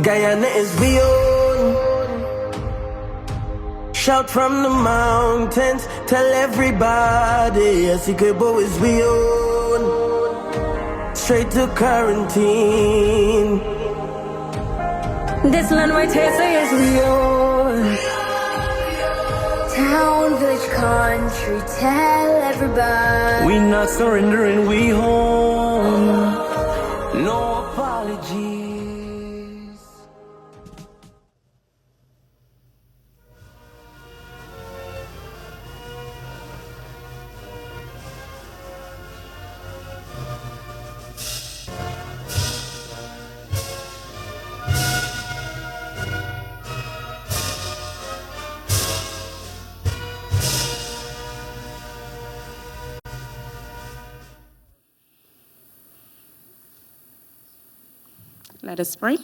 Guyana is we own. Shout from the mountains, tell everybody, Essequibo is we own. Straight to quarantine. This land right here says we own. Town, village, country, tell everybody. We not surrendering, we home. No apologies. Let us pray.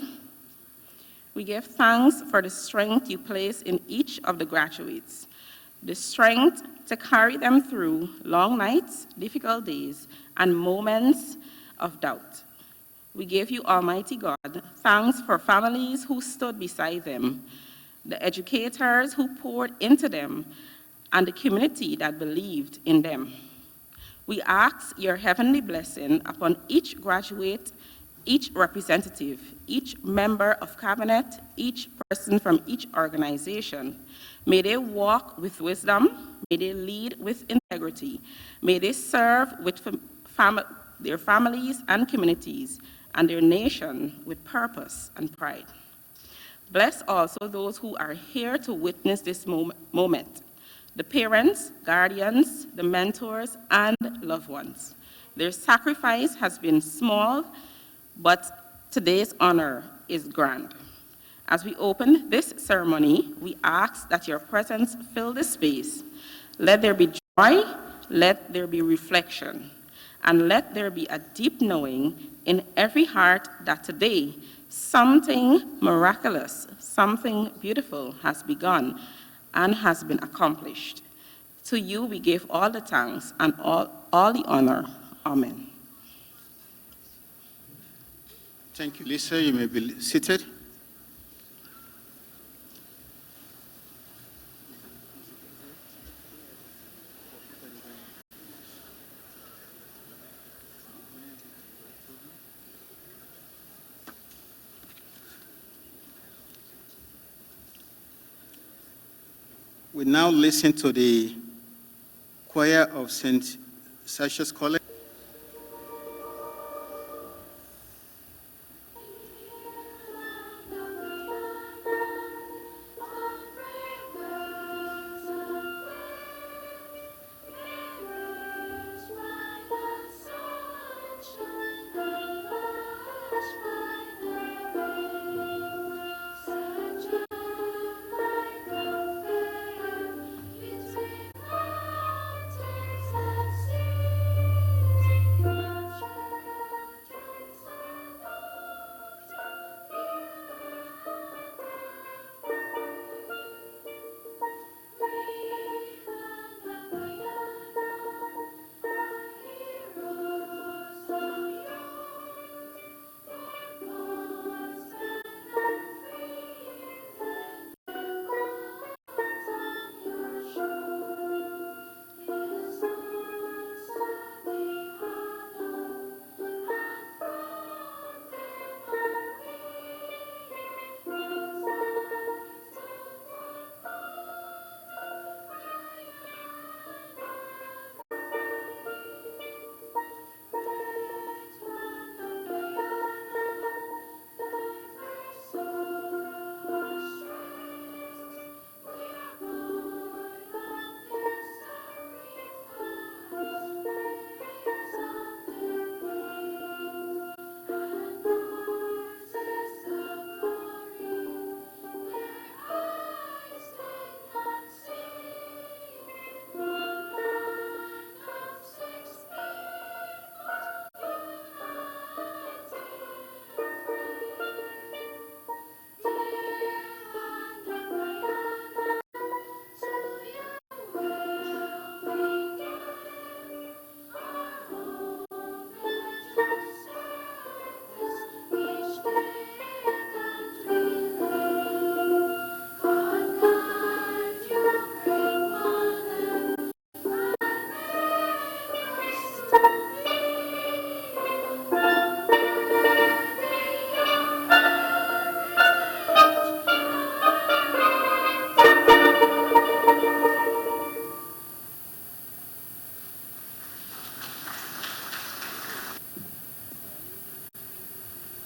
We give thanks for the strength you place in each of the graduates, the strength to carry them through long nights, difficult days, and moments of doubt. We give you, Almighty God, thanks for families who stood beside them, the educators who poured into them, and the community that believed in them. We ask your heavenly blessing upon each graduate, each representative, each member of cabinet, each person from each organization. May they walk with wisdom, may they lead with integrity, may they serve with their families and communities, and their nation with purpose and pride. Bless also those who are here to witness this moment, the parents, guardians, the mentors, and loved ones. Their sacrifice has been small, but today's honor is grand. As we open this ceremony, we ask that your presence fill the space. Let there be joy, let there be reflection, and let there be a deep knowing in every heart that today something miraculous, something beautiful has begun and has been accomplished. To you we give all the thanks and all the honor. Amen. Thank you, Lisa. You may be seated. We now listen to the choir of St. Sasha's College.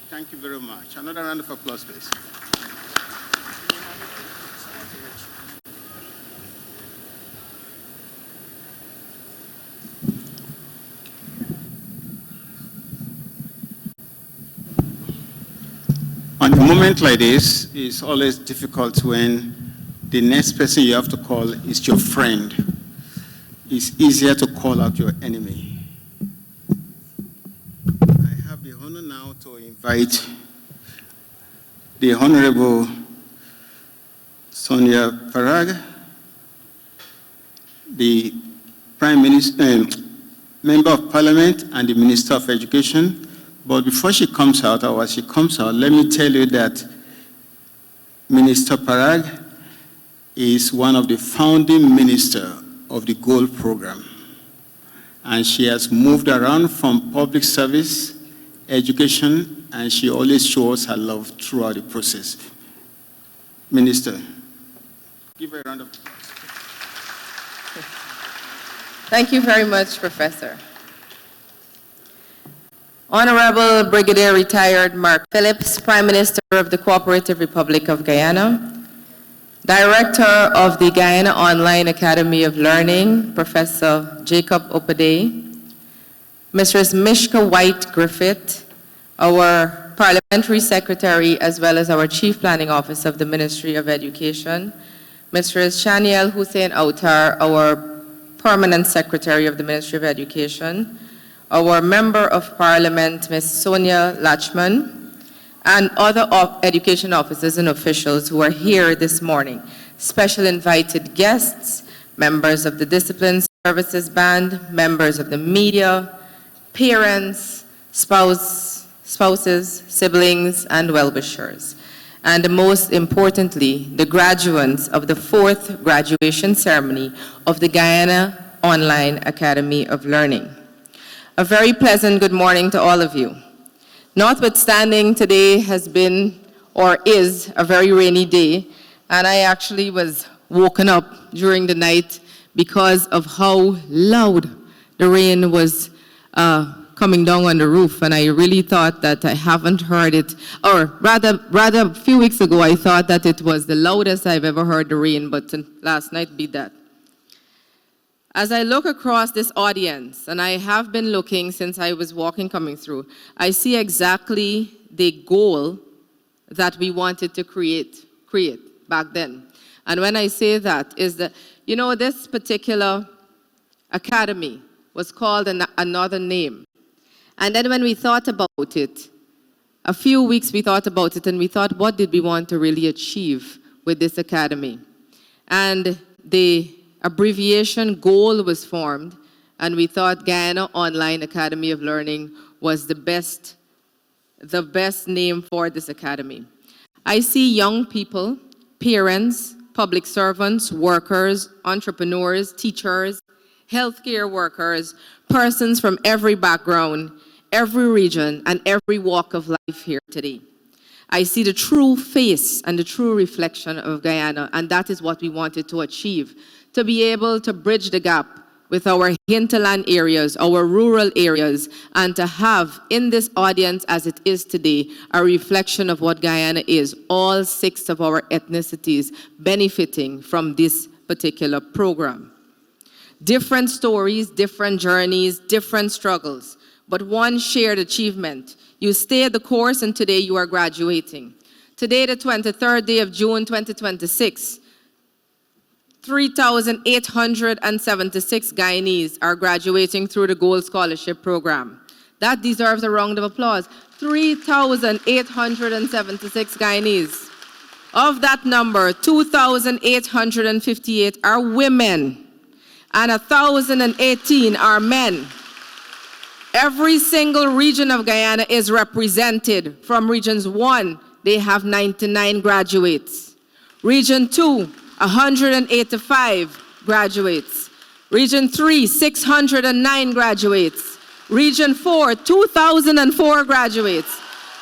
Thank you very much. Another round of applause, please. On a moment like this, it's always difficult when the next person you have to call is your friend. It's easier to call out your enemy. I have the honor now to invite the Honorable Sonia Farag, the Prime Minister, Member of Parliament and the Minister of Education. But before she comes out, or as she comes out, let me tell you that Minister Parag is one of the founding ministers of the Gold Program. And she has moved around from public service, education, and she always shows her love throughout the process. Minister, give her a round of applause. Thank you very much, Professor. Honorable Brigadier Retired Mark Phillips, Prime Minister of the Cooperative Republic of Guyana, Director of the Guyana Online Academy of Learning, Professor Jacob Opade, Mrs. Mishka White Griffith, our Parliamentary Secretary, as well as our Chief Planning Officer of the Ministry of Education, Mrs. Shaniel Hussein Autar, our Permanent Secretary of the Ministry of Education, our Member of Parliament, Ms. Sonia Lachman, and other education officers and officials who are here this morning, special invited guests, members of the Discipline Services Band, members of the media, parents, spouses, siblings, and well-wishers. And most importantly, the graduates of the 4th graduation ceremony of the Guyana Online Academy of Learning. A very pleasant good morning to all of you. Notwithstanding, today has been or is a very rainy day, and I actually was woken up during the night because of how loud the rain was coming down on the roof, and I really thought that I haven't heard it, or rather a few weeks ago I thought that it was the loudest I've ever heard the rain, but last night beat that. As I look across this audience, and I have been looking since I was coming through, I see exactly the goal that we wanted to create back then. And when I say that, is that, you know, this particular academy was called another name. And then when we thought about it, a few weeks we thought about it, and we thought, what did we want to really achieve with this academy? And the abbreviation GOAL was formed, and we thought Guyana Online Academy of Learning was the best name for this academy. I see young people, parents, public servants, workers, entrepreneurs, teachers, healthcare workers, persons from every background, every region, and every walk of life here today. I see the true face and the true reflection of Guyana, and that is what we wanted to achieve, to be able to bridge the gap with our hinterland areas, our rural areas, and to have in this audience as it is today, a reflection of what Guyana is, all 6 of our ethnicities benefiting from this particular program. Different stories, different journeys, different struggles, but one shared achievement. You stayed the course, and today you are graduating. Today, the 23rd day of June 2026, 3,876 Guyanese are graduating through the Gold Scholarship Program. That deserves a round of applause. 3,876 Guyanese. Of that number, 2,858 are women, and 1,018 are men. Every single region of Guyana is represented. From Regions 1, they have 99 graduates. Region 2, 185 graduates. Region 3, 609 graduates. Region 4, 2,004 graduates.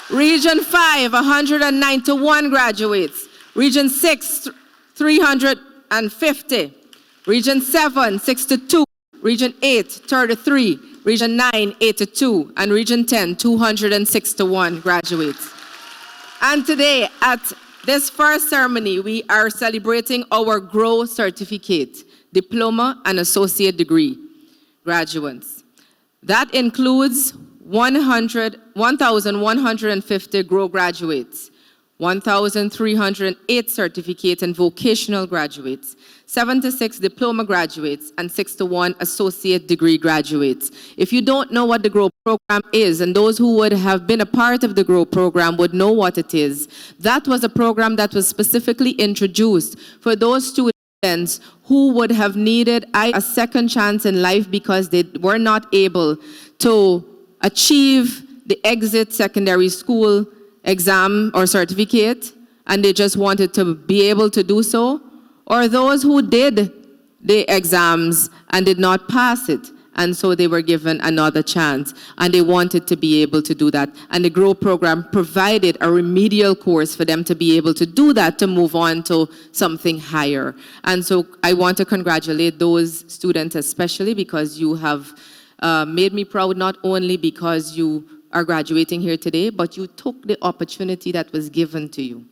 Region 5, 191 graduates. Region 6, 350. Region 7, 62. Region 8, 33. Region 9, 82, and Region 10, 261 graduates. And today, at this first ceremony, we are celebrating our GROW certificate, diploma and associate degree graduates. That includes 1,150 GROW graduates, 1,308 certificate and vocational graduates, 76 diploma graduates, and 61 associate degree graduates. If you don't know what the GROW program is, and those who would have been a part of the GROW program would know what it is, that was a program that was specifically introduced for those students who would have needed a second chance in life because they were not able to achieve the exit secondary school exam or certificate, and they just wanted to be able to do so, or those who did the exams and did not pass it, and so they were given another chance, and they wanted to be able to do that. And the GROW program provided a remedial course for them to be able to do that, to move on to something higher. And so I want to congratulate those students especially, because you have made me proud, not only because you are graduating here today, but you took the opportunity that was given to you.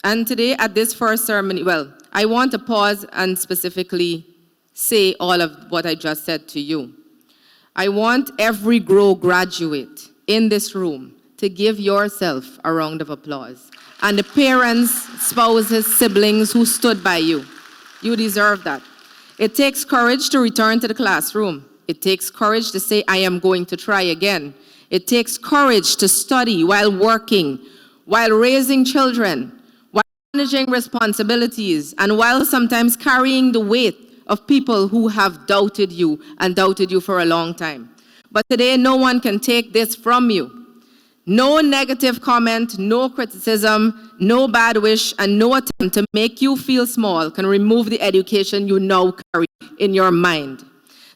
And today at this first ceremony, well, I want to pause and specifically say all of what I just said to you. I want every GROW graduate in this room to give yourself a round of applause. And the parents, spouses, siblings who stood by you, you deserve that. It takes courage to return to the classroom. It takes courage to say, I am going to try again. It takes courage to study while working, while raising children, while managing responsibilities, and while sometimes carrying the weight of people who have doubted you and doubted you for a long time. But today, no one can take this from you. No negative comment, no criticism, no bad wish, and no attempt to make you feel small can remove the education you now carry in your mind.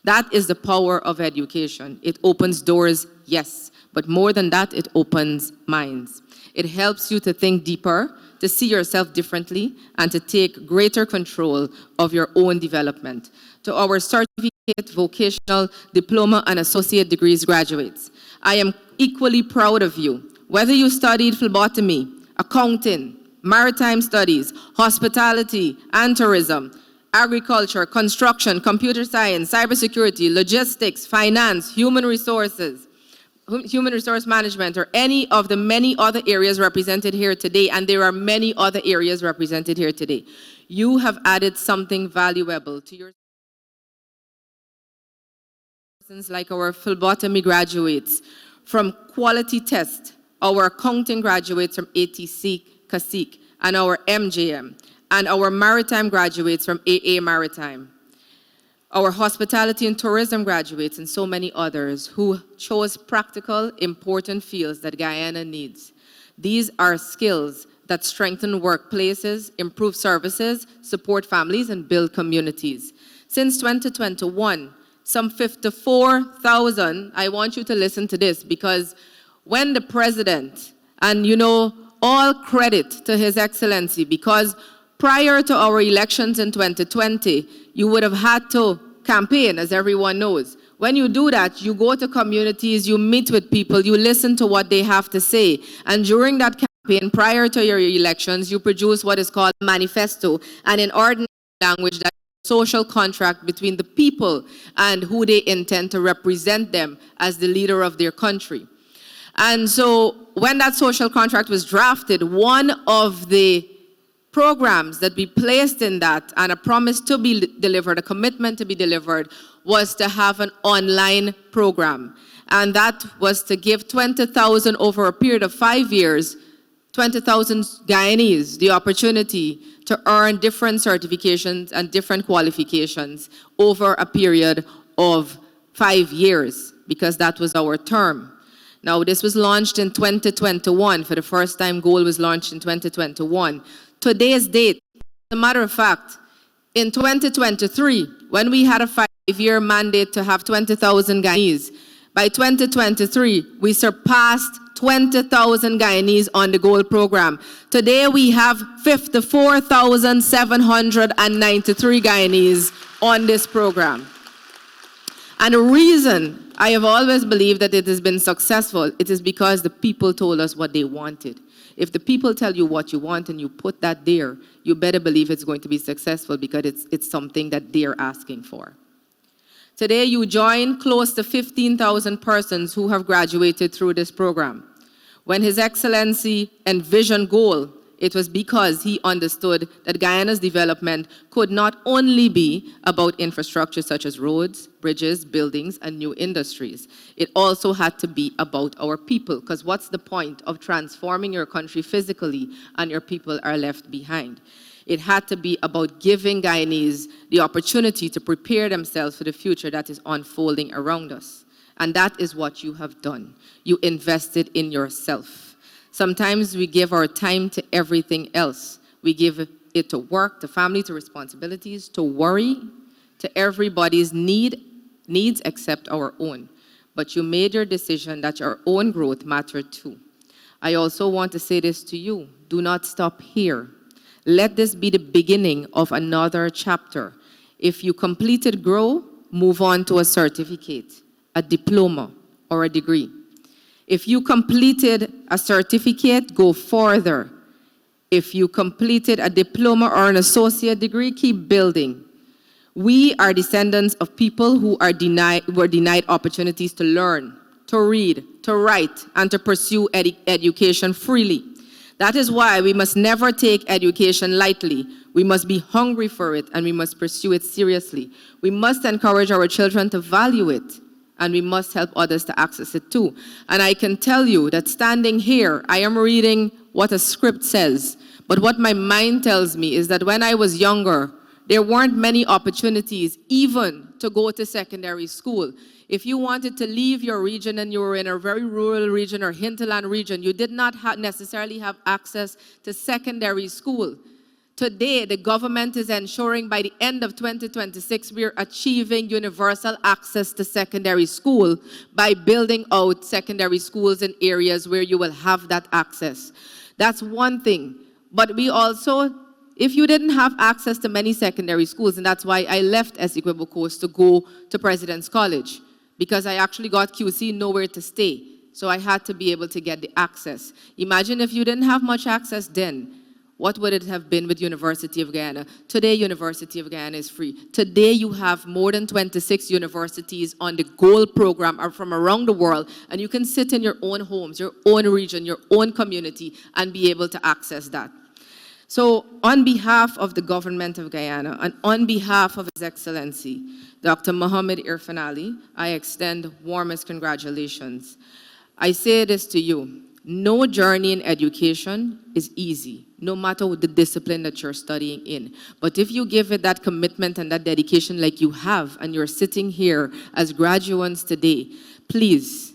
That is the power of education. It opens doors, yes, but more than that, it opens minds. It helps you to think deeper, to see yourself differently, and to take greater control of your own development. To our certificate, vocational, diploma, and associate degrees graduates, I am equally proud of you. Whether you studied phlebotomy, accounting, maritime studies, hospitality and tourism, agriculture, construction, computer science, cybersecurity, logistics, finance, human resource management, or any of the many other areas represented here today, and there are many other areas represented here today, you have added something valuable to your like our phlebotomy graduates from quality test, our accounting graduates from ATC, CASIC, and our MJM, and our maritime graduates from AA Maritime, our hospitality and tourism graduates, and so many others who chose practical, important fields that Guyana needs. These are skills that strengthen workplaces, improve services, support families, and build communities. Since 2021, some 54,000, I want you to listen to this, because when the president, and all credit to His Excellency, because prior to our elections in 2020, you would have had to campaign, as everyone knows. When you do that, you go to communities, you meet with people, you listen to what they have to say. And during that campaign, prior to your elections, you produce what is called a manifesto, and in ordinary language, that social contract between the people and who they intend to represent them as the leader of their country. And so when that social contract was drafted, one of the programs that we placed in that, and a promise to be delivered, a commitment to be delivered, was to have an online program. And that was to give 20,000 over a period of 5 years, 20,000 Guyanese the opportunity to earn different certifications and different qualifications over a period of 5 years, because that was our term. Now, this was launched in 2021. For the first time, GOAL was launched in 2021. Today's date, as a matter of fact, in 2023, when we had a 5-year mandate to have 20,000 Guyanese, by 2023, we surpassed 20,000 Guyanese on the GOAL program. Today, we have 54,793 Guyanese on this program. And the reason I have always believed that it has been successful, it is because the people told us what they wanted. If the people tell you what you want and you put that there, you better believe it's going to be successful because it's something that they're asking for. Today, you join close to 15,000 persons who have graduated through this program. When His Excellency envisioned goal, it was because he understood that Guyana's development could not only be about infrastructure such as roads, bridges, buildings, and new industries. It also had to be about our people, because what's the point of transforming your country physically and your people are left behind? It had to be about giving Guyanese the opportunity to prepare themselves for the future that is unfolding around us. And that is what you have done. You invested in yourself. Sometimes we give our time to everything else. We give it to work, to family, to responsibilities, to worry, to everybody's needs except our own. But you made your decision that your own growth mattered too. I also want to say this to you. Do not stop here. Let this be the beginning of another chapter. If you completed GROW, move on to a certificate, a diploma, or a degree. If you completed a certificate, go further. If you completed a diploma or an associate degree, keep building. We are descendants of people who were denied opportunities to learn, to read, to write, and to pursue education freely. That is why we must never take education lightly. We must be hungry for it, and we must pursue it seriously. We must encourage our children to value it, and we must help others to access it too. And I can tell you that standing here, I am reading what a script says, but what my mind tells me is that when I was younger, there weren't many opportunities even to go to secondary school. If you wanted to leave your region and you were in a very rural region or hinterland region, you did not necessarily have access to secondary school. Today, the government is ensuring by the end of 2026, we're achieving universal access to secondary school by building out secondary schools in areas where you will have that access. That's one thing. But we also, if you didn't have access to many secondary schools, and that's why I left Essequibo Coast to go to President's College, because I actually got QC nowhere to stay. So I had to be able to get the access. Imagine if you didn't have much access then. What would it have been with University of Guyana? Today, University of Guyana is free. Today, you have more than 26 universities on the GOAL program from around the world, and you can sit in your own homes, your own region, your own community, and be able to access that. So, on behalf of the government of Guyana, and on behalf of His Excellency, Dr. Mohamed Irfan Ali, I extend warmest congratulations. I say this to you. No journey in education is easy, no matter the discipline that you're studying in. But if you give it that commitment and that dedication like you have, and you're sitting here as graduates today, please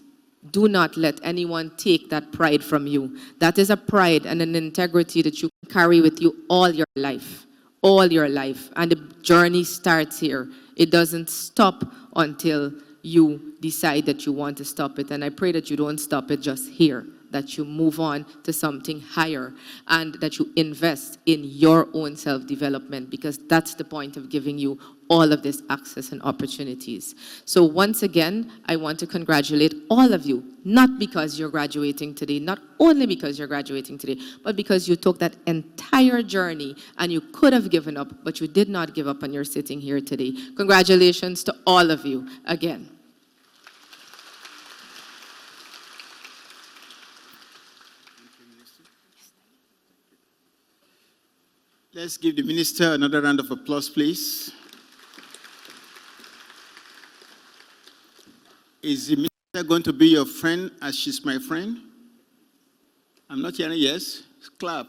do not let anyone take that pride from you. That is a pride and an integrity that you carry with you all your life. All your life. And the journey starts here. It doesn't stop until you decide that you want to stop it. And I pray that you don't stop it just here, that you move on to something higher, and that you invest in your own self-development, because that's the point of giving you all of this access and opportunities. So once again, I want to congratulate all of you, not because you're graduating today, not only because you're graduating today, but because you took that entire journey and you could have given up, but you did not give up and you're sitting here today. Congratulations to all of you again. Let's give the minister another round of applause, please. Is the minister going to be your friend as she's my friend? I'm not hearing yes. Clap.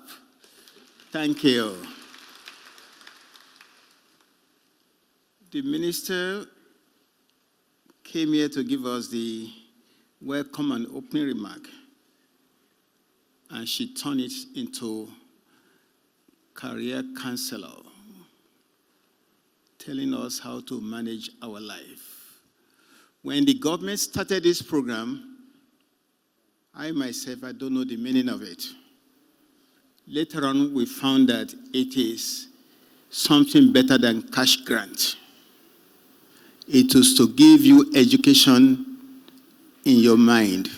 Thank you. The minister came here to give us the welcome and opening remark, and she turned it into career counselor, telling us how to manage our life. When the government started this program, I myself, I don't know the meaning of it. Later on, we found that it is something better than cash grant. It was to give you education in your mind,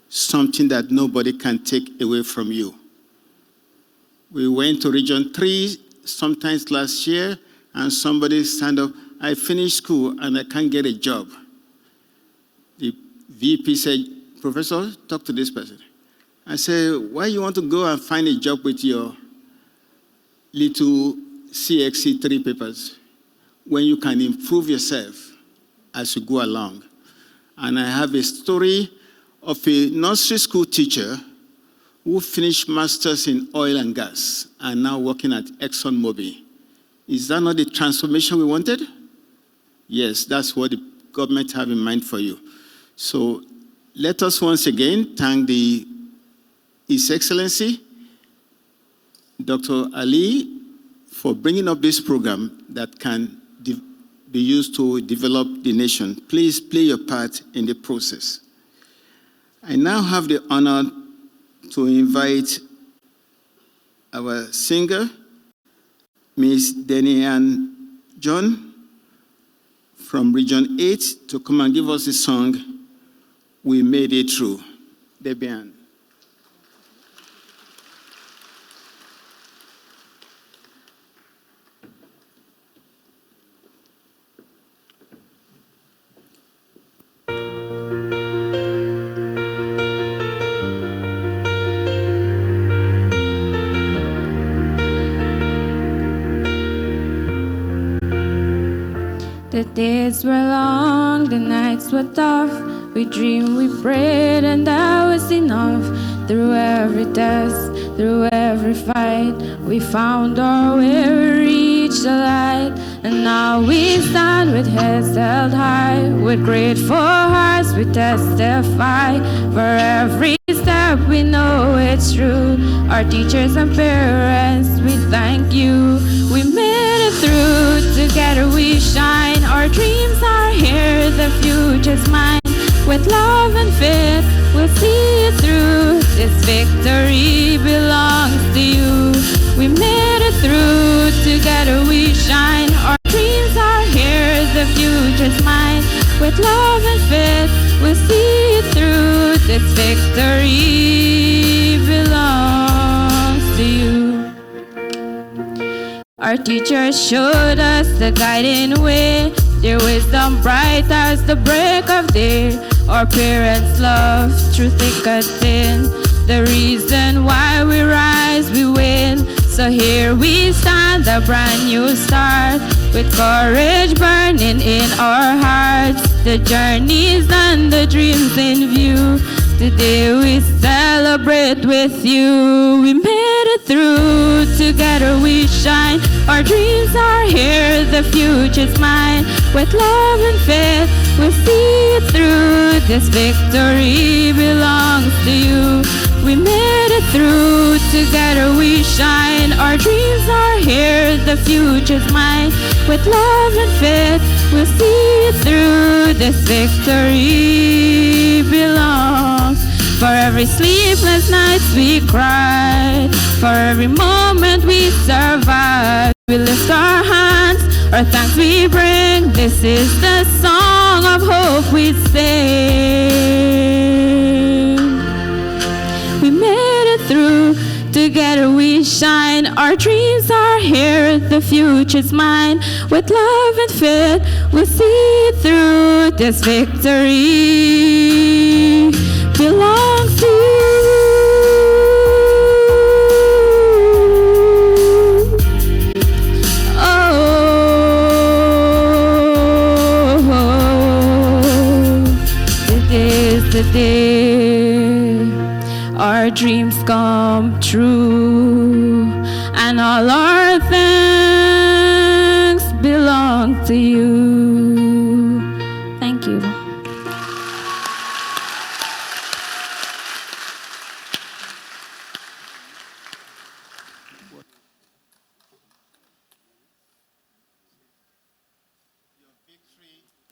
something that nobody can take away from you. We went to Region 3 sometimes last year, and somebody stand up, I finished school and I can't get a job. The VP said, Professor, talk to this person. I said, why you want to go and find a job with your little CXC3 papers when you can improve yourself as you go along? And I have a story of a nursery school teacher who finished masters in oil and gas and now working at ExxonMobil. Is that not the transformation we wanted? Yes, that's what the government have in mind for you. So let us once again thank His Excellency, Dr. Ali, for bringing up this program that can be used to develop the nation. Please play your part in the process. I now have the honor to invite our singer, Miss Denian John, from Region 8, to come and give us the song, We Made It Through. Debian. The days were long, the nights were tough. We dreamed, we prayed, and that was enough. Through every test, through every fight, we found our way, we reached the light. And now we stand with heads held high. With grateful hearts we testify. For every step we know it's true. Our teachers and parents, we thank you. We made it through, together we shine. Our dreams are here, the future's mine. With love and faith, we'll see it through. This victory belongs to you. We made it through, together we shine. Our dreams are here, the future's mine. With love and faith, we'll see it through. This victory belongs to you. Our teachers showed us the guiding way. Their wisdom bright as the break of day. Our parents' love through thick and thin. The reason why we rise, we win. So here we stand, a brand new start. With courage burning in our hearts. The journeys and the dreams in view. Today we celebrate with you. We made it through, together we shine. Our dreams are here, the future's mine. With love and faith, we'll see it through. This victory belongs to you. We made it through, together we shine. Our dreams are here, the future's mine. With love and faith, we'll see it through. This victory belongs. For every sleepless night we cried, for every moment we survived. We lift our hands, our thanks we bring. This is the song of hope we sing. We made it through, together we shine. Our dreams are here, the future's mine. With love and faith, we'll see it through. This victory belongs to you. The day our dreams come true, and all our thanks belong to you. Thank you.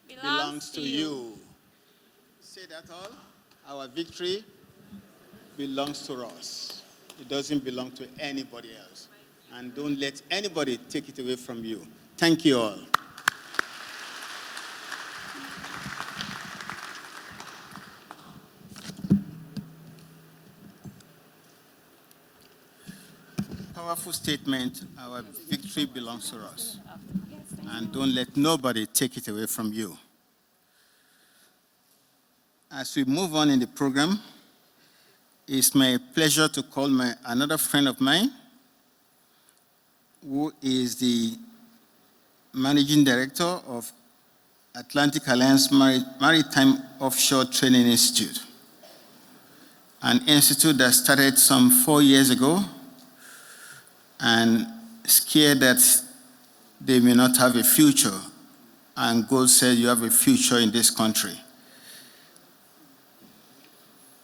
Belongs to you. Say that all. Our victory belongs to us. It doesn't belong to anybody else. And don't let anybody take it away from you. Thank you all. powerful statement, our victory belongs to us. And don't let nobody take it away from you. As we move on in the program, it's my pleasure to call another friend of mine, who is the Managing Director of Atlantic Alliance Maritime Offshore Training Institute, an institute that started some 4 years ago and scared that they may not have a future. And God said, you have a future in this country.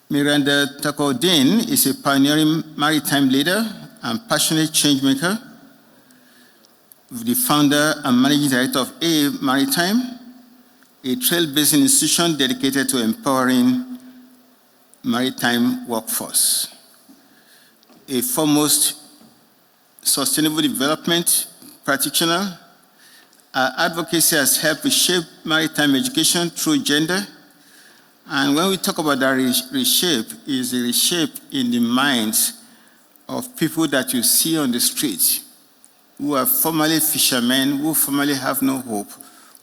Miranda Takodin is a pioneering maritime leader and passionate change maker, the founder and managing director of AA Maritime, a trailblazing institution dedicated to empowering maritime workforce. A foremost sustainable development practitioner, our advocacy has helped reshape maritime education through gender. And when we talk about that reshape, is a reshape in the minds of people that you see on the street, who are formerly fishermen, who formerly have no hope,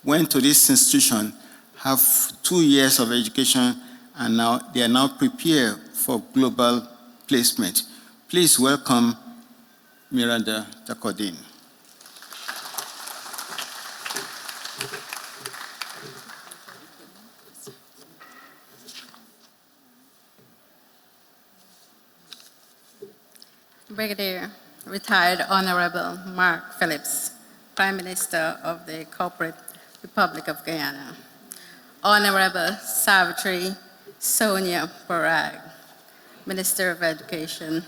went to this institution, have 2 years of education, and now they are now prepared for global placement. Please welcome Miranda Takodin. Brigadier, retired Honorable Mark Phillips, Prime Minister of the Corporate Republic of Guyana. Honorable Savitri Sonia Parag, Minister of Education,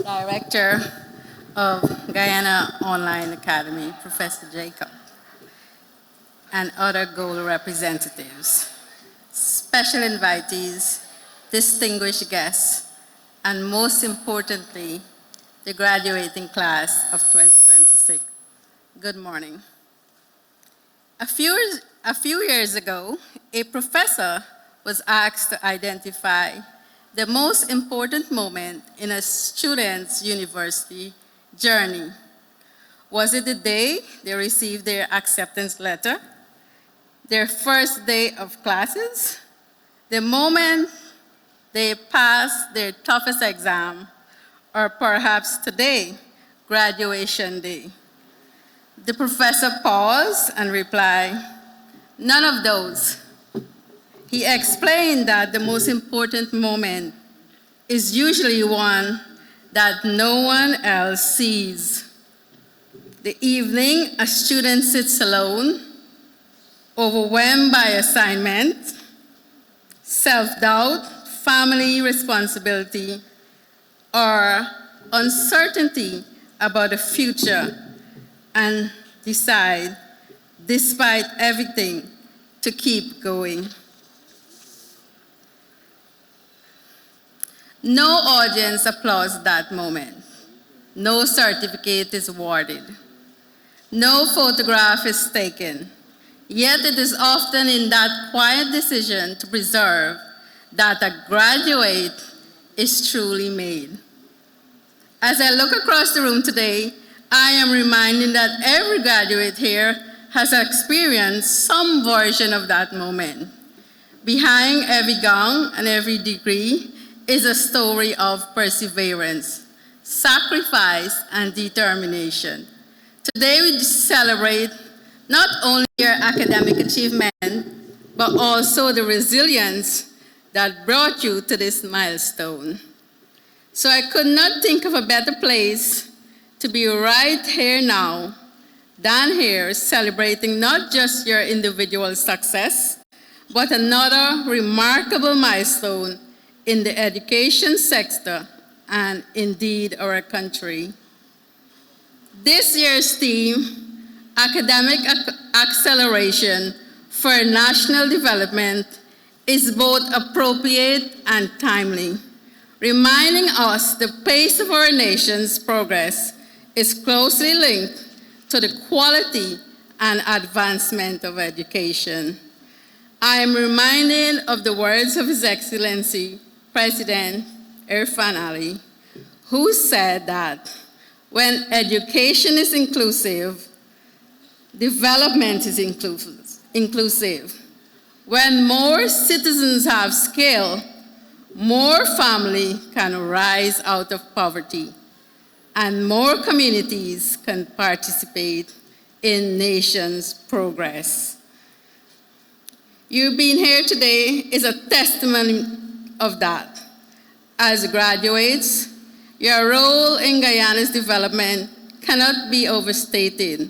Director of Guyana Online Academy, Professor Jacob, and other GOAL representatives, special invitees, distinguished guests, and most importantly, the graduating class of 2026. Good morning. A few years ago, a professor was asked to identify the most important moment in a student's university journey. Was it the day they received their acceptance letter, their first day of classes, the moment they passed their toughest exam, or perhaps today, graduation day? The professor paused and replied, none of those. He explained that the most important moment is usually one that no one else sees. The evening, a student sits alone, overwhelmed by assignment, self-doubt, family responsibility, or uncertainty about the future, and decide, despite everything, to keep going. No audience applauds that moment. No certificate is awarded. No photograph is taken. Yet it is often in that quiet decision to preserve that a graduate is truly made. As I look across the room today, I am reminded that every graduate here has experienced some version of that moment. Behind every gown and every degree is a story of perseverance, sacrifice, and determination. Today we celebrate not only your academic achievement, but also the resilience that brought you to this milestone. So I could not think of a better place to be right here now than here, celebrating not just your individual success, but another remarkable milestone in the education sector and indeed our country. This year's theme, Academic Acceleration for National Development, is both appropriate and timely, reminding us the pace of our nation's progress is closely linked to the quality and advancement of education. I am reminded of the words of His Excellency, President Irfan Ali, who said that When education is inclusive, development is inclusive. When more citizens have skill, more family can rise out of poverty, and more communities can participate in nation's progress. You being here today is a testimony of that. As graduates, your role in Guyana's development cannot be overstated.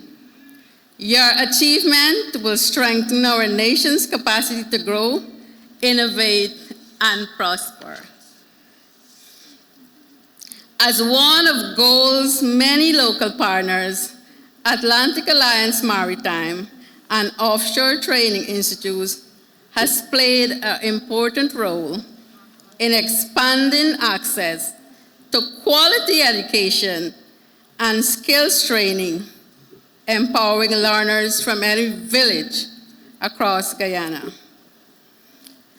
Your achievement will strengthen our nation's capacity to grow, innovate, and prosper. As one of GOAL's many local partners, Atlantic Alliance Maritime and Offshore Training Institutes has played an important role in expanding access to quality education and skills training, empowering learners from any village across Guyana.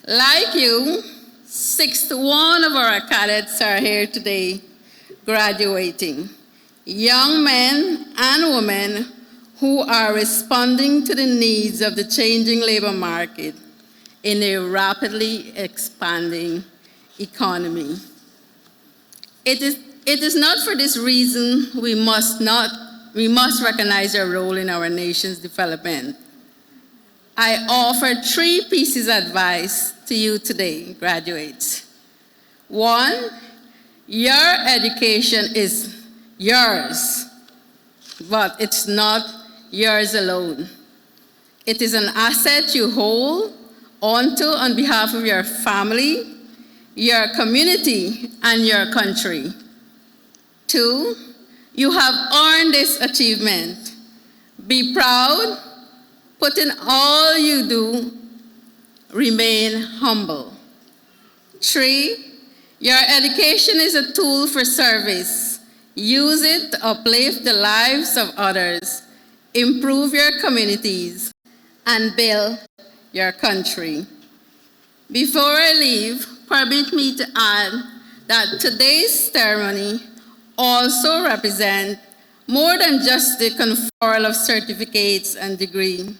Like you, 61 of our cadets are here today graduating, young men and women who are responding to the needs of the changing labor market in a rapidly expanding economy. It is not for this reason we must recognize your role in our nation's development. I offer 3 pieces of advice to you today, graduates. 1, your education is yours, but it's not yours alone. It is an asset you hold onto on behalf of your family, your community, and your country. 2, you have earned this achievement. Be proud, put in all you do, remain humble. 3, your education is a tool for service. Use it to uplift the lives of others, improve your communities, and build your country. Before I leave, permit me to add that today's ceremony also represents more than just the conferral of certificates and degrees.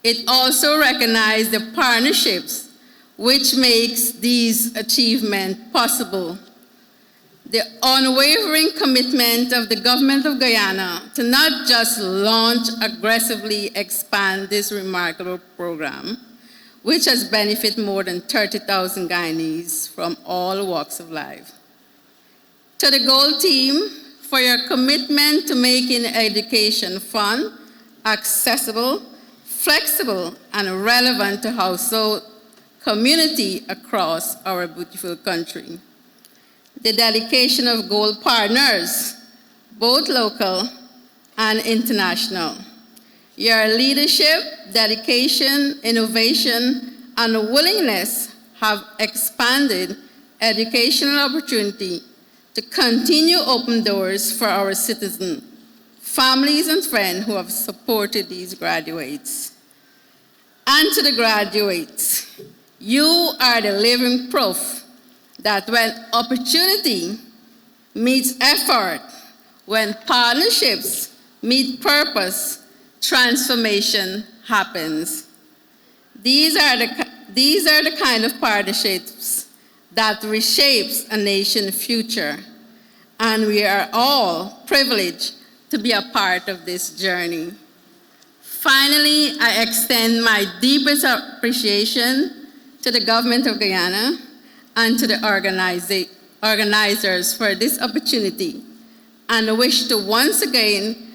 It also recognizes the partnerships which makes these achievements possible. The unwavering commitment of the government of Guyana to not just launch, aggressively expand this remarkable program, which has benefited more than 30,000 Guyanese from all walks of life. To the GOAL team, for your commitment to making education fun, accessible, flexible, and relevant to household community across our beautiful country. The dedication of GOAL partners, both local and international. Your leadership, dedication, innovation, and willingness have expanded educational opportunity to continue open doors for our citizens, families, and friends who have supported these graduates. And to the graduates, you are the living proof that when opportunity meets effort, when partnerships meet purpose, transformation happens. These are the kind of partnerships that reshapes a nation's future, and we are all privileged to be a part of this journey. Finally, I extend my deepest appreciation to the government of Guyana and to the organizers for this opportunity, and wish to once again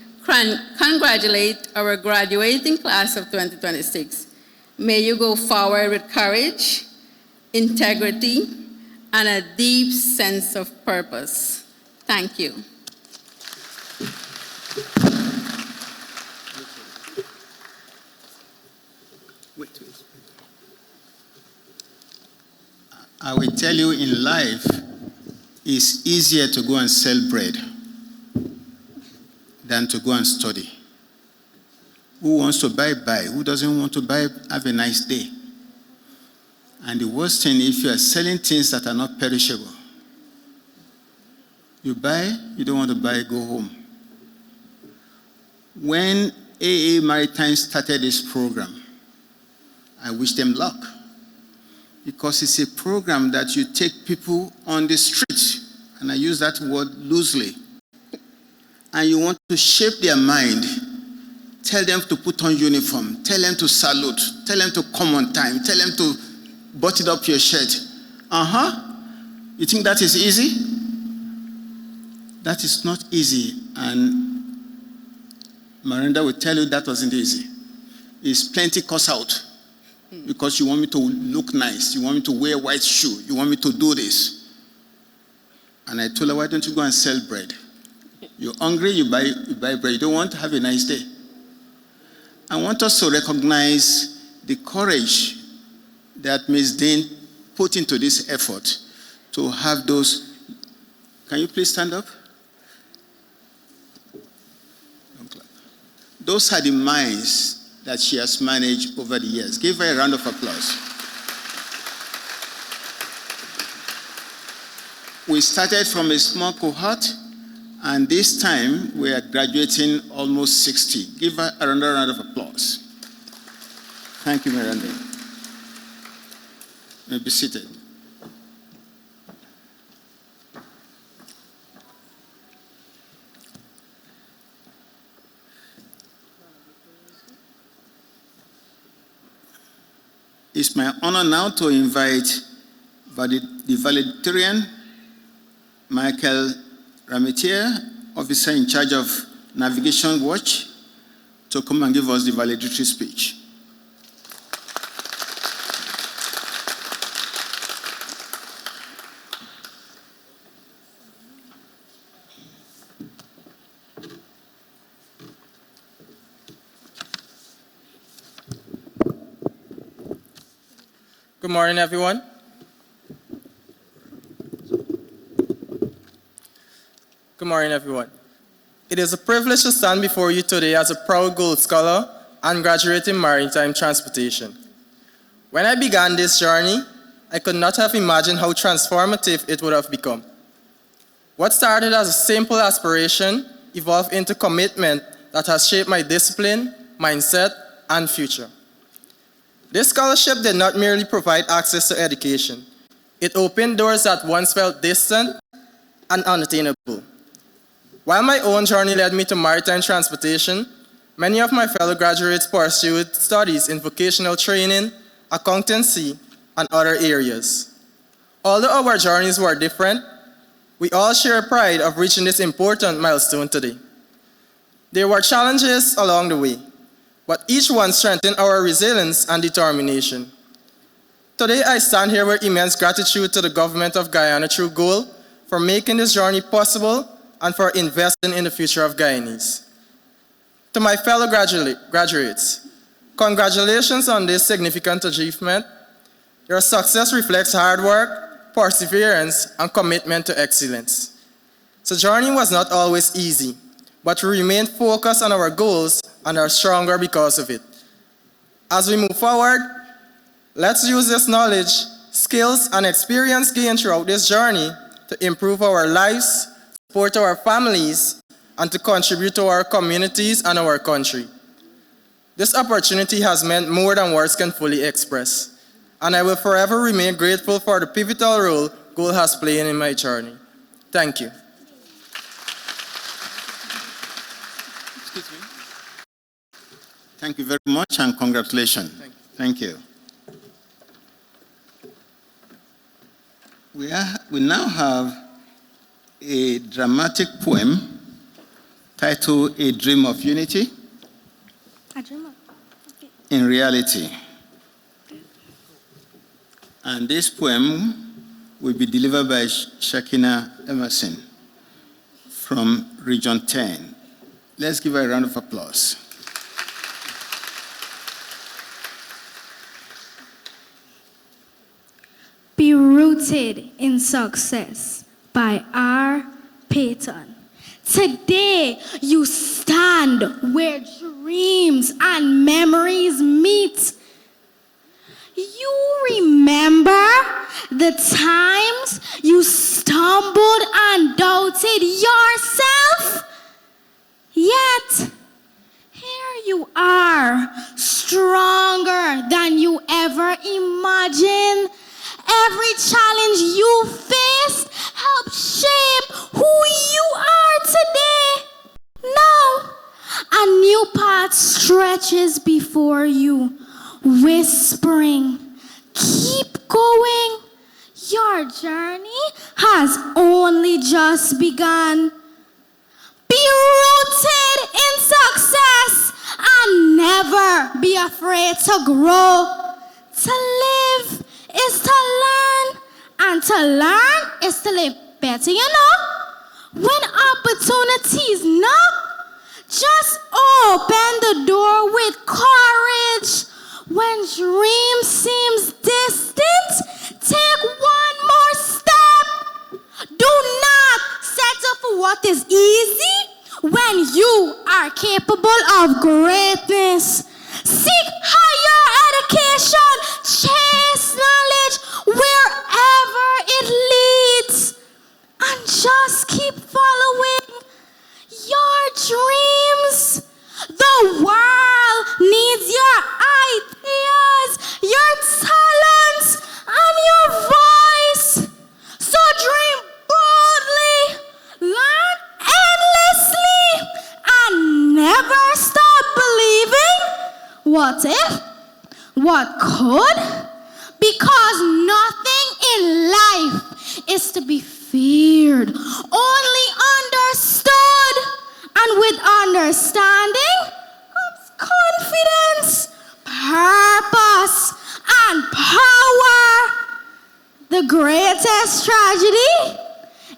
congratulate our graduating class of 2026. May you go forward with courage, integrity, and a deep sense of purpose. Thank you. I will tell you, in life, it's easier to go and sell bread than to go and study. Who wants to buy? Who doesn't want to buy? Have a nice day. And the worst thing, if you are selling things that are not perishable, you buy, you don't want to buy, go home. When AA Maritime started this program, I wish them luck, because it's a program that you take people on the street, and I use that word loosely, and you want to shape their mind. Tell them to put on uniform, tell them to salute, tell them to come on time, tell them to button up your shirt. You think that is easy? That is not easy, and Miranda will tell you that wasn't easy. It's plenty cost out, because you want me to look nice, you want me to wear white shoe, you want me to do this. And I told her, why don't you go and sell bread? You're hungry, you buy bread. You don't want to have a nice day. I want us to recognize the courage that Ms. Dean put into this effort to have those. Can you please stand up? Those are the minds that she has managed over the years. Give her a round of applause. We started from a small cohort, and this time we are graduating almost 60. Give her another round of applause. Thank you, Miranda. You may be seated. It's my honor now to invite the valedictorian, Michael Rametier, officer in charge of Navigation Watch, to come and give us the valedictory speech. Good morning, everyone. Good morning, everyone. It is a privilege to stand before you today as a proud Gold Scholar and graduate in maritime transportation. When I began this journey, I could not have imagined how transformative it would have become. What started as a simple aspiration evolved into commitment that has shaped my discipline, mindset, and future. This scholarship did not merely provide access to education. It opened doors that once felt distant and unattainable. While my own journey led me to maritime transportation, many of my fellow graduates pursued studies in vocational training, accountancy, and other areas. Although our journeys were different, we all share pride of reaching this important milestone today. There were challenges along the way, but each one strengthened our resilience and determination. Today, I stand here with immense gratitude to the government of Guyana through GOAL for making this journey possible and for investing in the future of Guyanese. To my fellow graduates, congratulations on this significant achievement. Your success reflects hard work, perseverance, and commitment to excellence. The journey was not always easy, but we remained focused on our goals and are stronger because of it. As we move forward, let's use this knowledge, skills, and experience gained throughout this journey to improve our lives, support our families, and to contribute to our communities and our country. This opportunity has meant more than words can fully express, and I will forever remain grateful for the pivotal role GOAL has played in my journey. Thank you. Excuse me. Thank you very much, and congratulations. Thank you. We now have a dramatic poem titled A Dream of Unity. A dream of In reality. And this poem will be delivered by Shakina Emerson from Region 10. Let's give her a round of applause. Be Rooted in Success by R. Payton. Today you stand where dreams and memories meet. You remember the times you stumbled and doubted yourself? Yet you are, stronger than you ever imagined. Every challenge you faced helped shape who you are today. Now, a new path stretches before you, whispering, keep going. Your journey has only just begun. Be rooted in success and never be afraid to grow. To live is to learn, and to learn is to live better, you know. When opportunities knock, just open the door with courage. When dreams seem distant, take one more step. Do not settle for what is easy when you are capable of greatness. Seek higher education, chase knowledge wherever it leads, and just keep following your dreams. The world needs your ideas, your talents, and your voice. So dream boldly, learn endlessly, and never stop believing. What if? What could? Because nothing in life is to be feared, only understood. And with understanding comes confidence, purpose, and power. The greatest tragedy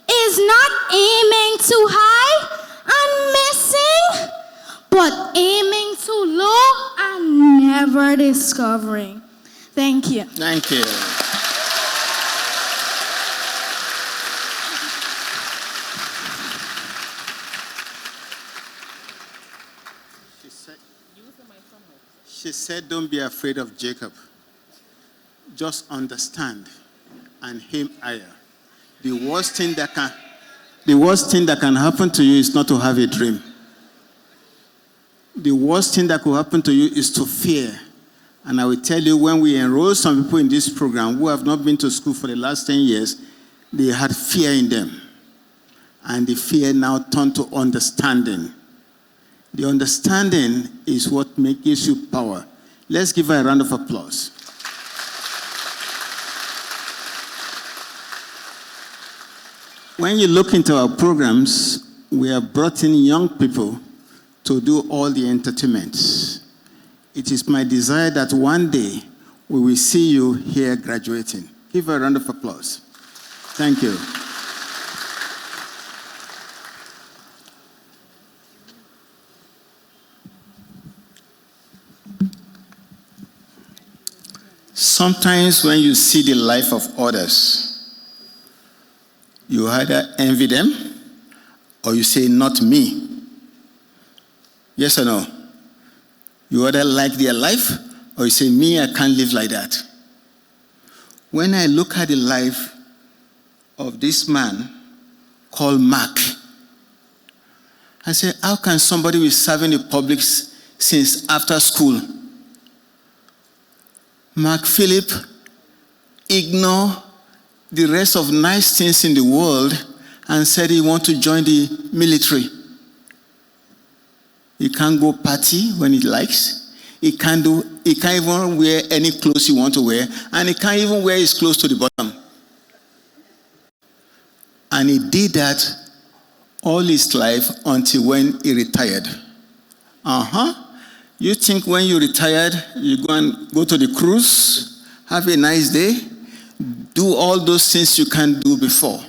is not aiming too high and missing, but aiming too low and never discovering. Thank you. Thank you. She said, don't be afraid of Jacob. Just understand and aim higher. The worst thing that can happen to you is not to have a dream. The worst thing that could happen to you is to fear. And I will tell you, when we enroll some people in this program who have not been to school for the last 10 years, they had fear in them. And the fear now turned to understanding. The understanding is what gives you power. Let's give her a round of applause. When you look into our programs, we have brought in young people to do all the entertainment. It is my desire that one day we will see you here graduating. Give her a round of applause. Thank you. Sometimes when you see the life of others, you either envy them or you say, not me. Yes or no? You either like their life or you say, me, I can't live like that. When I look at the life of this man called Mark, I say, how can somebody be serving the public since after school? Mark Philip ignored the rest of nice things in the world and said he wants to join the military. He can't go party when he likes. He can't even wear any clothes he wants to wear, and he can't even wear his clothes to the bottom. And he did that all his life until when he retired. You think when you retired, you go to the cruise, have a nice day, do all those things you can't do before.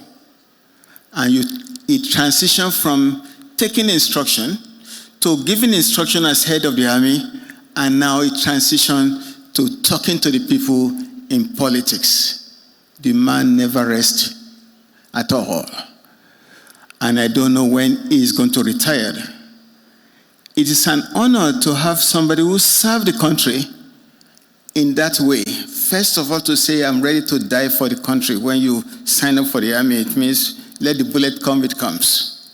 And it transitioned from taking instruction to giving instruction as head of the army, and now it transitioned to talking to the people in politics. The man never rests at all. And I don't know when he is going to retire. It is an honor to have somebody who served the country in that way. First of all, to say, I'm ready to die for the country. When you sign up for the army, it means let the bullet come, it comes.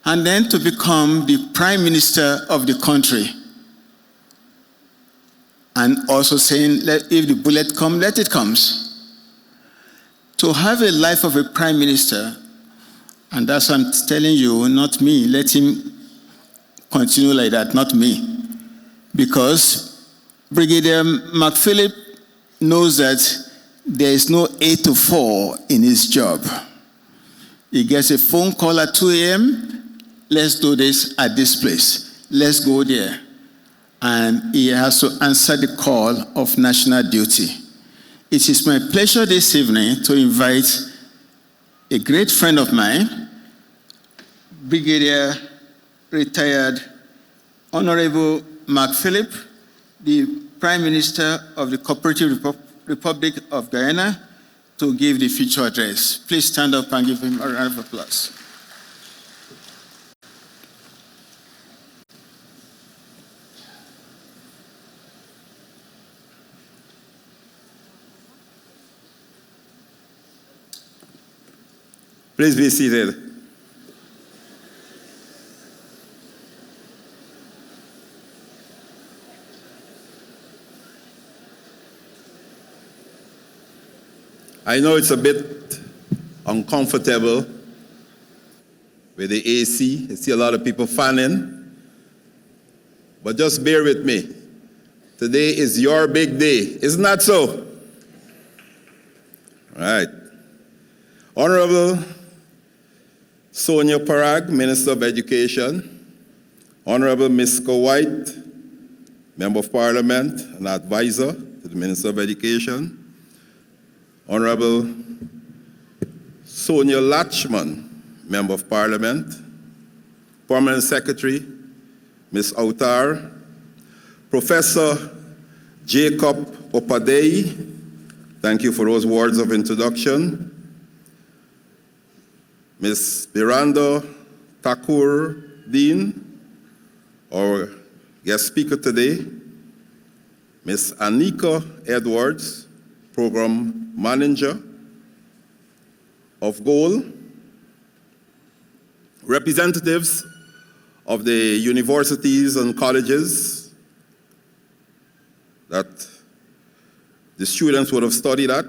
and then to become the Prime Minister of the country. And also saying, if the bullet comes, let it come. To have a life of a Prime Minister, and that's what I'm telling you, not me, let him continue like that, not me. Because Brigadier McPhilip knows that there is no 8 to 4 in his job. He gets a phone call at 2 a.m., let's do this at this place, let's go there. And he has to answer the call of national duty. It is my pleasure this evening to invite a great friend of mine, Brigadier retired Honorable McPhilip, the Prime Minister of the Cooperative Republic of Guyana, to give the feature address. Please stand up and give him a round of applause. Please be seated. I know it's a bit uncomfortable with the AC. I see a lot of people fanning, but just bear with me. Today is your big day, isn't that so? All right. Honorable Sonia Parag, Minister of Education, Honorable Miska White, Member of Parliament and Advisor to the Minister of Education, Honorable Sonia Latchman, Member of Parliament, Permanent Secretary, Ms. Autar, Professor Jacob Opadei, thank you for those words of introduction, Ms. Miranda Thakur Dean, our guest speaker today, Ms. Anika Edwards, Program Manager of GOAL, representatives of the universities and colleges that the students would have studied at,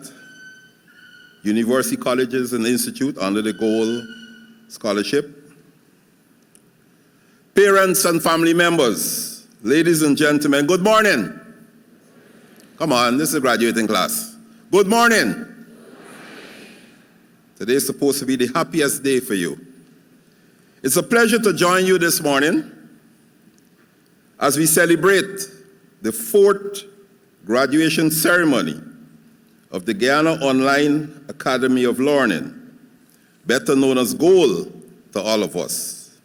university colleges and institute under the GOAL scholarship, parents and family members, ladies and gentlemen, good morning. Come on, this is a graduating class. Good morning. Good morning. Today is supposed to be the happiest day for you. It's a pleasure to join you this morning as we celebrate the 4th graduation ceremony of the Guyana Online Academy of Learning, better known as GOAL to all of us.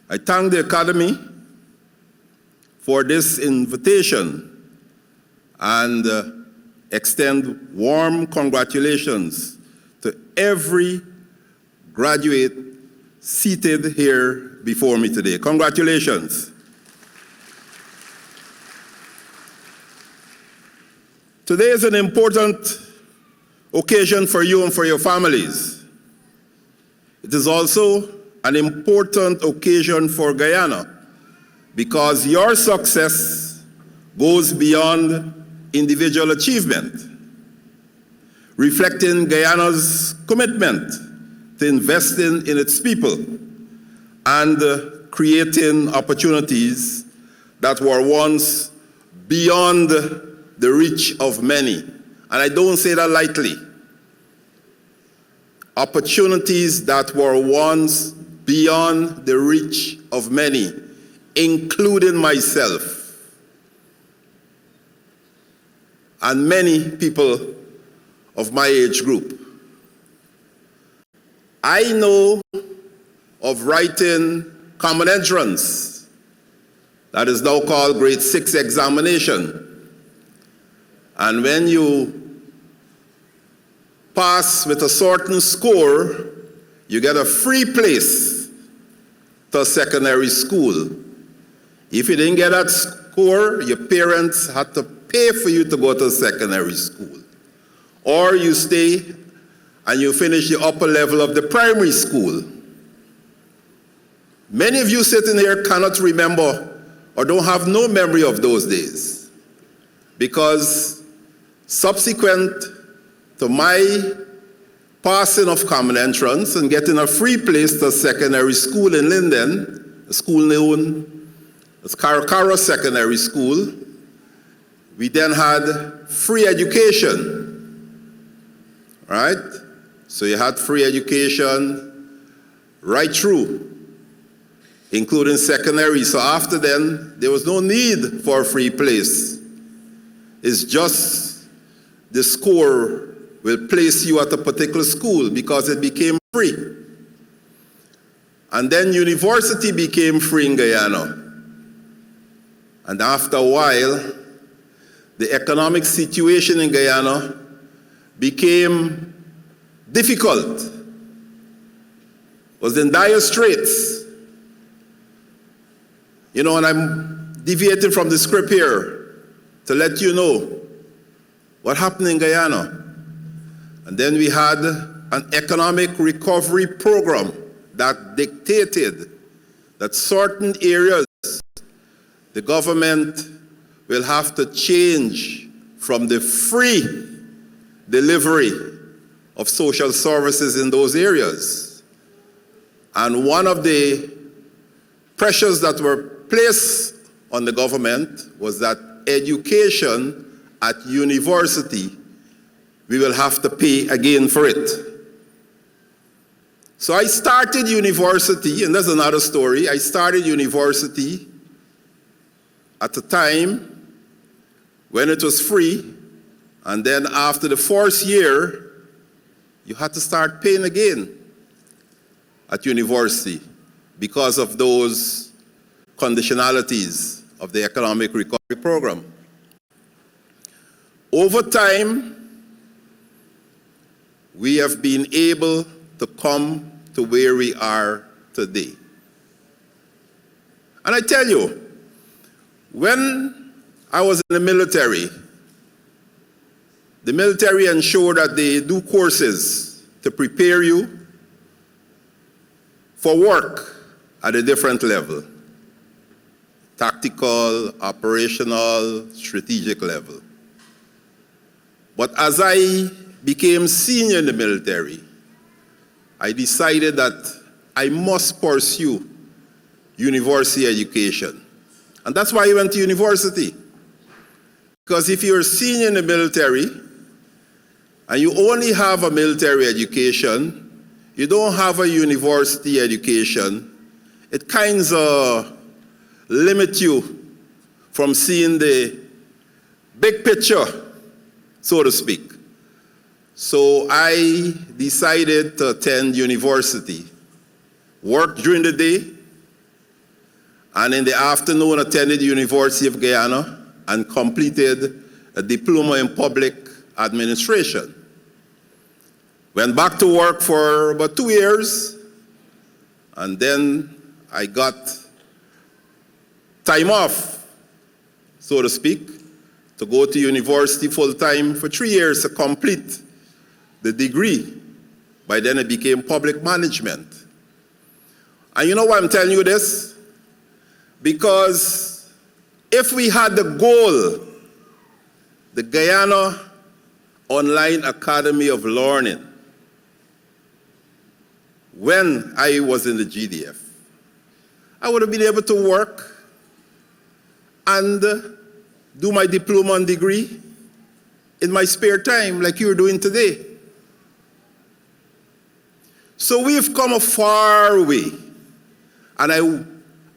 I thank the Academy for this invitation and extend warm congratulations to every graduate seated here before me today. Congratulations. Today is an important occasion for you and for your families. It is also an important occasion for Guyana because your success goes beyond individual achievement, reflecting Guyana's commitment to investing in its people and creating opportunities that were once beyond the reach of many. And I don't say that lightly. Opportunities that were once beyond the reach of many, including myself and many people of my age group. I know of writing common entrance, that is now called grade 6 examination. And when you pass with a certain score, you get a free place to secondary school. If you didn't get that score, your parents had to pay for you to go to secondary school. Or you stay and you finish the upper level of the primary school. Many of you sitting here cannot remember or don't have no memory of those days, because subsequent to my passing of common entrance and getting a free place to secondary school in Linden, a school known as Karakara Secondary School, we then had free education, right? So you had free education right through, including secondary. So after then, there was no need for a free place. It's just the score will place you at a particular school because it became free. And then university became free in Guyana. And after a while, the economic situation in Guyana became difficult, was in dire straits. You know, and I'm deviating from the script here to let you know what happened in Guyana. And then we had an economic recovery program that dictated that certain areas the government will have to change from the free delivery of social services in those areas. And one of the pressures that were placed on the government was that education at university, we will have to pay again for it. So I started university, and that's another story. I started university at a time when it was free, and then after the first year, you had to start paying again at university because of those conditionalities of the economic recovery program. Over time, we have been able to come to where we are today. And I tell you, when I was in the military ensured that they do courses to prepare you for work at a different level: tactical, operational, strategic level. But as I became senior in the military, I decided that I must pursue university education. And that's why I went to university. Because if you're a senior in the military and you only have a military education, you don't have a university education, it kind of limits you from seeing the big picture, so to speak. So I decided to attend university, work during the day, and in the afternoon attended the University of Guyana and completed a diploma in public administration. Went back to work for about 2 years, and then I got time off, so to speak, to go to university full-time for 3 years to complete the degree. By then it became public management. And you know why I'm telling you this? Because if we had the goal, the Guyana Online Academy of Learning, when I was in the GDF, I would have been able to work and do my diploma and degree in my spare time like you're doing today. So we've come a far way, and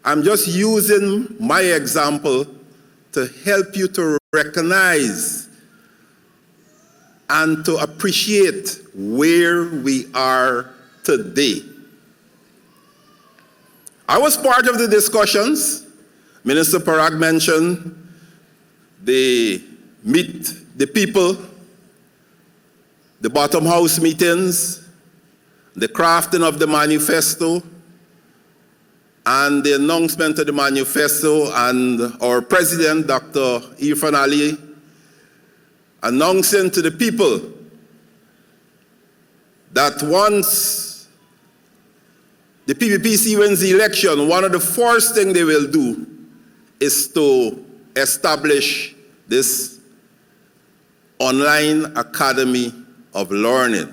I'm just using my example to help you to recognize and to appreciate where we are today. I was part of the discussions. Minister Parag mentioned the meet the people, the bottom house meetings, the crafting of the manifesto, and the announcement of the manifesto, and our president, Dr. Irfan Ali, announcing to the people that once the PPPC wins the election, one of the first things they will do is to establish this online academy of learning.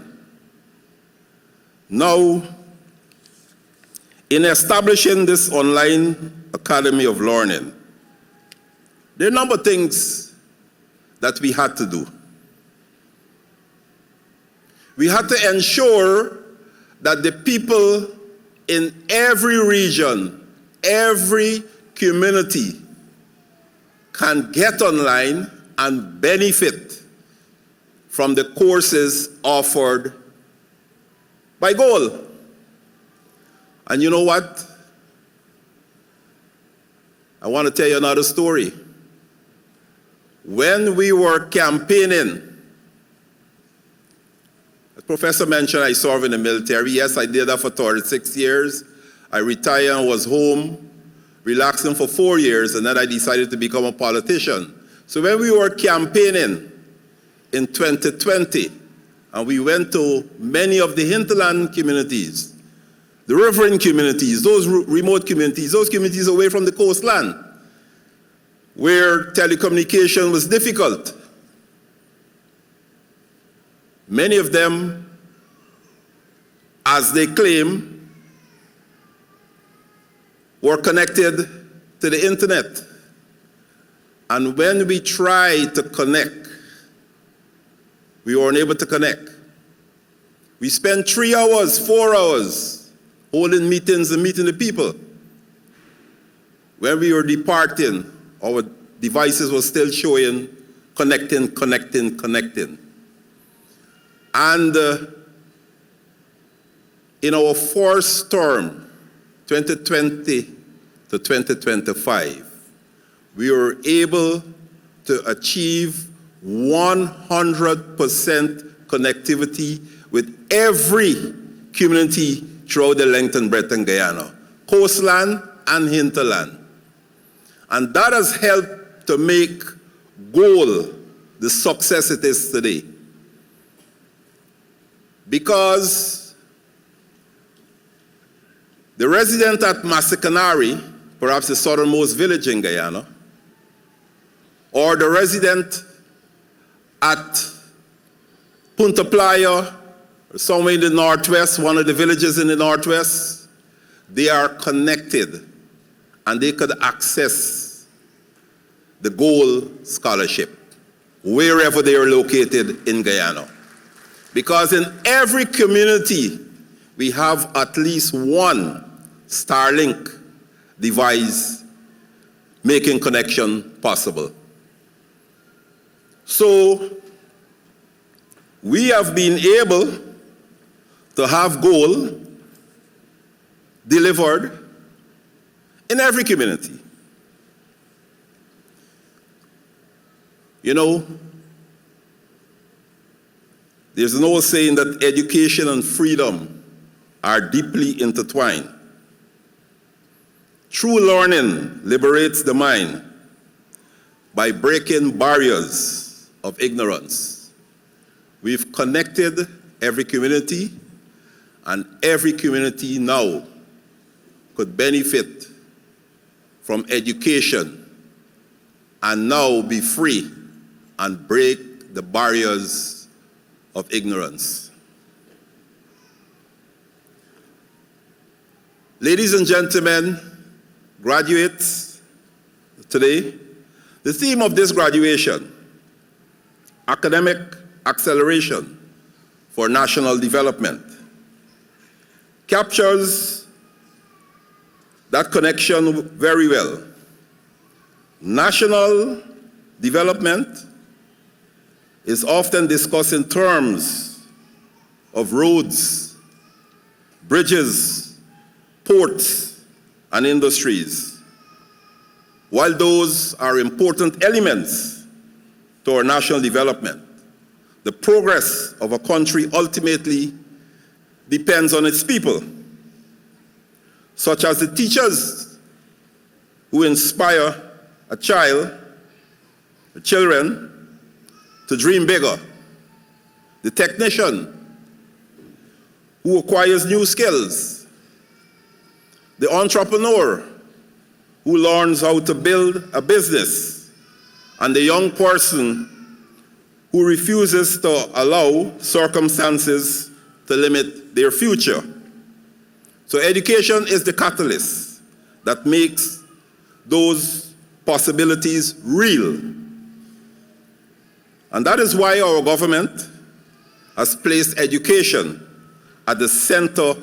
Now, in establishing this online academy of learning, there are a number of things that we had to do. We had to ensure that the people in every region, every community can get online and benefit from the courses offered by GOAL. And you know what? I want to tell you another story. When we were campaigning, as Professor mentioned, I served in the military. Yes, I did that for 36 years. I retired and was home, relaxing for 4 years, and then I decided to become a politician. So when we were campaigning in 2020, and we went to many of the hinterland communities, the riverine communities, those remote communities, those communities away from the coastline, where telecommunication was difficult. Many of them, as they claim, were connected to the internet. And when we tried to connect, we weren't able to connect. We spent 3 hours, 4 hours holding meetings and meeting the people. When we were departing, our devices were still showing connecting, connecting, connecting. And in our first term, 2020 to 2025, we were able to achieve 100% connectivity with every community throughout the length and breadth of Guyana, coastland and hinterland. And that has helped to make GOAL the success it is today. Because the resident at Masikanari, perhaps the southernmost village in Guyana, or the resident at Punta Playa, or somewhere in the northwest, one of the villages in the northwest, they are connected and they could access the GOAL scholarship wherever they are located in Guyana. Because in every community, we have at least one Starlink device making connection possible. So we have been able to have GOAL delivered in every community. You know, there's an old saying that education and freedom are deeply intertwined. True learning liberates the mind by breaking barriers of ignorance. We've connected every community, and every community now could benefit from education and now be free and break the barriers of ignorance. Ladies and gentlemen, graduates, today, the theme of this graduation, academic acceleration for national development, captures that connection very well. National development is often discussed in terms of roads, bridges, ports, and industries. While those are important elements to our national development, the progress of a country ultimately depends on its people, such as the teachers who inspire a child, the children, to dream bigger, the technician who acquires new skills, the entrepreneur who learns how to build a business, and the young person who refuses to allow circumstances to limit their future. So education is the catalyst that makes those possibilities real. And that is why our government has placed education at the center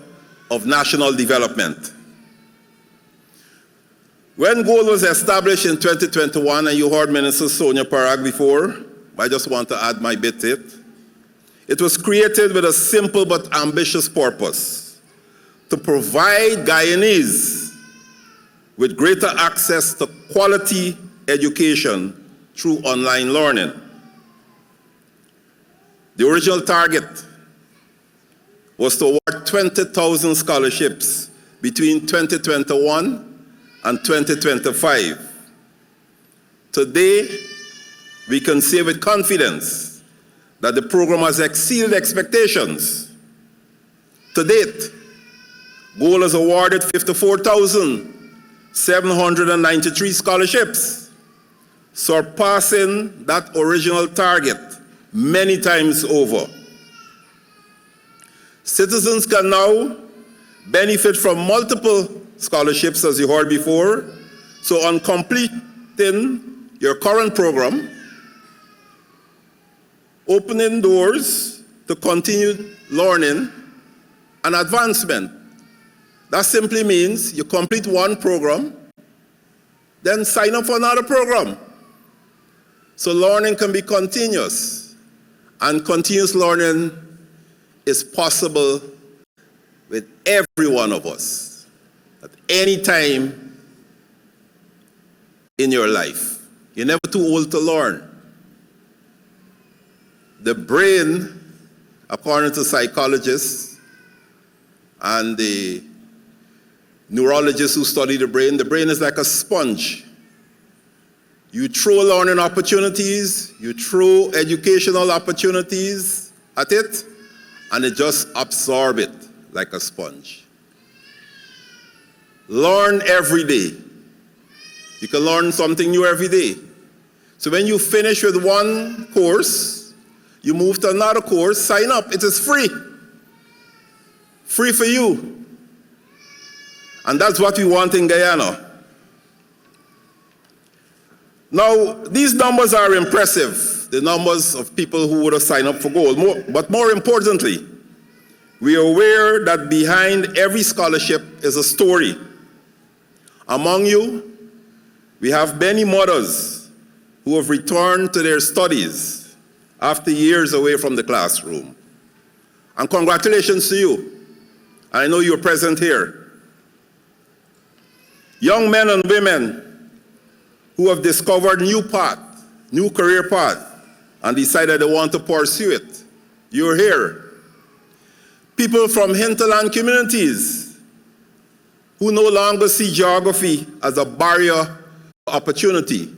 of national development. When GOAL was established in 2021, and you heard Minister Sonia Parag before, I just want to add my bit to it. It was created with a simple but ambitious purpose: to provide Guyanese with greater access to quality education through online learning. The original target was to award 20,000 scholarships between 2021 and 2025. Today, we can say with confidence that the program has exceeded expectations. To date, GOAL has awarded 54,793 scholarships, surpassing that original target many times over. Citizens can now benefit from multiple scholarships, as you heard before. So on completing your current program, opening doors to continued learning and advancement. That simply means you complete one program, then sign up for another program. So learning can be continuous, and continuous learning is possible with every one of us at any time in your life. You're never too old to learn. The brain, according to psychologists and the neurologists who study the brain is like a sponge. You throw learning opportunities, you throw educational opportunities at it, and it just absorbs it like a sponge. Learn every day. You can learn something new every day. So when you finish with one course, you move to another course, sign up. It is free. Free for you. And that's what we want in Guyana. Now, these numbers are impressive, the numbers of people who would have signed up for GOAL. But more importantly, we are aware that behind every scholarship is a story. Among you, we have many mothers who have returned to their studies after years away from the classroom. And congratulations to you. I know you're present here. Young men and women who have discovered new career path, and decided they want to pursue it. You're here. People from hinterland communities who no longer see geography as a barrier to opportunity,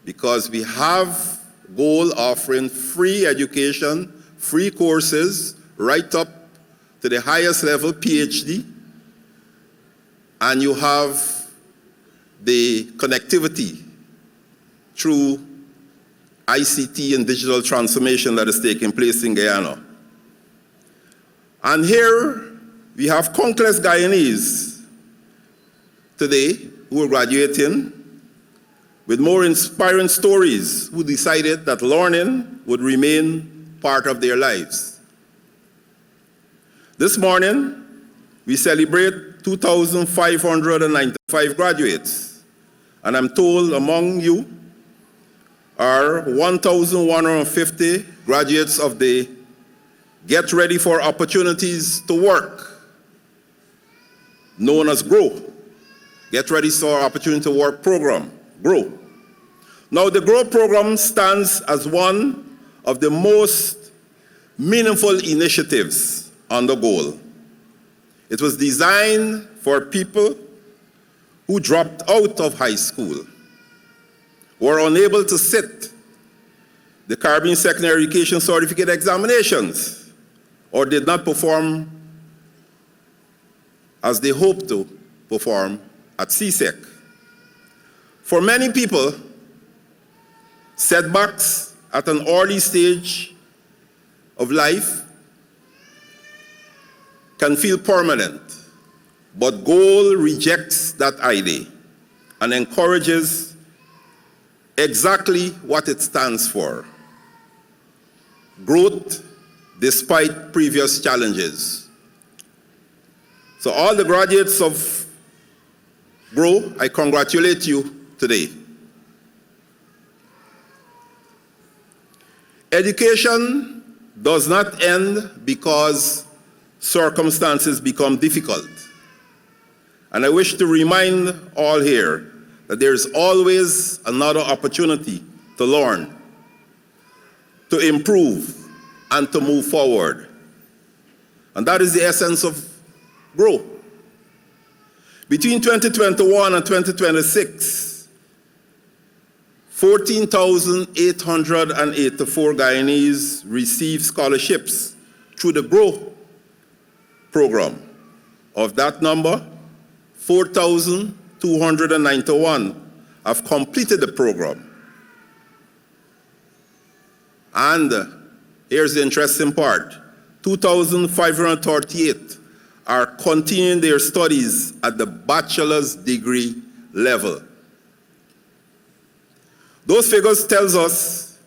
because we have GOAL offering free education, free courses, right up to the highest level, PhD, and you have the connectivity through ICT and digital transformation that is taking place in Guyana. And here we have countless Guyanese today who are graduating with more inspiring stories, who decided that learning would remain part of their lives. This morning, we celebrate 2,595 graduates, and I'm told among you are 1,150 graduates of the Get Ready for Opportunities to Work, known as GROW, Get Ready for Opportunity to Work program, GROW. Now, the GROW program stands as one of the most meaningful initiatives under GOAL. It was designed for people who dropped out of high school, were unable to sit the Caribbean Secondary Education Certificate examinations, or did not perform as they hoped to perform at CSEC. For many people, setbacks at an early stage of life can feel permanent, but goal rejects that idea and encourages exactly what it stands for: growth despite previous challenges. So all the graduates of GROW, I congratulate you today. Education does not end because circumstances become difficult. And I wish to remind all here that there is always another opportunity to learn, to improve, and to move forward. And that is the essence of GROW. Between 2021 and 2026, 14,884 Guyanese received scholarships through the GROW program. Of that number, 4,291 have completed the program. And here's the interesting part: 2,538 are continuing their studies at the bachelor's degree level. Those figures tell us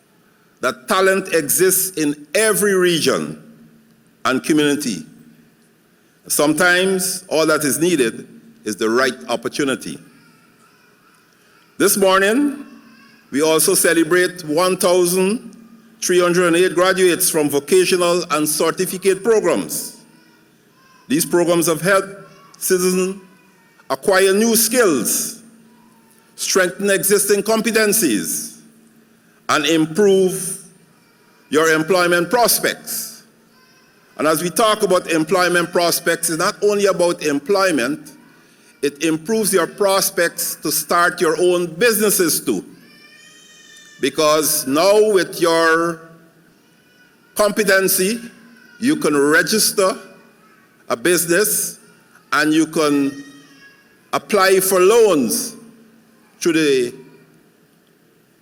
that talent exists in every region and community. Sometimes all that is needed is the right opportunity. This morning, we also celebrate 1,308 graduates from vocational and certificate programs. These programs have helped citizens acquire new skills, strengthen existing competencies, and improve your employment prospects. And as we talk about employment prospects, it's not only about employment, it improves your prospects to start your own businesses too. Because now with your competency, you can register a business and you can apply for loans through the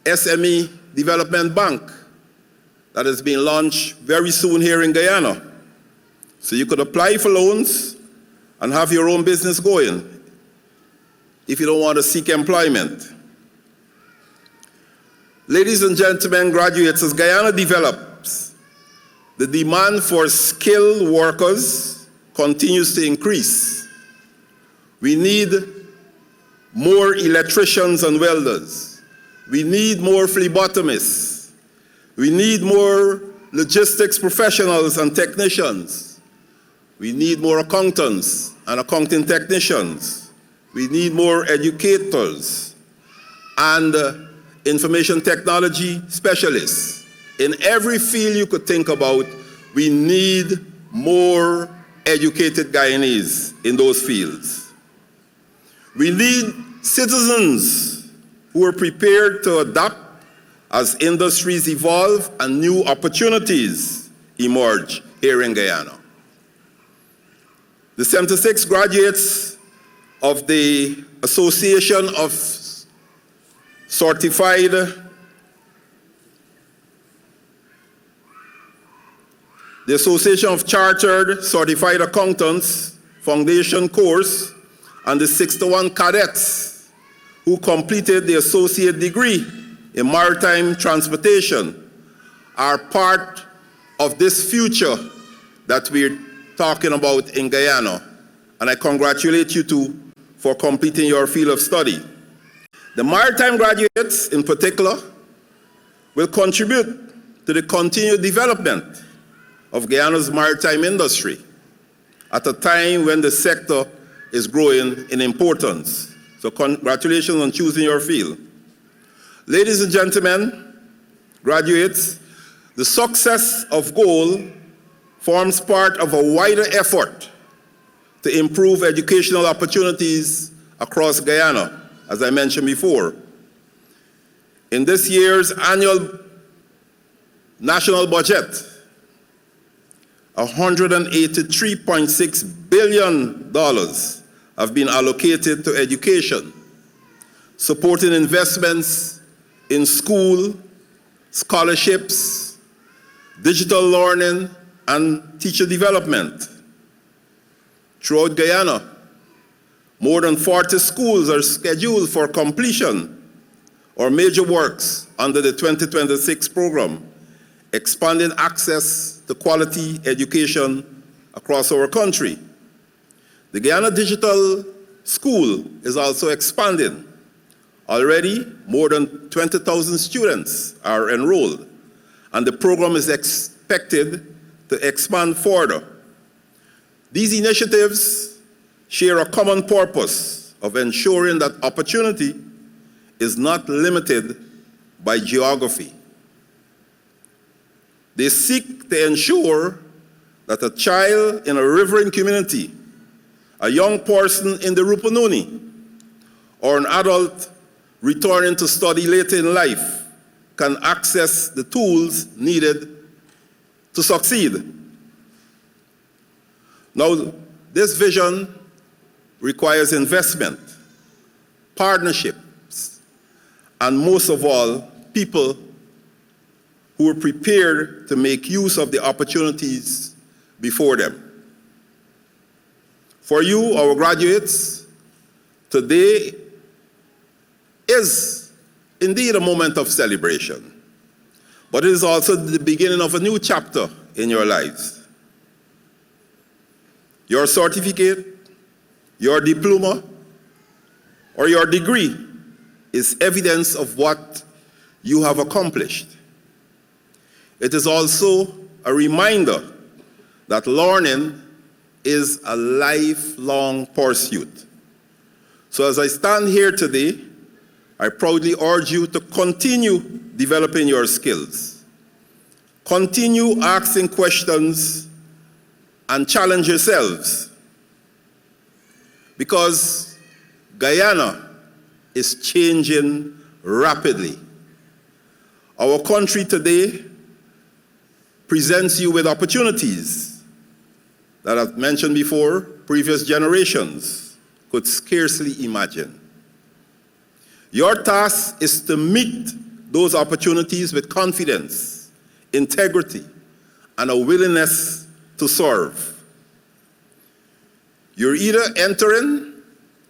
SME Development Bank that is being launched very soon here in Guyana. So you could apply for loans and have your own business going if you don't want to seek employment. Ladies and gentlemen, graduates, as Guyana develops, the demand for skilled workers continues to increase. We need more electricians and welders. We need more phlebotomists. We need more logistics professionals and technicians. We need more accountants and accounting technicians. We need more educators and information technology specialists. In every field you could think about, we need more educated Guyanese in those fields. We need citizens who are prepared to adapt as industries evolve and new opportunities emerge here in Guyana. The 76 graduates of the Association of Certified The Association of Chartered Certified Accountants Foundation course and the 61 cadets who completed the associate degree in maritime transportation are part of this future that we're talking about in Guyana. And I congratulate you too for completing your field of study. The maritime graduates in particular will contribute to the continued development of Guyana's maritime industry at a time when the sector is growing in importance. So congratulations on choosing your field. Ladies and gentlemen, graduates, the success of GOAL forms part of a wider effort to improve educational opportunities across Guyana, as I mentioned before. In this year's annual national budget, $183.6 billion have been allocated to education, supporting investments in school, scholarships, digital learning, and teacher development. Throughout Guyana, more than 40 schools are scheduled for completion or major works under the 2026 program, expanding access to quality education across our country. The Guyana Digital School is also expanding. Already, more than 20,000 students are enrolled, and the program is expected to expand further. These initiatives share a common purpose of ensuring that opportunity is not limited by geography. They seek to ensure that a child in a riverine community, a young person in the Rupununi, or an adult returning to study later in life can access the tools needed to succeed. Now, this vision requires investment, partnerships, and most of all, people who are prepared to make use of the opportunities before them. For you, our graduates, today is indeed a moment of celebration, but it is also the beginning of a new chapter in your lives. Your certificate, your diploma, or your degree is evidence of what you have accomplished. It is also a reminder that learning is a lifelong pursuit. So as I stand here today, I proudly urge you to continue developing your skills. Continue asking questions and challenge yourselves. Because Guyana is changing rapidly. Our country today presents you with opportunities that I've mentioned before, previous generations could scarcely imagine. Your task is to meet those opportunities with confidence, integrity, and a willingness to serve. You're either entering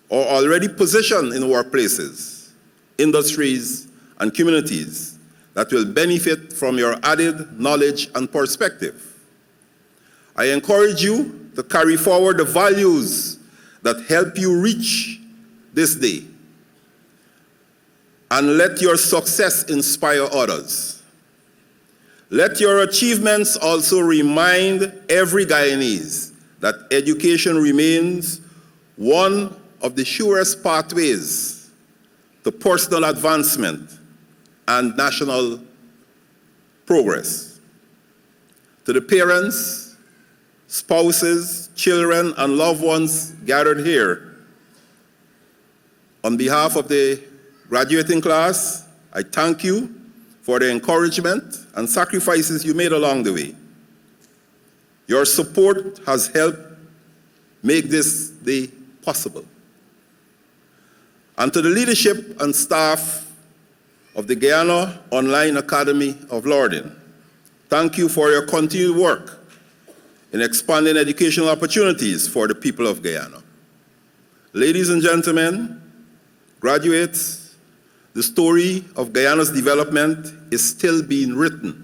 or already positioned in workplaces, industries, and communities that will benefit from your added knowledge and perspective. I encourage you to carry forward the values that help you reach this day, and let your success inspire others. Let your achievements also remind every Guyanese that education remains one of the surest pathways to personal advancement and national progress. To the parents, spouses, children, and loved ones gathered here, on behalf of the graduating class, I thank you for the encouragement and sacrifices you made along the way. Your support has helped make this day possible. And to the leadership and staff of the Guyana Online Academy of Learning, thank you for your continued work in expanding educational opportunities for the people of Guyana. Ladies and gentlemen, graduates, the story of Guyana's development is still being written.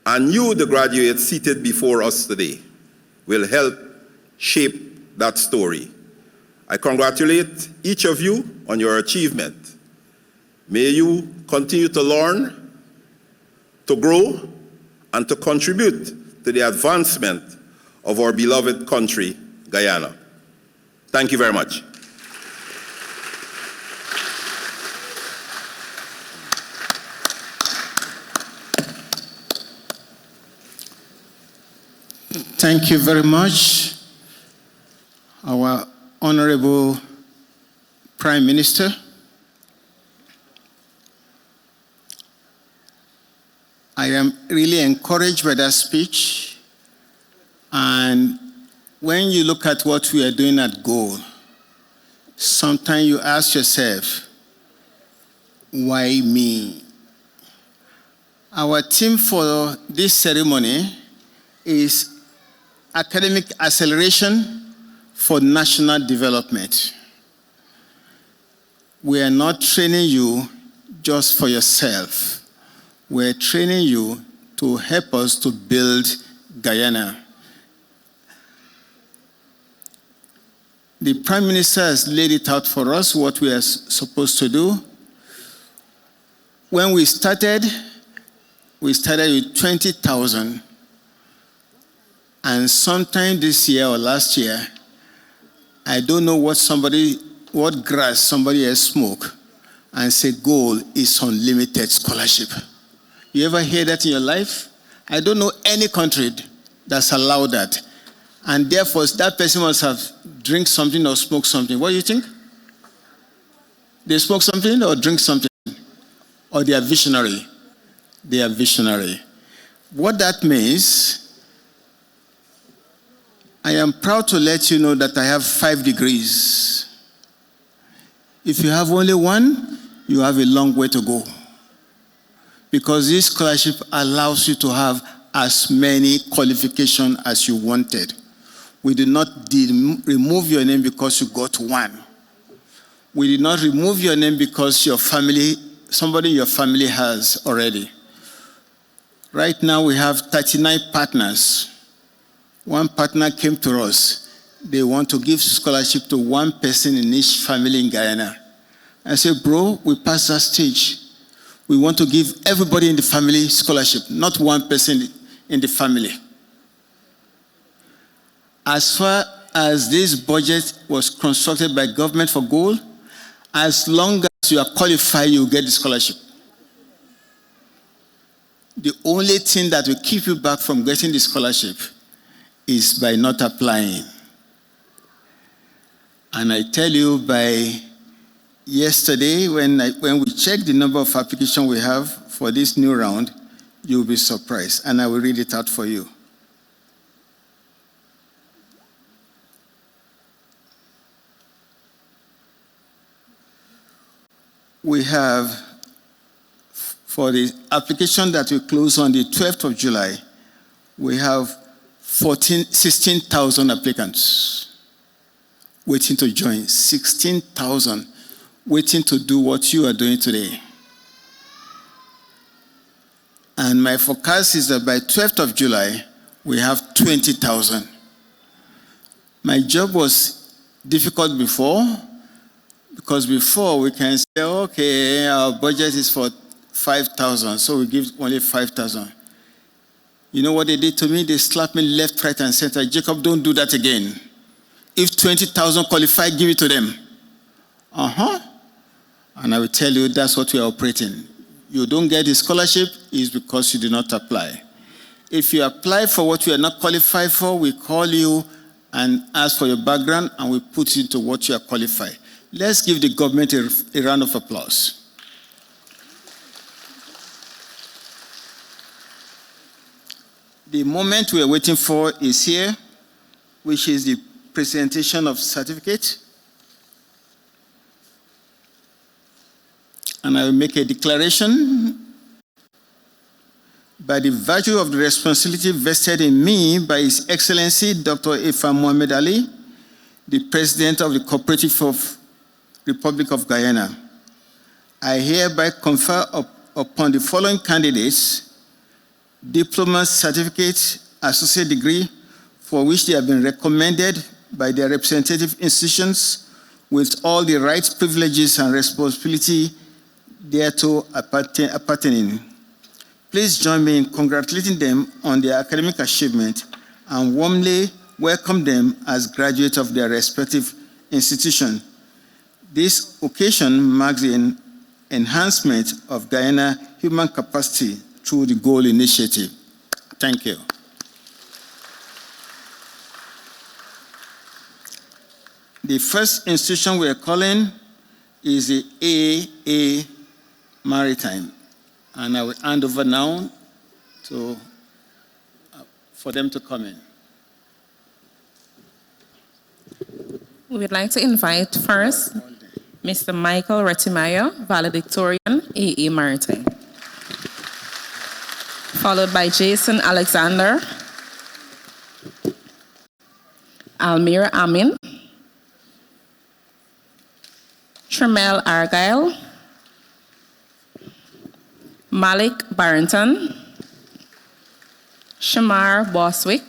And you, the graduates seated before us today, will help shape that story. I congratulate each of you on your achievement. May you continue to learn, to grow, and to contribute to the advancement of our beloved country, Guyana. Thank you very much. Thank you very much, our Honorable Prime Minister. I am really encouraged by that speech, and when you look at what we are doing at Goal, sometimes you ask yourself, why me? Our theme for this ceremony is academic acceleration for national development. We are not training you just for yourself. We're training you to help us to build Guyana. The Prime Minister has laid it out for us, what we are supposed to do. When we started with 20,000. And sometime this year or last year, I don't know what grass somebody else smoked and say Goal is unlimited scholarship. You ever hear that in your life? I don't know any country that's allowed that. And therefore, that person must have drink something or smoke something. What do you think? They smoke something or drink something? Or they are visionary? They are visionary. What that means, I am proud to let you know that I have 5 degrees. If you have only one, you have a long way to go. Because this scholarship allows you to have as many qualifications as you wanted. We did not remove your name because you got one. We did not remove your name because somebody in your family has already. Right now we have 39 partners. One partner came to us. They want to give scholarship to one person in each family in Guyana. I said, bro, we passed that stage. We want to give everybody in the family scholarship, not one person in the family. As far as this budget was constructed by government for Goal, as long as you are qualified, you get the scholarship. The only thing that will keep you back from getting the scholarship is by not applying. And I tell you, by yesterday, when we checked the number of applications we have for this new round, you'll be surprised. And I will read it out for you. We have, for the application that will close on the 12th of July, we have 16,000 applicants waiting to join. 16,000 waiting to do what you are doing today. And my forecast is that by 12th of July, we have 20,000. My job was difficult before, because before we can say, okay, our budget is for 5,000, so we give only 5,000. You know what they did to me? They slapped me left, right, and center. Jacob, don't do that again. If 20,000 qualify, give it to them. And I will tell you, that's what we are operating. You don't get the scholarship, is because you did not apply. If you apply for what you are not qualified for, we call you and ask for your background, and we put you into what you are qualified. Let's give the government a round of applause. The moment we are waiting for is here, which is the presentation of certificate. And I will make a declaration. By the virtue of the responsibility vested in me by His Excellency Dr. Ifa Mohamed Ali, the President of the Cooperative of Republic of Guyana, I hereby confer upon the following candidates diploma, certificate, associate degree, for which they have been recommended by their representative institutions with all the rights, privileges, and responsibility thereto appertaining. Please join me in congratulating them on their academic achievement and warmly welcome them as graduates of their respective institution. This occasion marks the enhancement of Guyana human capacity through the Goal Initiative. Thank you. The first institution we are calling is the AA Maritime. And I will hand over now for them to come in. We would like to invite first Mr. Michael Rettimeyer, valedictorian, AA Maritime, followed by Jason Alexander, Almira Amin, Tremel Argyle, Malik Barrington, Shamar Boswick,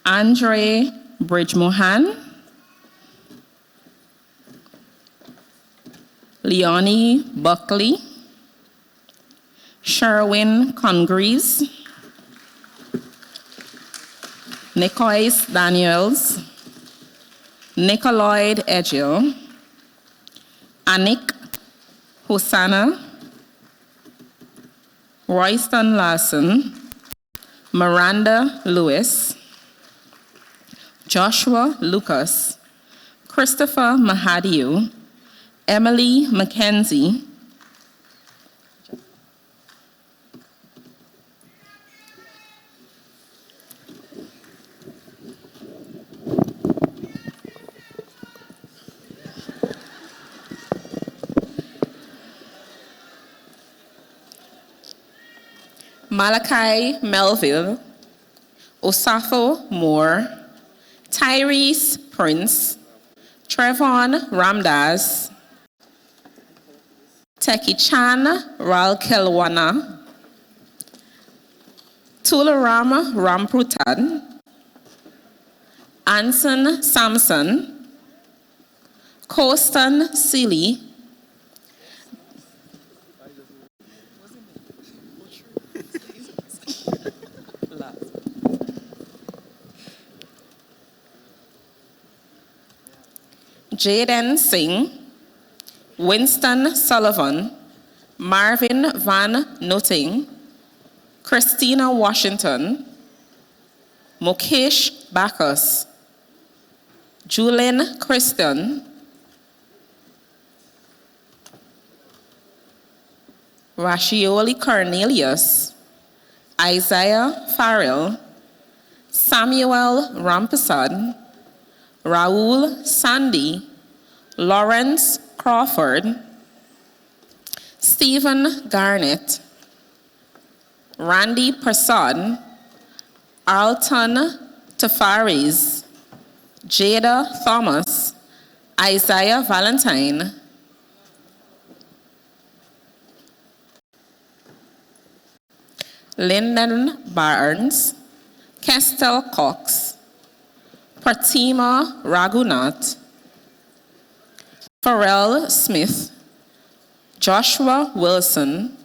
Andre Bridgemohan, Leonie Buckley, Sherwin Congrees, Nicois Daniels, Nicoloid Edgel, Anik Hosanna, Royston Larson, Miranda Lewis, Joshua Lucas, Christopher Mahadiu, Emily McKenzie, Malachi Melville, Osafo Moore, Tyrese Prince, Trevon Ramdas, Teki Chan Ralkelwana, Tularama Ramprutan, Anson Sampson, Kostan Seeley, Jaden Singh, Winston Sullivan, Marvin Van Notting, Christina Washington, Mukesh Bacchus, Julian Christian, Rashioli Cornelius, Isaiah Farrell, Samuel Rampasad, Raul Sandy, Lawrence Crawford, Stephen Garnett, Randy Prasad, Alton Tafaris, Jada Thomas, Isaiah Valentine, Lyndon Barnes, Kestel Cox, Pratima Raghunath, Pharrell Smith, Joshua Wilson,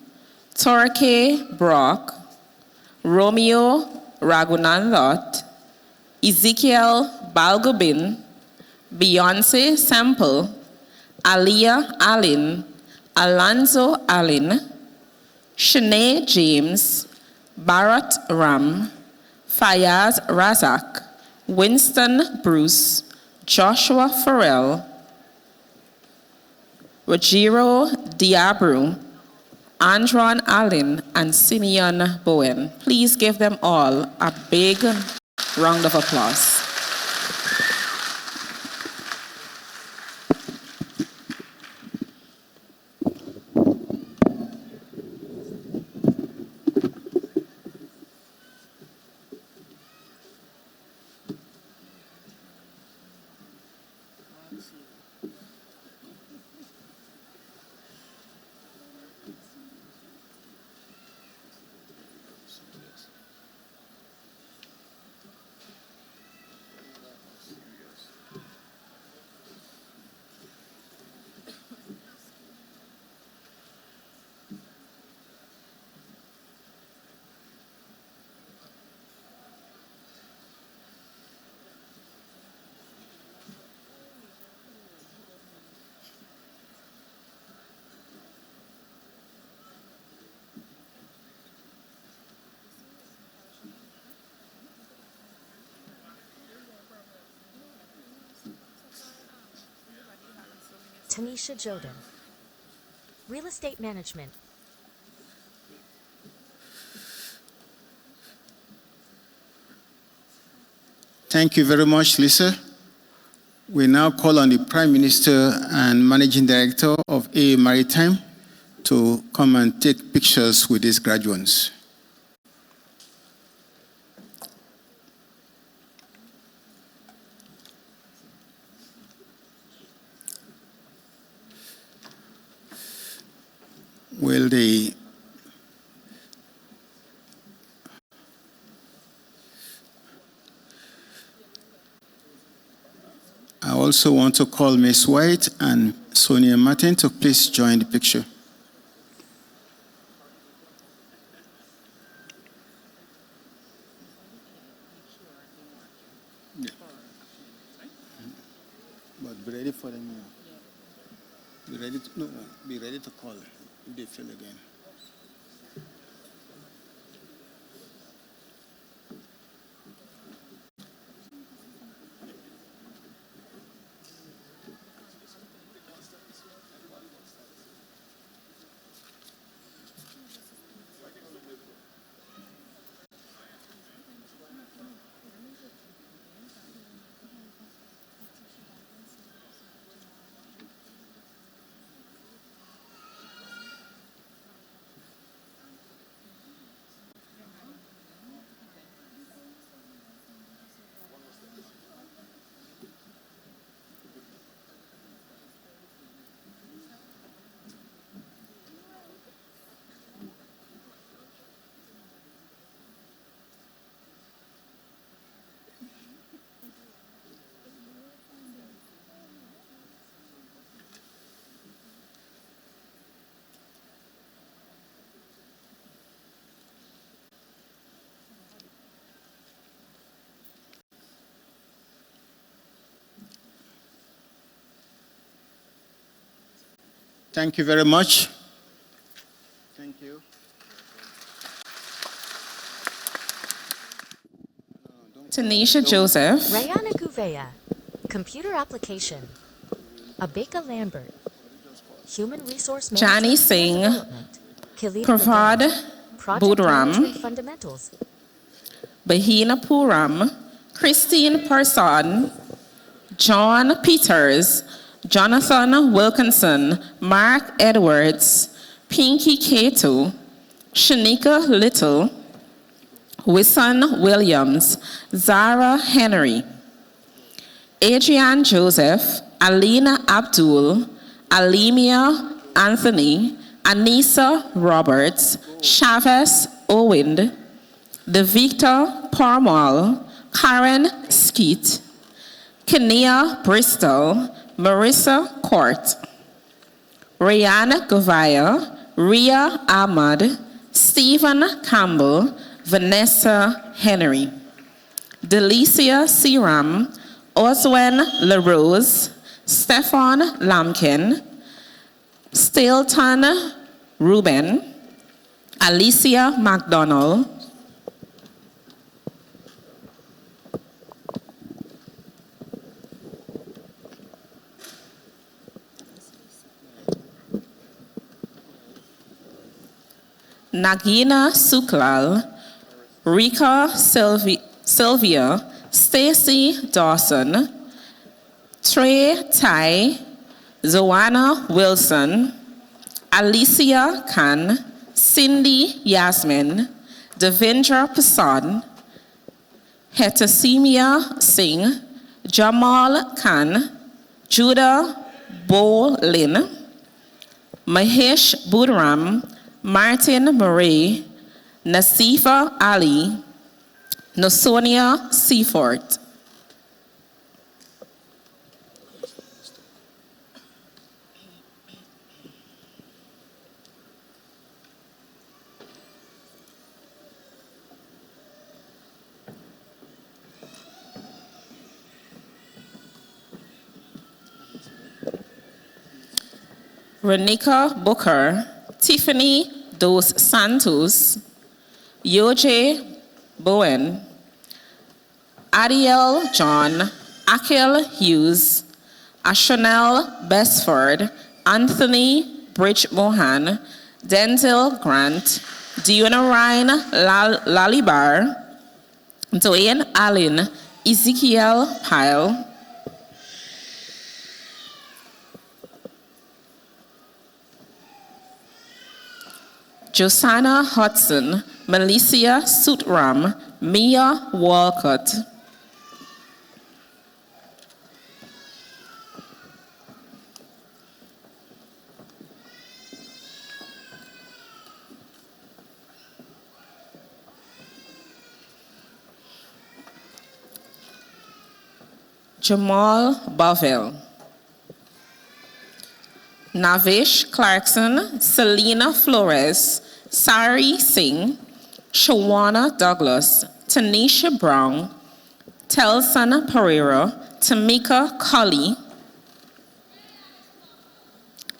Torke Brock, Romeo Raghunandath, Ezekiel Balgobin, Beyonce Sample, Aliyah Allen, Alonzo Allen, Shanae James, Bharat Ram, Fayaz Razak, Winston Bruce, Joshua Farrell, Rogero Diabru, Andron Allen, and Simeon Bowen. Please give them all a big round of applause. Tanisha Joden, Real Estate Management. Thank you very much, Lisa. We now call on the Prime Minister and Managing Director of AA Maritime to come and take pictures with these graduates. Will the I also want to call Ms. White and Sonia Martin to please join the picture. Yeah. But be ready for them. Be ready to, no, be ready to call if they fail again. Thank you very much. Thank you. Tanisha Joseph. Rayana Gouveia, Computer Application. Abeka Lambert, Human Resource Management. Jani Singh. Khalid Pravad Patel, Project Management Budram. Fundamentals. Bahina Puram. Christine Parson. John Peters. Jonathan Wilkinson, Mark Edwards, Pinky Cato, Shanika Little, Wisson Williams, Zara Henry, Adrian Joseph, Alina Abdul, Alimia Anthony, Anissa Roberts, Chavez Owind, Devicta Parmal, Karen Skeet, Kenia Bristol, Marissa Court, Rayana Gouveia, Ria Ahmad, Stephen Campbell, Vanessa Henry, Delicia Siram, Oswen LaRose, Stefan Lamkin, Stilton Ruben, Alicia McDonald, Nagina Suklal, Rika Sylvia, Stacy Dawson, Trey Tai, Zoanna Wilson, Alicia Khan, Cindy Yasmin, Devendra Prasad, Hetasimia Singh, Jamal Khan, Judah Bolin, Mahesh Budram, Martin Murray, Nasifa Ali, Nosonia Seafort. Renika Booker, Tiffany Dos Santos, Yoje Bowen, Ariel John, Akil Hughes, Ashanel Besford, Anthony Bridge Mohan, Denzel Grant, Diona Ryan Lalibar, Dwayne Allen, Ezekiel Pyle, Josanna Hudson, Melissa Sutram, Mia Walcott, Jamal Bovell, Navish Clarkson, Selena Flores, Sari Singh, Shawana Douglas, Tanisha Brown, Telson Pereira, Tamika Colley,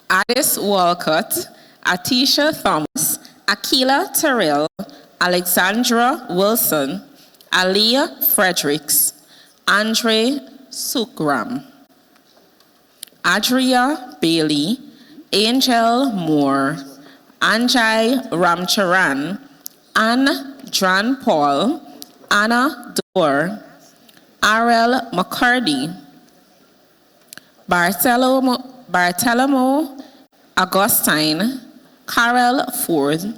Addis Walcott, Atisha Thomas, Akila Terrell, Alexandra Wilson, Aliyah Fredericks, Andre Sukram, Adria Bailey, Angel Moore, Anjay Ramcharan, Anne Dran Paul, Anna Dorr, Arel McCurdy, Bartolomeo Augustine, Carol Ford,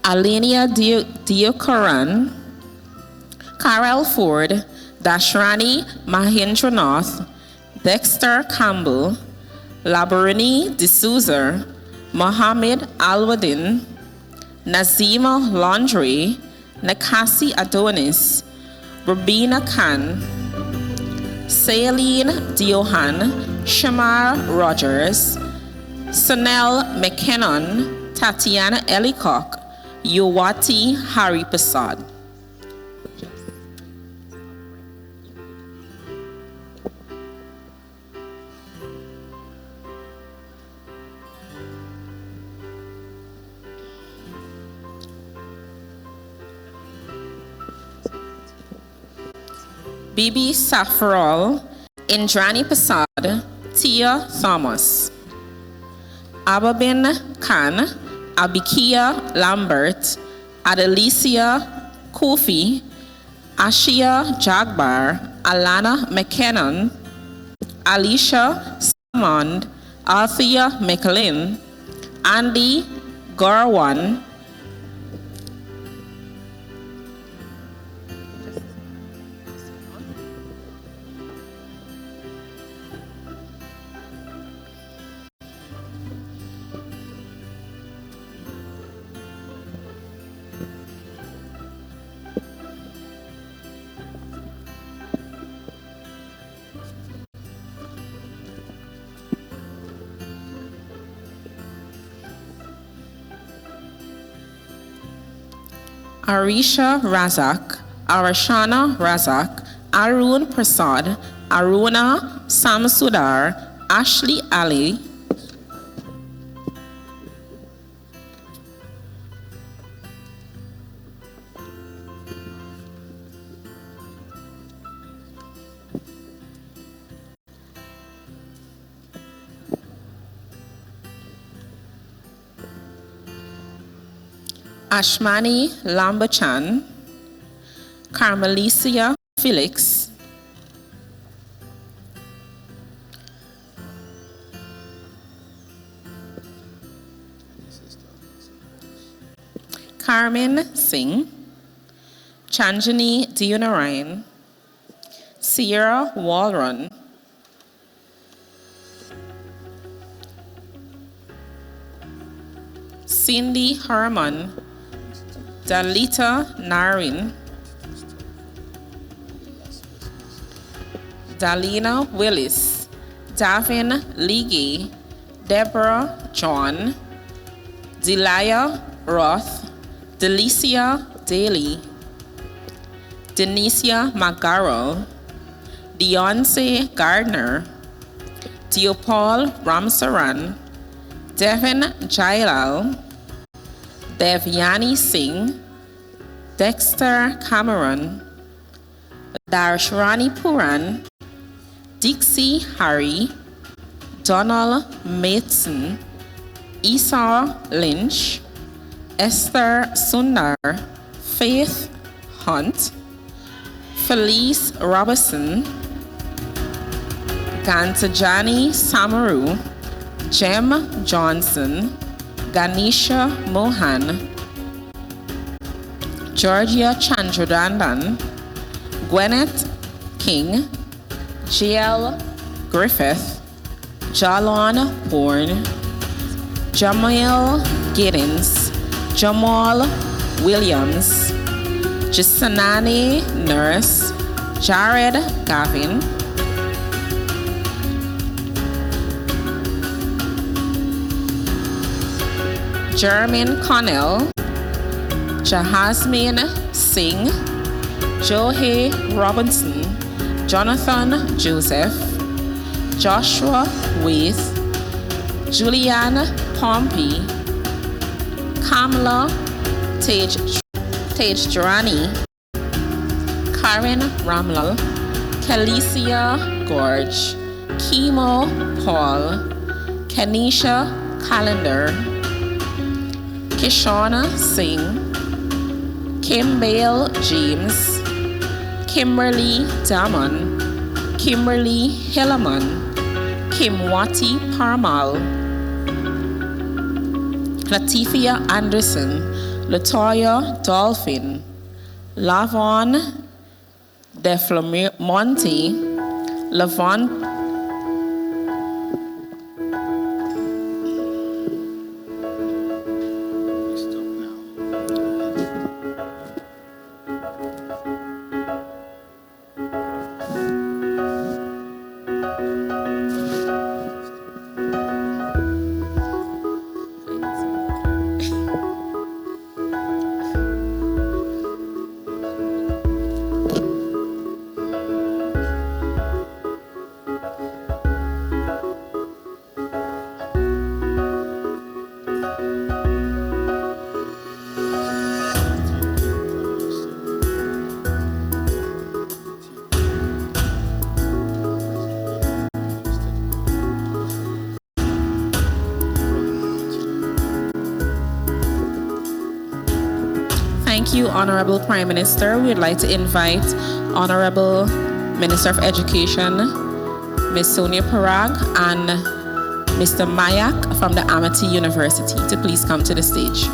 Alenia Diokaran, Carol Ford, Dashrani Mahendranath, Dexter Campbell, Labarini D'Souza, Mohammed Alwadin, Nazima Laundrie, Nakasi Adonis, Rabina Khan, Celine Diohan, Shamar Rogers, Sanel McKinnon, Tatiana Ellicock, Yuwati Haripasad. Bibi Safarol, Indrani Pasad, Tia Thomas, Ababin Khan, Abikia Lambert, Adelicia Kofi, Ashia Jagbar, Alana McKinnon, Alicia Salmond, Althea McLean, Andy Garwan, Arisha Razak, Arashana Razak, Arun Prasad, Aruna Samsudar, Ashley Ali, Ashmani Lambachan, Carmelicia Felix, Carmen Singh, Chanjani Dionarayan, Sierra Waldron, Cindy Herman, Dalita Narin, Dalina Willis, Davin Liggy, Deborah John, Delia Roth, Delicia Daly, Denicia McGarrell, Deonce Gardner, Deopal Ramsaran, Devin Jailal, Devyani Singh, Dexter Cameron, Darshani Puran, Dixie Harry, Donald Mason, Esau Lynch, Esther Sundar, Faith Hunt, Felice Robertson, Gantajani Samaru, Jem Johnson, Ganesha Mohan, Georgia Chandradandan, Gwyneth King, JL Griffith, Jalon Bourne, Jamal Giddens, Jamal Williams, Jisanani Nurse, Jared Gavin, Jermaine Connell, Jahasmin Singh, Johe Robinson, Jonathan Joseph, Joshua Waith, Julianne Pompey, Kamala Tejrani, Karen Ramlal, Kalicia Gorge, Kimo Paul, Kenisha Calendar, Kishona Singh, Kim Bale James, Kimberly Damon, Kimberly Hilleman, Kimwati Parmal, Latifia Anderson, Latoya Dolphin, Lavon Deflamonte, Lavon Thank you, Honorable Prime Minister. We'd like to invite Honorable Minister of Education, Ms. Sonia Parag, and Mr. Mayak from the Amity University to please come to the stage.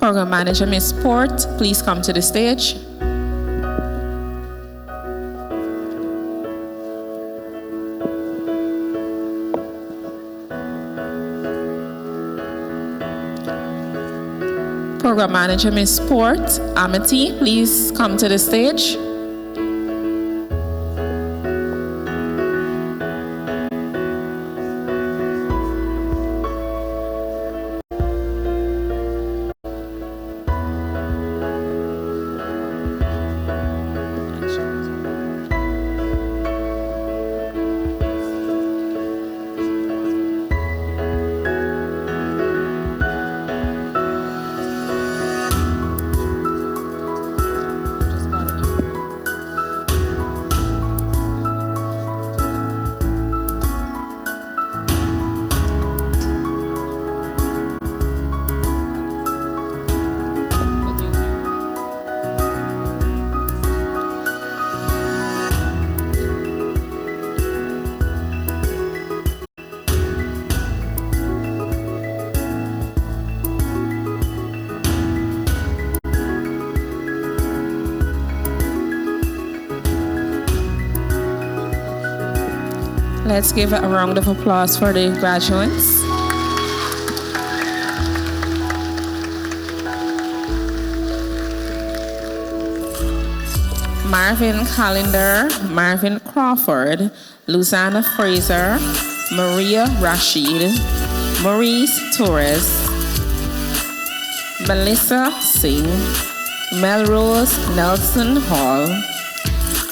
Program Manager, Ms. Port, please come to the stage. Program Manager, Ms. Port, Amity, please come to the stage. Let's give a round of applause for the graduates. Marvin Callender, Marvin Crawford, Luzanna Fraser, Maria Rashid, Maurice Torres, Melissa Singh, Melrose Nelson Hall,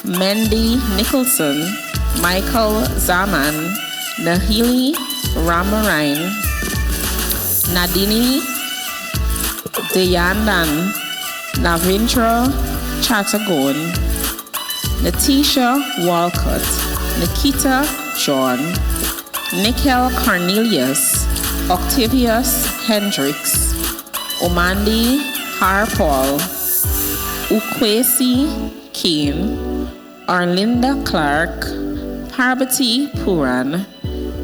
Mendy Nicholson, Michael Zaman, Nahili Ramarine, Nadini Dayandan, Navindra Chattergon, Natisha Walcott, Nikita John, Nikhil Cornelius, Octavius Hendricks, Omandi Harpal, Ukwesi Kane, Arlinda Clark, Parvati Puran,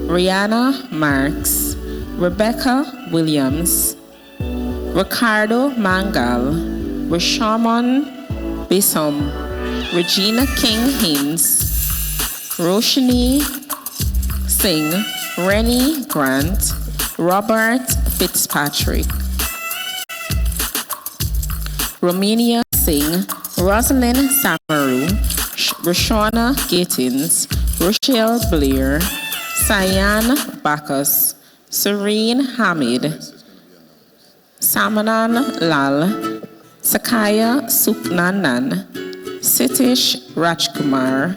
Rihanna Marks, Rebecca Williams, Ricardo Mangal, Rashamon Bisom, Regina King Haynes, Roshni Singh, Rennie Grant, Robert Fitzpatrick, Romania Singh, Rosalind Samaru, Rashona Gittins, Rochelle Blair, Cyan Bacchus, Serene Hamid, Samanan Lal, Sakaya Supnanan, Sitish Rajkumar,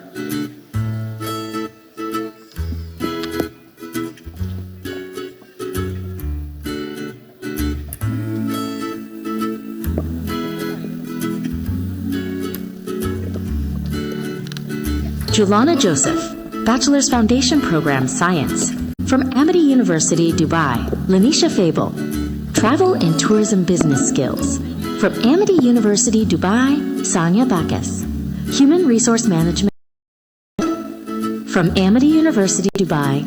Julana Joseph, Bachelor's Foundation Program Science. From Amity University, Dubai, Lanisha Fable, Travel and Tourism Business Skills. From Amity University, Dubai, Sanya Bacchus, Human Resource Management. From Amity University, Dubai,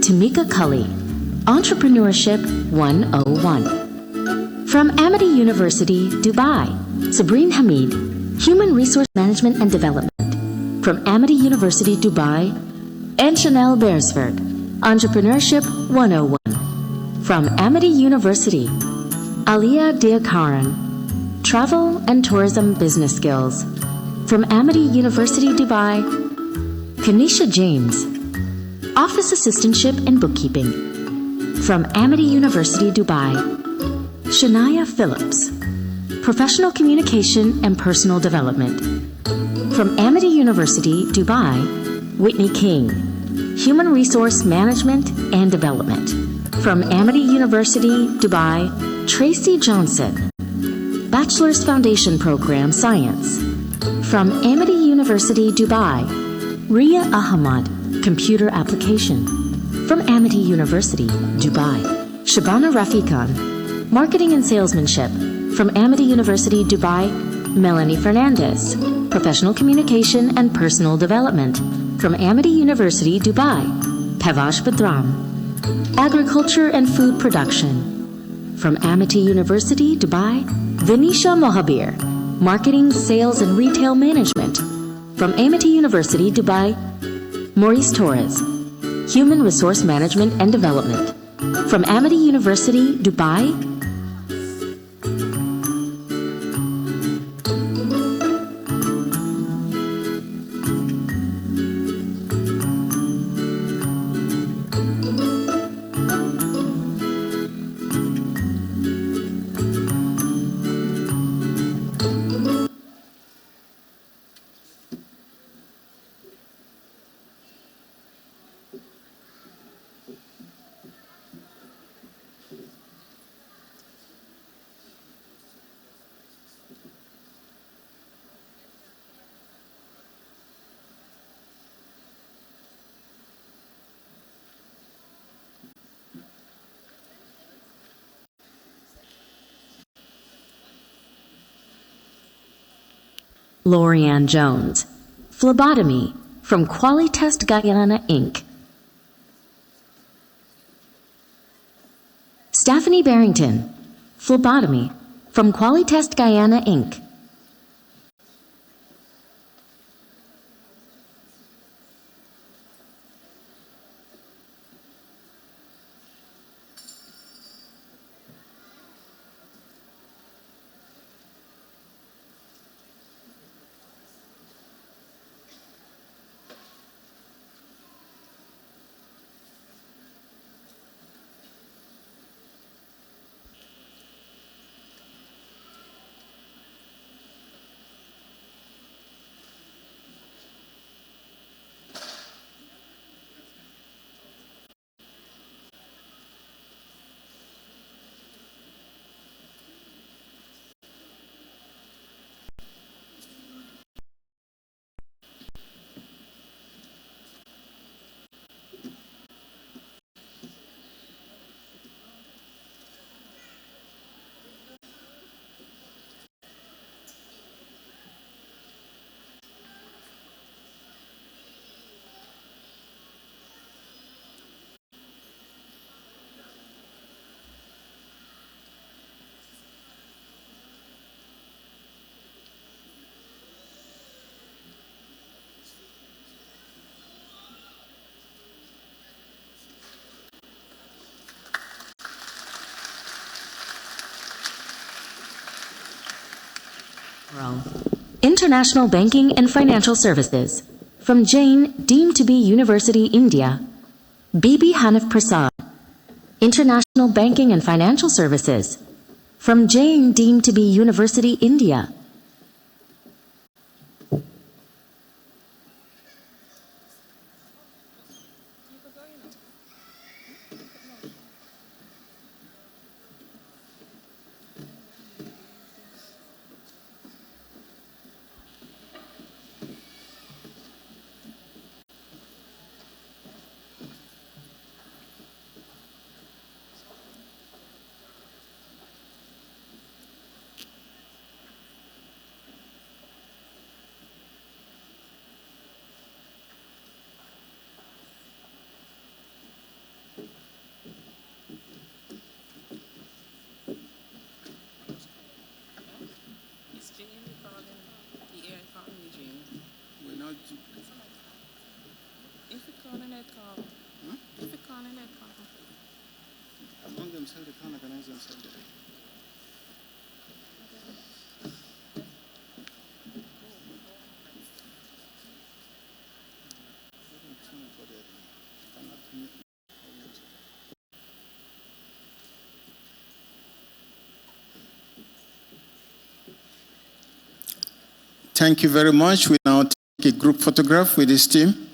Tamika Cully, Entrepreneurship 101. From Amity University, Dubai, Sabrine Hamid, Human Resource Management and Development. From Amity University, Dubai, and Chanel Beresford, Entrepreneurship 101. From Amity University, Alia Diakaran, Travel and Tourism Business Skills. From Amity University, Dubai, Kanisha James, Office Assistantship and Bookkeeping. From Amity University, Dubai, Shania Phillips, Professional Communication and Personal Development. From Amity University, Dubai, Whitney King, Human Resource Management and Development. From Amity University, Dubai, Tracy Johnson, Bachelor's Foundation Program Science. From Amity University, Dubai, Ria Ahmad, Computer Application. From Amity University, Dubai, Shabana Rafiqan, Marketing and Salesmanship. From Amity University, Dubai, Melanie Fernandez, Professional Communication and Personal Development. From Amity University, Dubai, Pavash Badram, Agriculture and Food Production. From Amity University, Dubai, Vinisha Mohabir, Marketing, Sales and Retail Management. From Amity University, Dubai, Maurice Torres, Human Resource Management and Development. From Amity University, Dubai, Lorianne Jones, Phlebotomy, from Qualitest Guyana, Inc. Stephanie Barrington, Phlebotomy, from Qualitest Guyana, Inc. International Banking and Financial Services. From Jain, deemed to be University, India. Bibi Hanif Prasad. International Banking and Financial Services. From Jain, deemed to be University, India. Thank you very much. We now take a group photograph with this team.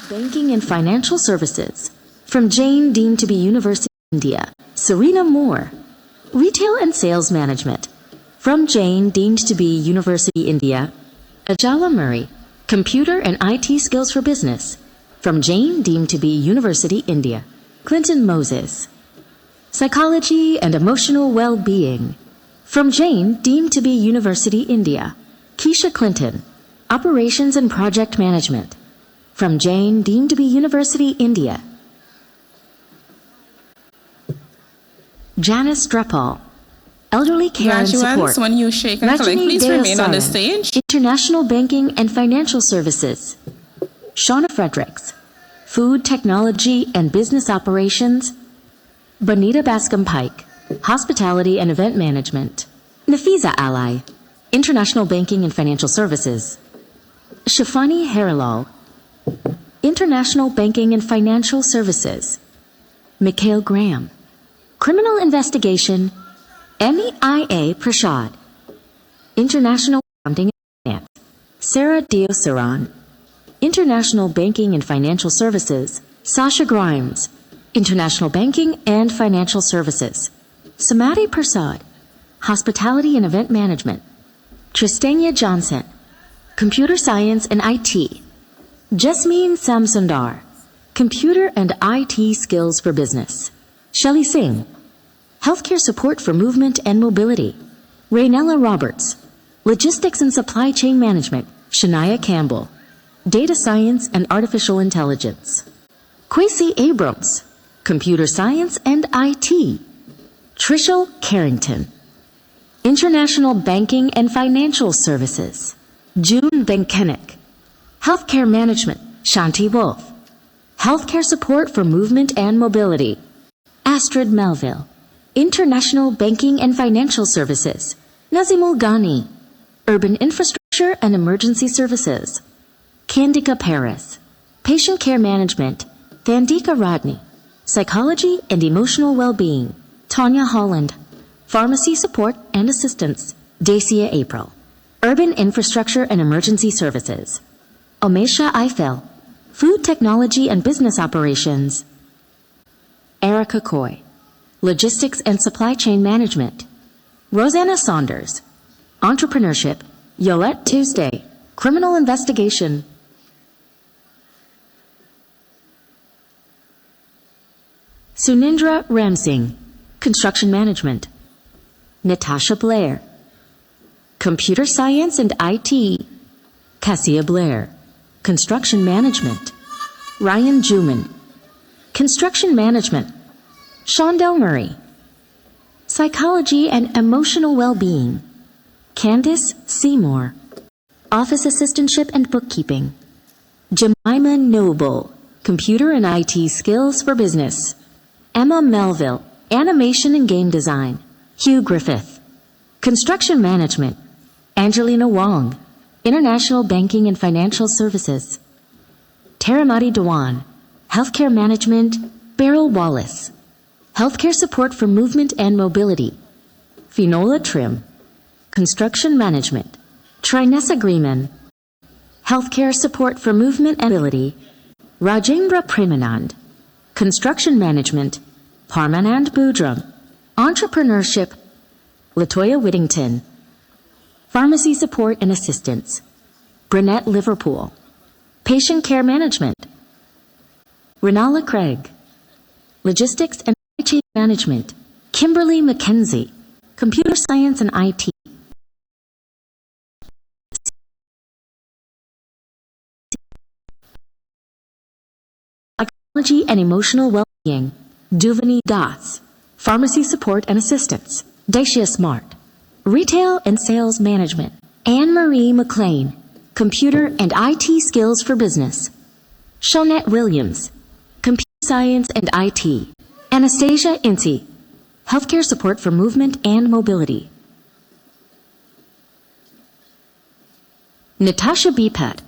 Banking and Financial Services. From Jain, deemed to be University, India. Serena Moore. Retail and Sales Management. From Jain, deemed to be University, India. Ajala Murray. Computer and IT Skills for Business. From Jain, deemed to be University, India. Clinton Moses. Psychology and Emotional Well-Being. From Jain, deemed to be University, India. Keisha Clinton. Operations and Project Management. From Jain, deemed to be University, India. Janice Drepal. Elderly Care and Support. Graduates, when you shake and collect, Rajini please remain on the Deosaran. stage. International Banking and Financial Services. Shauna Fredericks. Food Technology and Business Operations. Bonita Bascom Pike. Hospitality and Event Management. Nafiza Ally. International Banking and Financial Services. Shafani Harilal. International Banking and Financial Services. Mikhail Graham. Criminal Investigation. MEIA Prashad. International Accounting and Finance. Sarah Diosaran. International Banking and Financial Services. Sasha Grimes. International Banking and Financial Services. Samati Prasad. Hospitality and Event Management. Tristania Johnson. Computer Science and IT. Jasmine Samsundar. Computer and IT Skills for Business. Shelley Singh. Healthcare Support for Movement and Mobility. Raynella Roberts. Logistics and Supply Chain Management. Shania Campbell. Data Science and Artificial Intelligence. Quasi Abrams. Computer Science and IT. Trishul Carrington. International Banking and Financial Services. June Benkenik. Healthcare Management. Shanti Wolf. Healthcare Support for Movement and Mobility. Astrid Melville. International Banking and Financial Services. Nazimul Ghani. Urban Infrastructure and Emergency Services. Candika Paris. Patient Care Management. Thandika Rodney. Psychology and Emotional Well-Being. Tanya Holland. Pharmacy Support and Assistance. Dacia April. Urban Infrastructure and Emergency Services. Omesha Eifel. Food Technology and Business Operations. Erica Coy. Logistics and Supply Chain Management. Rosanna Saunders. Entrepreneurship. Yolette Tuesday. Criminal Investigation. Sunindra Ramsingh, Construction Management. Natasha Blair, Computer Science and IT. Cassia Blair, Construction Management. Ryan Juman, Construction Management. Shondell Murray, Psychology and Emotional Well-Being. Candice Seymour, Office Assistantship and Bookkeeping. Jemima Noble, Computer and IT Skills for Business. Emma Melville, Animation and Game Design. Hugh Griffith, Construction Management. Angelina Wong, International Banking and Financial Services. Taramati Dewan, Healthcare Management. Beryl Wallace, Healthcare Support for Movement and Mobility. Finola Trim, Construction Management. Trinessa Greenman, Healthcare Support for Movement and Mobility. Rajendra Premanand, Construction Management. Parmanand Budram, Entrepreneurship. Latoya Whittington, Pharmacy Support and Assistance. Brunette Liverpool, Patient Care Management. Renala Craig, Logistics and Supply Chain Management. Kimberly McKenzie, Computer Science and IT. Psychology and Emotional Well-Being. Duvani Das, Pharmacy Support and Assistance. Dacia Smart, Retail and Sales Management. Anne-Marie McLean, Computer and IT Skills for Business. Shonette Williams, Computer Science and IT. Anastasia Inti, Healthcare Support for Movement and Mobility. Natasha Bipat,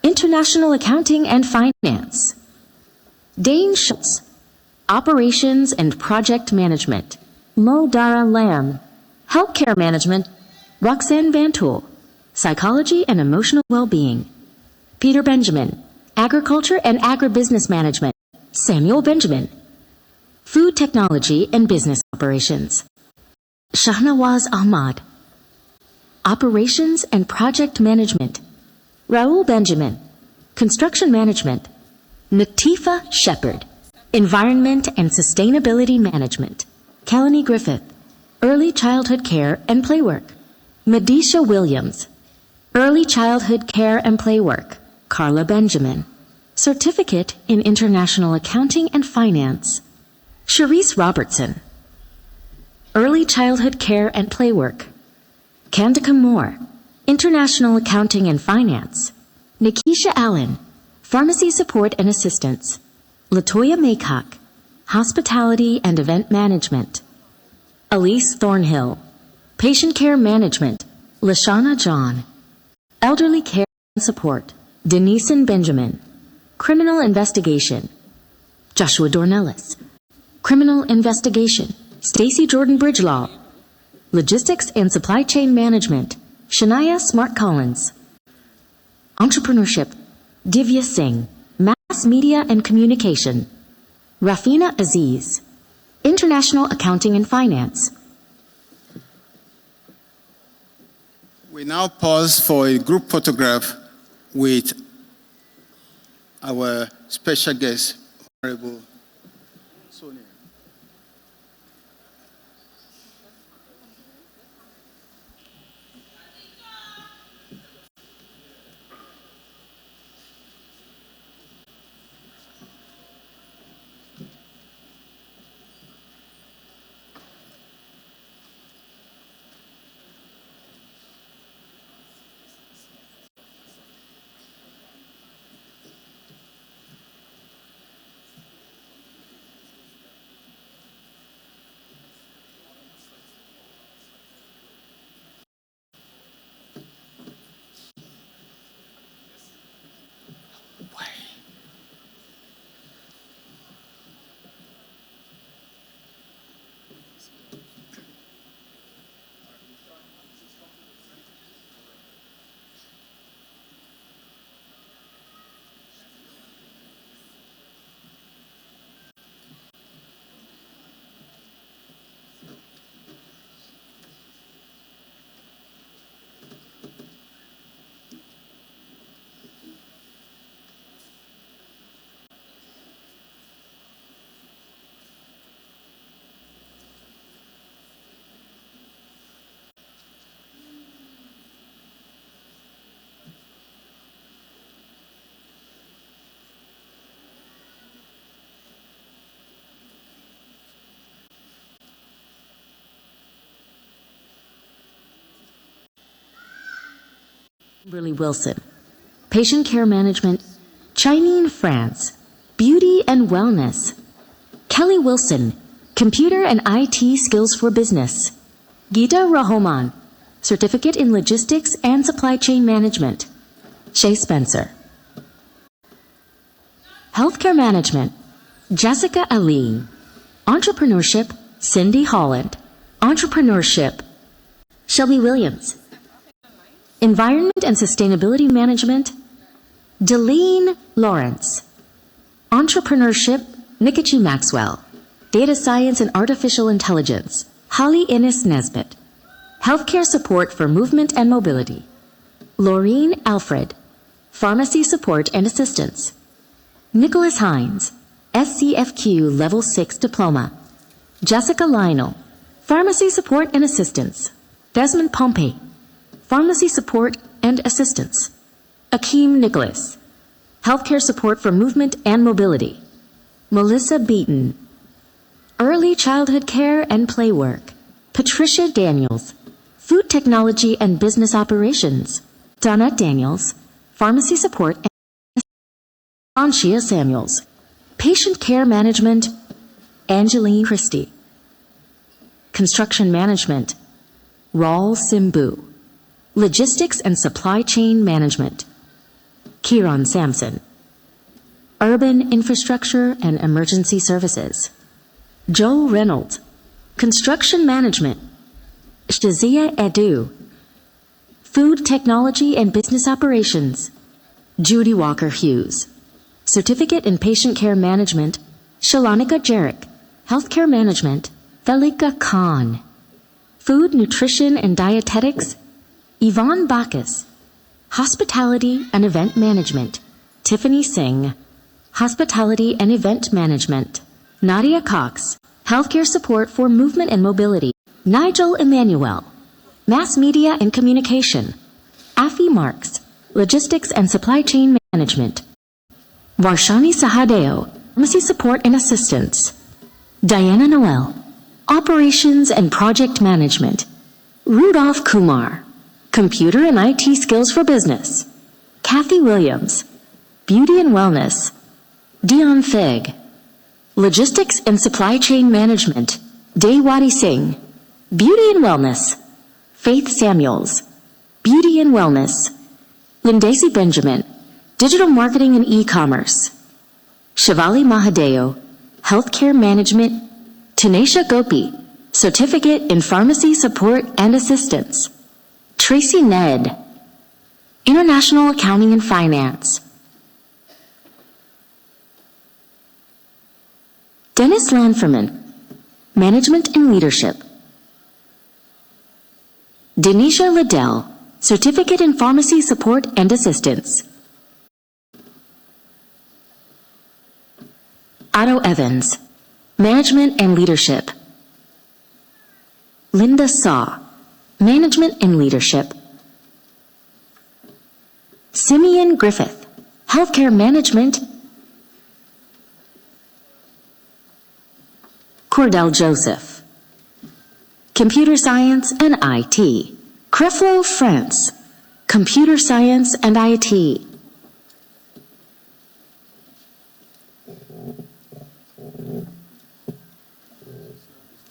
International Accounting and Finance. Dane Schultz, Operations and Project Management. Mo Dara Lamb, Healthcare Management. Roxanne Vantool, Psychology and Emotional Well-Being. Peter Benjamin, Agriculture and Agribusiness Management. Samuel Benjamin, Food Technology and Business Operations. Shahnawaz Ahmad, Operations and Project Management. Raul Benjamin, Construction Management. Natifa Shepard, Environment and Sustainability Management. Kelly Griffith, Early Childhood Care and Playwork. Medisha Williams, Early Childhood Care and Playwork. Carla Benjamin, Certificate in International Accounting and Finance. Cherise Robertson, Early Childhood Care and Playwork. Candika Moore, International Accounting and Finance. Nikisha Allen, Pharmacy Support and Assistance. Latoya Maycock, Hospitality and Event Management. Elise Thornhill, Patient Care Management. Lashana John, Elderly Care and Support. Denison Benjamin, Criminal Investigation. Joshua Dornellis, Criminal Investigation. Stacy Jordan Bridgelaw, Logistics and Supply Chain Management. Shania Smart Collins, Entrepreneurship. Divya Singh, Mass Media and Communication. Rafina Aziz, International Accounting and Finance. We now pause for a group photograph with our special guest, Honorable Sonia. Kimberly Wilson. Patient Care Management, Chinese France, Beauty and Wellness. Kelly Wilson, Computer and IT Skills for Business. Gita Rahoman, Certificate in Logistics and Supply Chain Management. Shay Spencer. Healthcare Management, Jessica Aline. Entrepreneurship, Cindy Holland. Entrepreneurship, Shelby Williams. Environment and Sustainability Management, Delene Lawrence. Entrepreneurship, Nikechi Maxwell. Data Science and Artificial Intelligence, Holly Innes Nesbitt. Healthcare Support for Movement and Mobility, Laureen Alfred. Pharmacy Support and Assistance, Nicholas Hines, SCFQ Level 6 Diploma. Jessica Lionel, Pharmacy Support and Assistance. Desmond Pompey, Pharmacy Support and Assistance. Akeem Nicholas, Healthcare Support for Movement and Mobility. Melissa Beaton, Early Childhood Care and Play Work. Patricia Daniels, Food Technology and Business Operations. Donna Daniels, Pharmacy Support and Anshia Samuels, Patient Care Management. Angeline Christie, Construction Management. Raul Simbu, Logistics and Supply Chain Management. Kieran Sampson, Urban Infrastructure and Emergency Services. Joe Reynolds, Construction Management. Shazia Edu, Food Technology and Business Operations. Judy Walker Hughes, Certificate in Patient Care Management. Shalanika Jarek, Healthcare Management. Thalika Khan, Food, Nutrition and Dietetics. Yvonne Bacchus, Hospitality and Event Management. Tiffany Singh, Hospitality and Event Management. Nadia Cox, Healthcare Support for Movement and Mobility. Nigel Emmanuel, Mass Media and Communication. Afi Marks, Logistics and Supply Chain Management. Varshani Sahadeo, Pharmacy Support and Assistance. Diana Noel, Operations and Project Management. Rudolph Kumar, Computer and IT Skills for Business. Kathy Williams, Beauty and Wellness. Dion Fig, Logistics and Supply Chain Management. Daywadi Singh, Beauty and Wellness. Faith Samuels, Beauty and Wellness. Lindacy Benjamin, Digital Marketing and E-Commerce. Shivali Mahadeo, Healthcare Management. Tanesha Gopi, Certificate in Pharmacy Support and Assistance. Tracy Ned, International Accounting and Finance. Dennis Lanferman, Management and Leadership. Denisha Liddell, Certificate in Pharmacy Support and Assistance. Otto Evans, Management and Leadership. Linda Saw, Management and Leadership. Simeon Griffith, Healthcare Management. Cordell Joseph, Computer Science and IT. Creflo France, Computer Science and IT.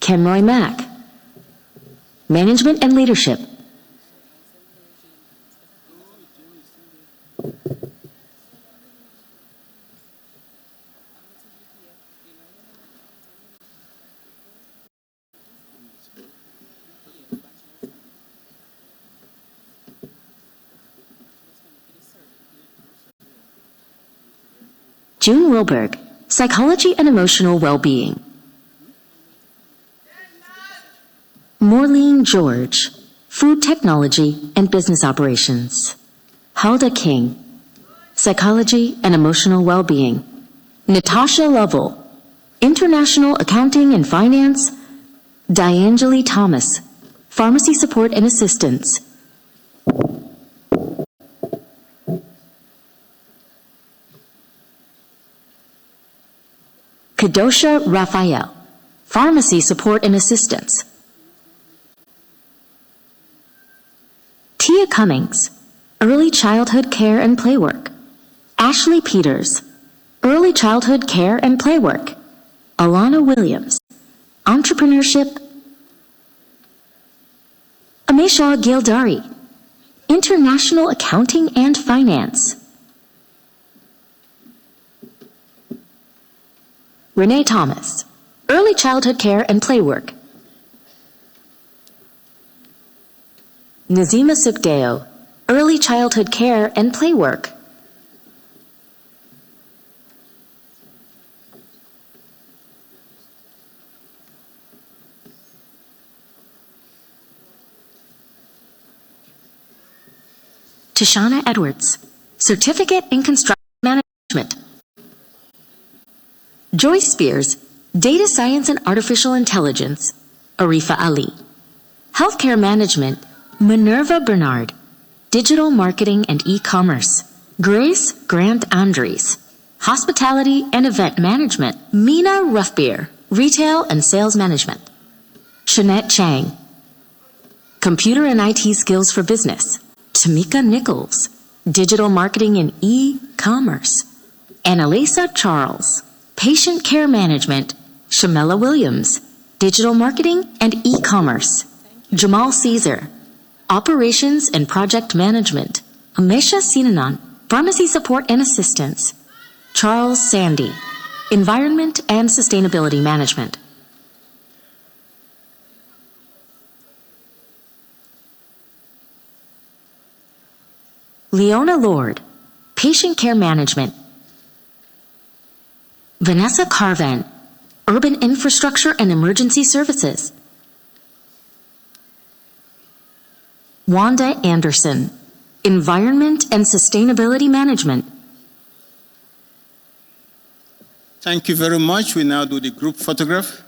Kenroy Mack, Management and Leadership. June Wilberg, Psychology and Emotional Well-Being. Maureen George, Food Technology and Business Operations. Halda King, Psychology and Emotional Well-Being. Natasha Lovell, International Accounting and Finance. Diangeli Thomas, Pharmacy Support and Assistance. Kadosha Raphael, Pharmacy Support and Assistance. Tia Cummings, Early Childhood Care and Play Work. Ashley Peters, Early Childhood Care and Play Work. Alana Williams, Entrepreneurship. Amesha Gildari, International Accounting and Finance. Renee Thomas, Early Childhood Care and Play Work. Nazima Sukdeo, Early Childhood Care and Play Work. Tashana Edwards, Certificate in Construction Management. Joyce Spears, Data Science and Artificial Intelligence. Arifa Ali, Healthcare Management. Minerva Bernard, Digital Marketing and E-Commerce. Grace Grant Andres, Hospitality and Event Management. Mina Ruffbeer, Retail and Sales Management. Shanette Chang, Computer and IT Skills for Business. Tamika Nichols, Digital Marketing and E-Commerce. Annalisa Charles, Patient Care Management. Shamela Williams, Digital Marketing and E-Commerce. Jamal Caesar, Operations and Project Management. Amesha Sinanan, Pharmacy Support and Assistance. Charles Sandy, Environment and Sustainability Management. Leona Lord, Patient Care Management. Vanessa Carvan, Urban Infrastructure and Emergency Services. Wanda Anderson, Environment and Sustainability Management. Thank you very much. We now do the group photograph.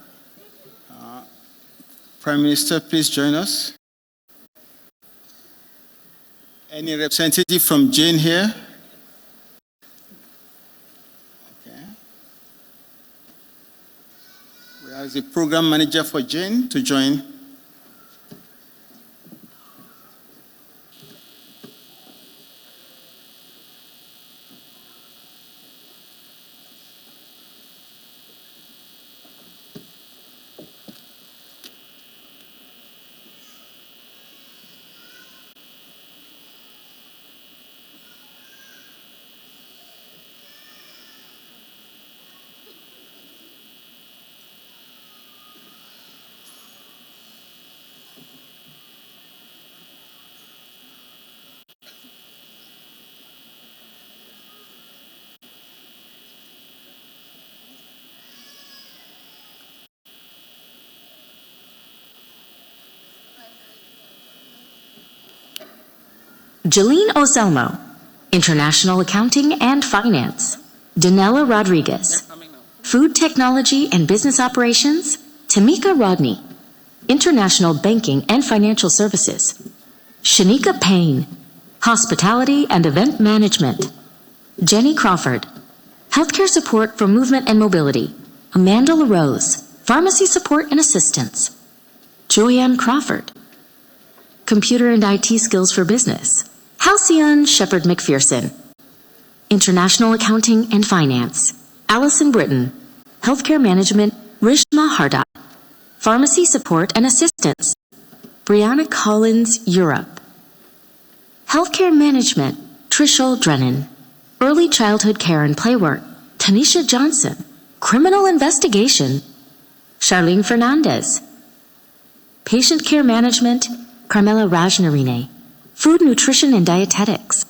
Prime Minister, please join us. Any representative from Jane here? Okay. We have the program manager for Jane to join. Jeline Oselmo, International Accounting and Finance. Danella Rodriguez, Food Technology and Business Operations. Tamika Rodney, International Banking and Financial Services. Shanika Payne, Hospitality and Event Management. Jenny Crawford, Healthcare Support for Movement and Mobility. Amanda LaRose, Pharmacy Support and Assistance. Joanne Crawford, Computer and IT Skills for Business. Halcyon Shepherd McPherson, International Accounting and Finance. Allison Britton, Healthcare Management. Rishma Hardat, Pharmacy Support and Assistance. Brianna Collins, Europe. Healthcare Management. Trishul Drennan, Early Childhood Care and Play Work. Tanisha Johnson, Criminal Investigation. Charlene Fernandez, Patient Care Management. Carmela Rajnarine, Food Nutrition and Dietetics.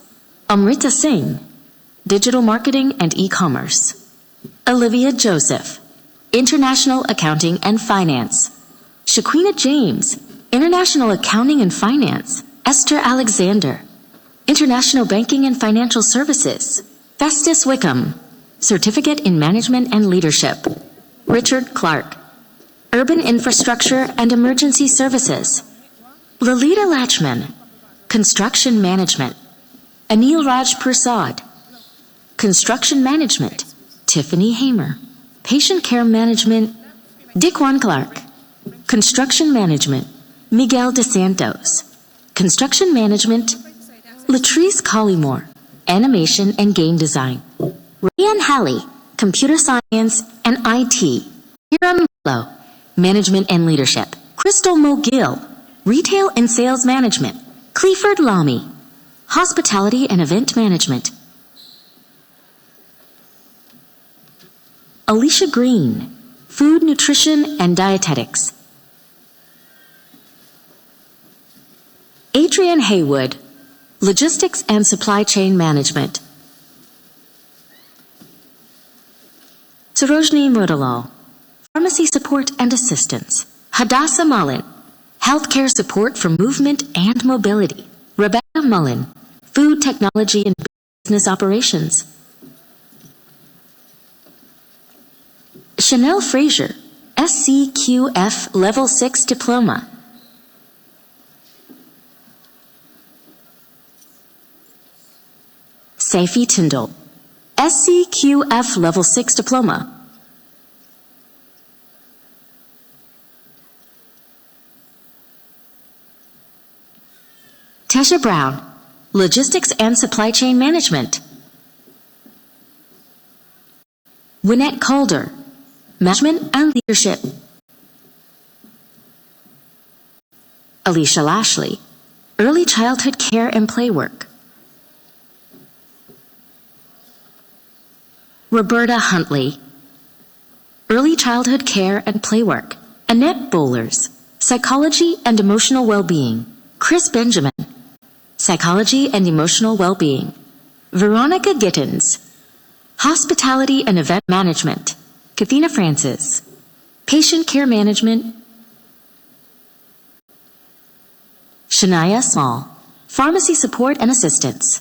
Amrita Singh, Digital Marketing and E-Commerce. Olivia Joseph, International Accounting and Finance. Shaquina James, International Accounting and Finance. Esther Alexander, International Banking and Financial Services. Festus Wickham, Certificate in Management and Leadership. Richard Clark, Urban Infrastructure and Emergency Services. Lalita Lachman, Construction Management. Anil Raj Prasad, Construction Management. Tiffany Hamer, Patient Care Management. Dickwan Clark, Construction Management. Miguel DeSantos, Construction Management. Latrice Collymore, Animation and Game Design. Rayanne Halley, Computer Science and IT. Hiram Lowe, Management and Leadership. Crystal Mogill, Retail and Sales Management. Clifford Lamy, Hospitality and Event Management. Alicia Green, Food, Nutrition and Dietetics. Adrian Haywood, Logistics and Supply Chain Management. Sarojini Muralal, Pharmacy Support and Assistance. Hadassah Mullen, Healthcare Support for Movement and Mobility. Rebecca Mullen, Food Technology and Business Operations. Chanel Fraser, SCQF Level 6 Diploma. Saifi Tyndall, SCQF Level 6 Diploma. Tasha Brown, Logistics and Supply Chain Management. Wynette Calder, Management and Leadership. Alicia Lashley, Early Childhood Care and Play Work. Roberta Huntley, Early Childhood Care and Play Work. Annette Bowlers, Psychology and Emotional Well-Being. Chris Benjamin, Psychology and Emotional Well-Being. Veronica Gittins, Hospitality and Event Management. Kathina Francis, Patient Care Management. Shania Small, Pharmacy Support and Assistance.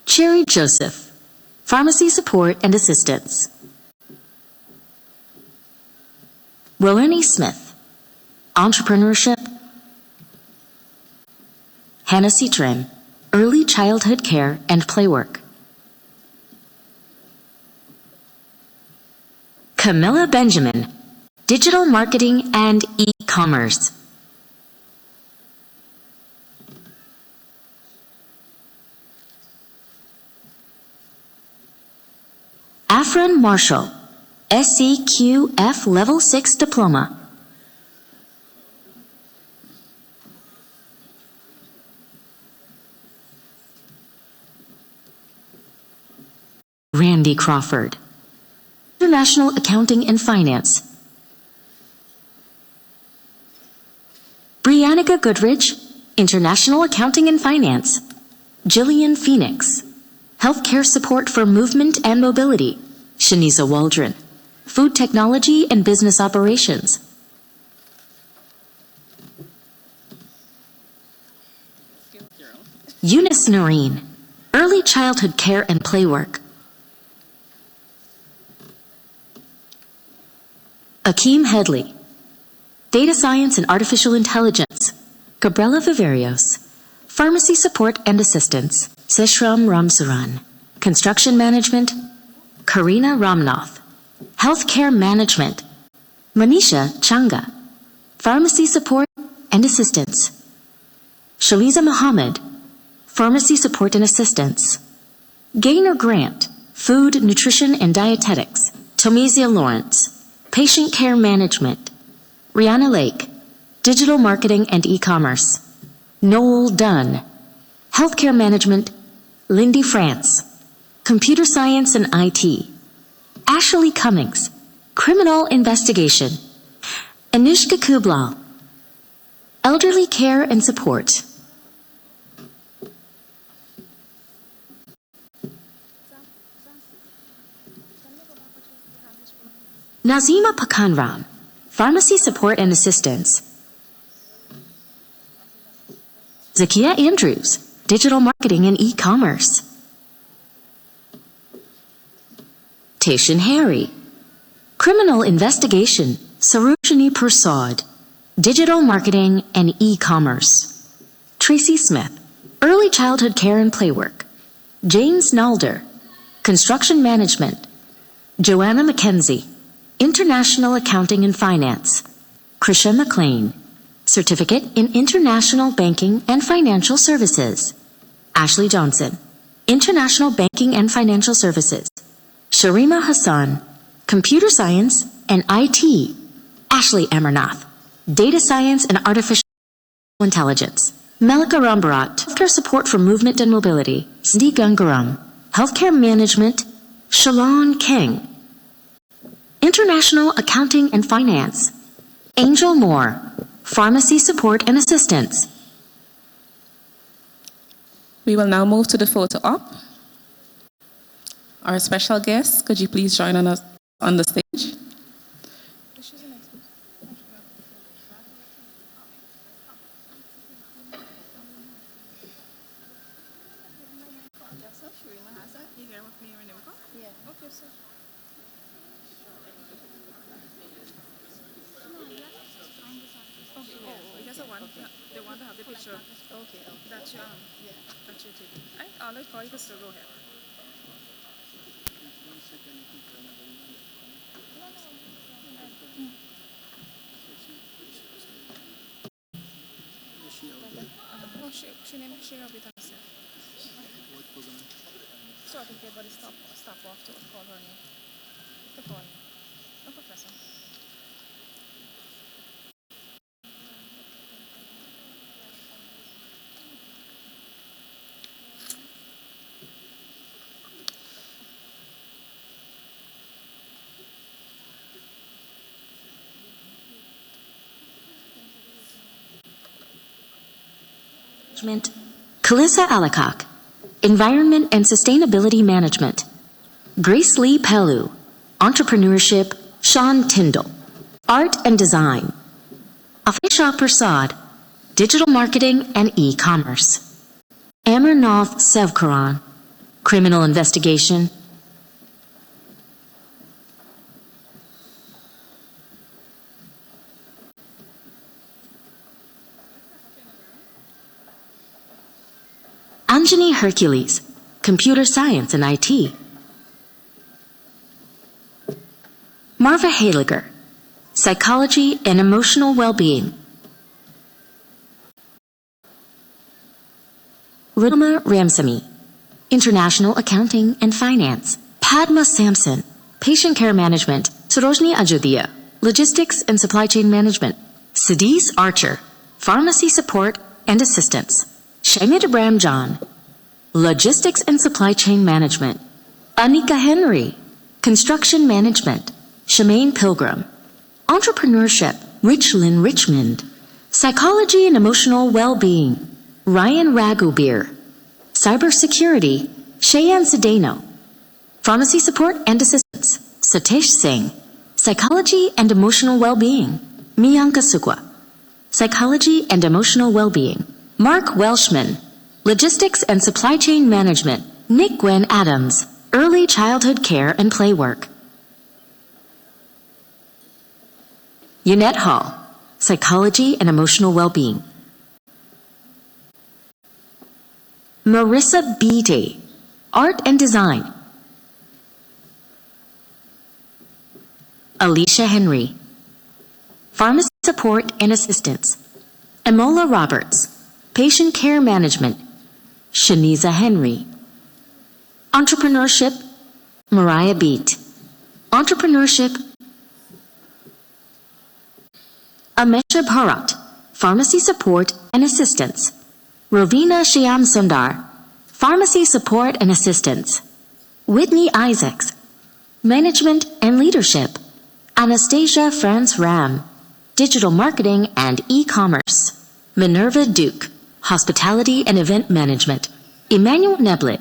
Cherry Joseph, Pharmacy Support and Assistance. Rolani Smith, Entrepreneurship. Hannah Citrin, Early Childhood Care and Play Work. Camilla Benjamin, Digital Marketing and E-Commerce. Afron Marshall, SCQF Level 6 Diploma. Randy Crawford, International Accounting and Finance. Briannica Goodrich, International Accounting and Finance. Jillian Phoenix, Healthcare Support for Movement and Mobility. Shanisa Waldron, Food Technology and Business Operations. Eunice Noreen, Early Childhood Care and Play Work. Akeem Headley, Data Science and Artificial Intelligence. Gabriela Viverios, Pharmacy Support and Assistance. Seshram Ramsuran, Construction Management. Karina Ramnath, Healthcare Management. Manisha Changa, Pharmacy Support and Assistance. Shaliza Muhammad, Pharmacy Support and Assistance. Gaynor Grant, Food, Nutrition and Dietetics. Tomizia Lawrence, Patient Care Management. Rihanna Lake, Digital Marketing and E-Commerce. Noel Dunn, Healthcare Management. Lindy France, Computer Science and IT. Ashley Cummings, Criminal Investigation. Anushka Kublal, Elderly Care and Support. Nazima Pakanram, Pharmacy Support and Assistance. Zakia Andrews, Digital Marketing and E-Commerce. Tashin Harry, Criminal Investigation. Sarojini Prasad, Digital Marketing and E-Commerce. Tracy Smith, Early Childhood Care and Play Work. James Nalder, Construction Management. Joanna McKenzie, International Accounting and Finance. Krisha McLean, Certificate in International Banking and Financial Services. Ashley Johnson. International Banking and Financial Services, Sharima Hassan. Computer Science and IT, Ashley Amarnath. Data Science and Artificial Intelligence, Malika Rambarat. Healthcare Support for Movement and Mobility, Cindy Gangaram. Healthcare Management, Shalon King. International Accounting and Finance, Angel Moore. Pharmacy Support and Assistance. We will now move to the photo op. Our special guests, could you please join us on the stage? They want to have the picture. Okay. That's your, that's your take. I'll let Corey still go ahead. Oh, she have it herself. So I think everybody stop off to call her name. The call. No, Professor. Kalissa Alakak, Environment and Sustainability Management. Grace Lee Pelu, Entrepreneurship, Sean Tyndall. Art and Design. Afisha Prasad, Digital Marketing and E-Commerce. Amarnath Sevkaran, Criminal Investigation. Anjani Hercules, Computer Science and IT. Marva Haliger, Psychology and Emotional Well-Being. Ridhima Ramsamy, International Accounting and Finance. Padma Sampson, Patient Care Management. Sarojini Ajodia, Logistics and Supply Chain Management. Sidis Archer, Pharmacy Support and Assistance. Shamid Ibrahim John, Logistics and Supply Chain Management. Anika Henry, Construction Management. Shemaine Pilgrim, Entrepreneurship. Richlyn Richmond, Psychology and Emotional Well-Being. Ryan Raghubir, Cybersecurity. Shayan Sedano, Pharmacy Support and Assistance. Satish Singh, Psychology and Emotional Well-Being. Miyanka Sukwa, Psychology and Emotional Well-Being. Mark Welshman, Logistics and Supply Chain Management. Nick Gwen Adams, Early Childhood Care and Play Work. Yannette Hall, Psychology and Emotional Well-Being. Marissa Beatty, Art and Design. Alicia Henry, Pharmacy Support and Assistance. Emola Roberts, Patient Care Management. Shaniza Henry, Entrepreneurship. Mariah Beat, Entrepreneurship. Amesha Bharat, Pharmacy Support and Assistance. Rovina Shyam Sundar, Pharmacy Support and Assistance. Whitney Isaacs, Management and Leadership. Anastasia France Ram, Digital Marketing and E-Commerce. Minerva Duke, Hospitality and Event Management. Emmanuel Neblet,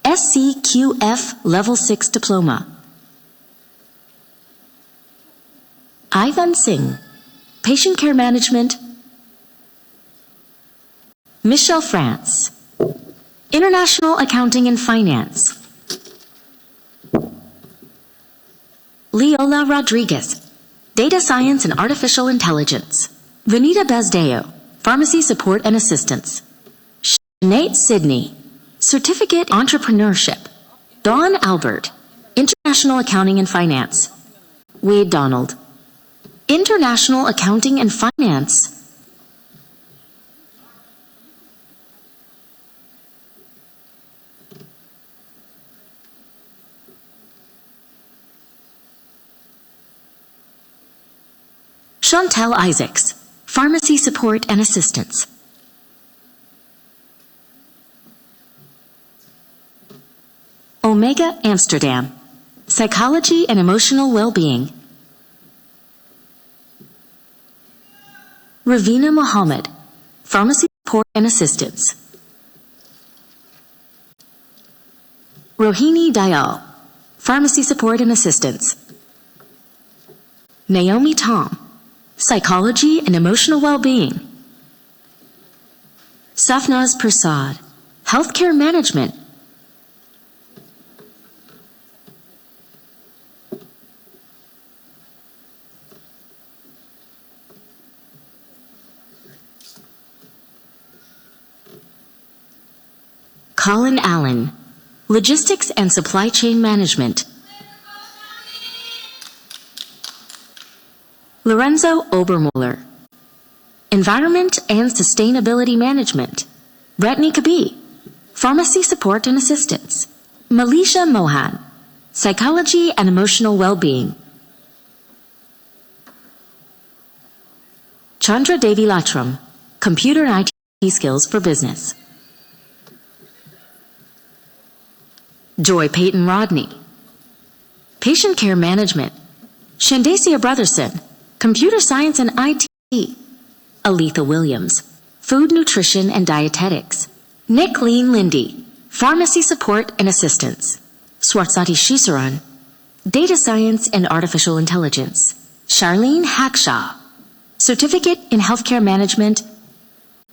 SCQF Level 6 Diploma. Ivan Singh, Patient Care Management. Michelle France, International Accounting and Finance. Leola Rodriguez, Data Science and Artificial Intelligence. Vanita Bazdeo, Pharmacy Support and Assistance. Nate Sidney, Certificate Entrepreneurship. Dawn Albert, International Accounting and Finance. Wade Donald, International Accounting and Finance. Chantel Isaacs, Pharmacy Support and Assistance. Omega Amsterdam, Psychology and Emotional Well-Being. Ravina Mohammed, Pharmacy Support and Assistance. Rohini Dayal, Pharmacy Support and Assistance. Naomi Tom, Psychology and Emotional Well-Being. Safnaz Prasad, Healthcare Management. Colin Allen, Logistics and Supply Chain Management. Lorenzo Obermuller, Environment and Sustainability Management. Brittany Kabi, Pharmacy Support and Assistance. Malisha Mohan, Psychology and Emotional Well-Being. Chandra Devi Latram, Computer and IT Skills for Business. Joy Peyton Rodney, Patient Care Management. Shandacia Brotherson, Computer Science and IT. Aletha Williams, Food Nutrition and Dietetics. Nick Lean Lindy, Pharmacy Support and Assistance. Swartzati Shisaran, Data Science and Artificial Intelligence. Charlene Hackshaw, Certificate in Healthcare Management.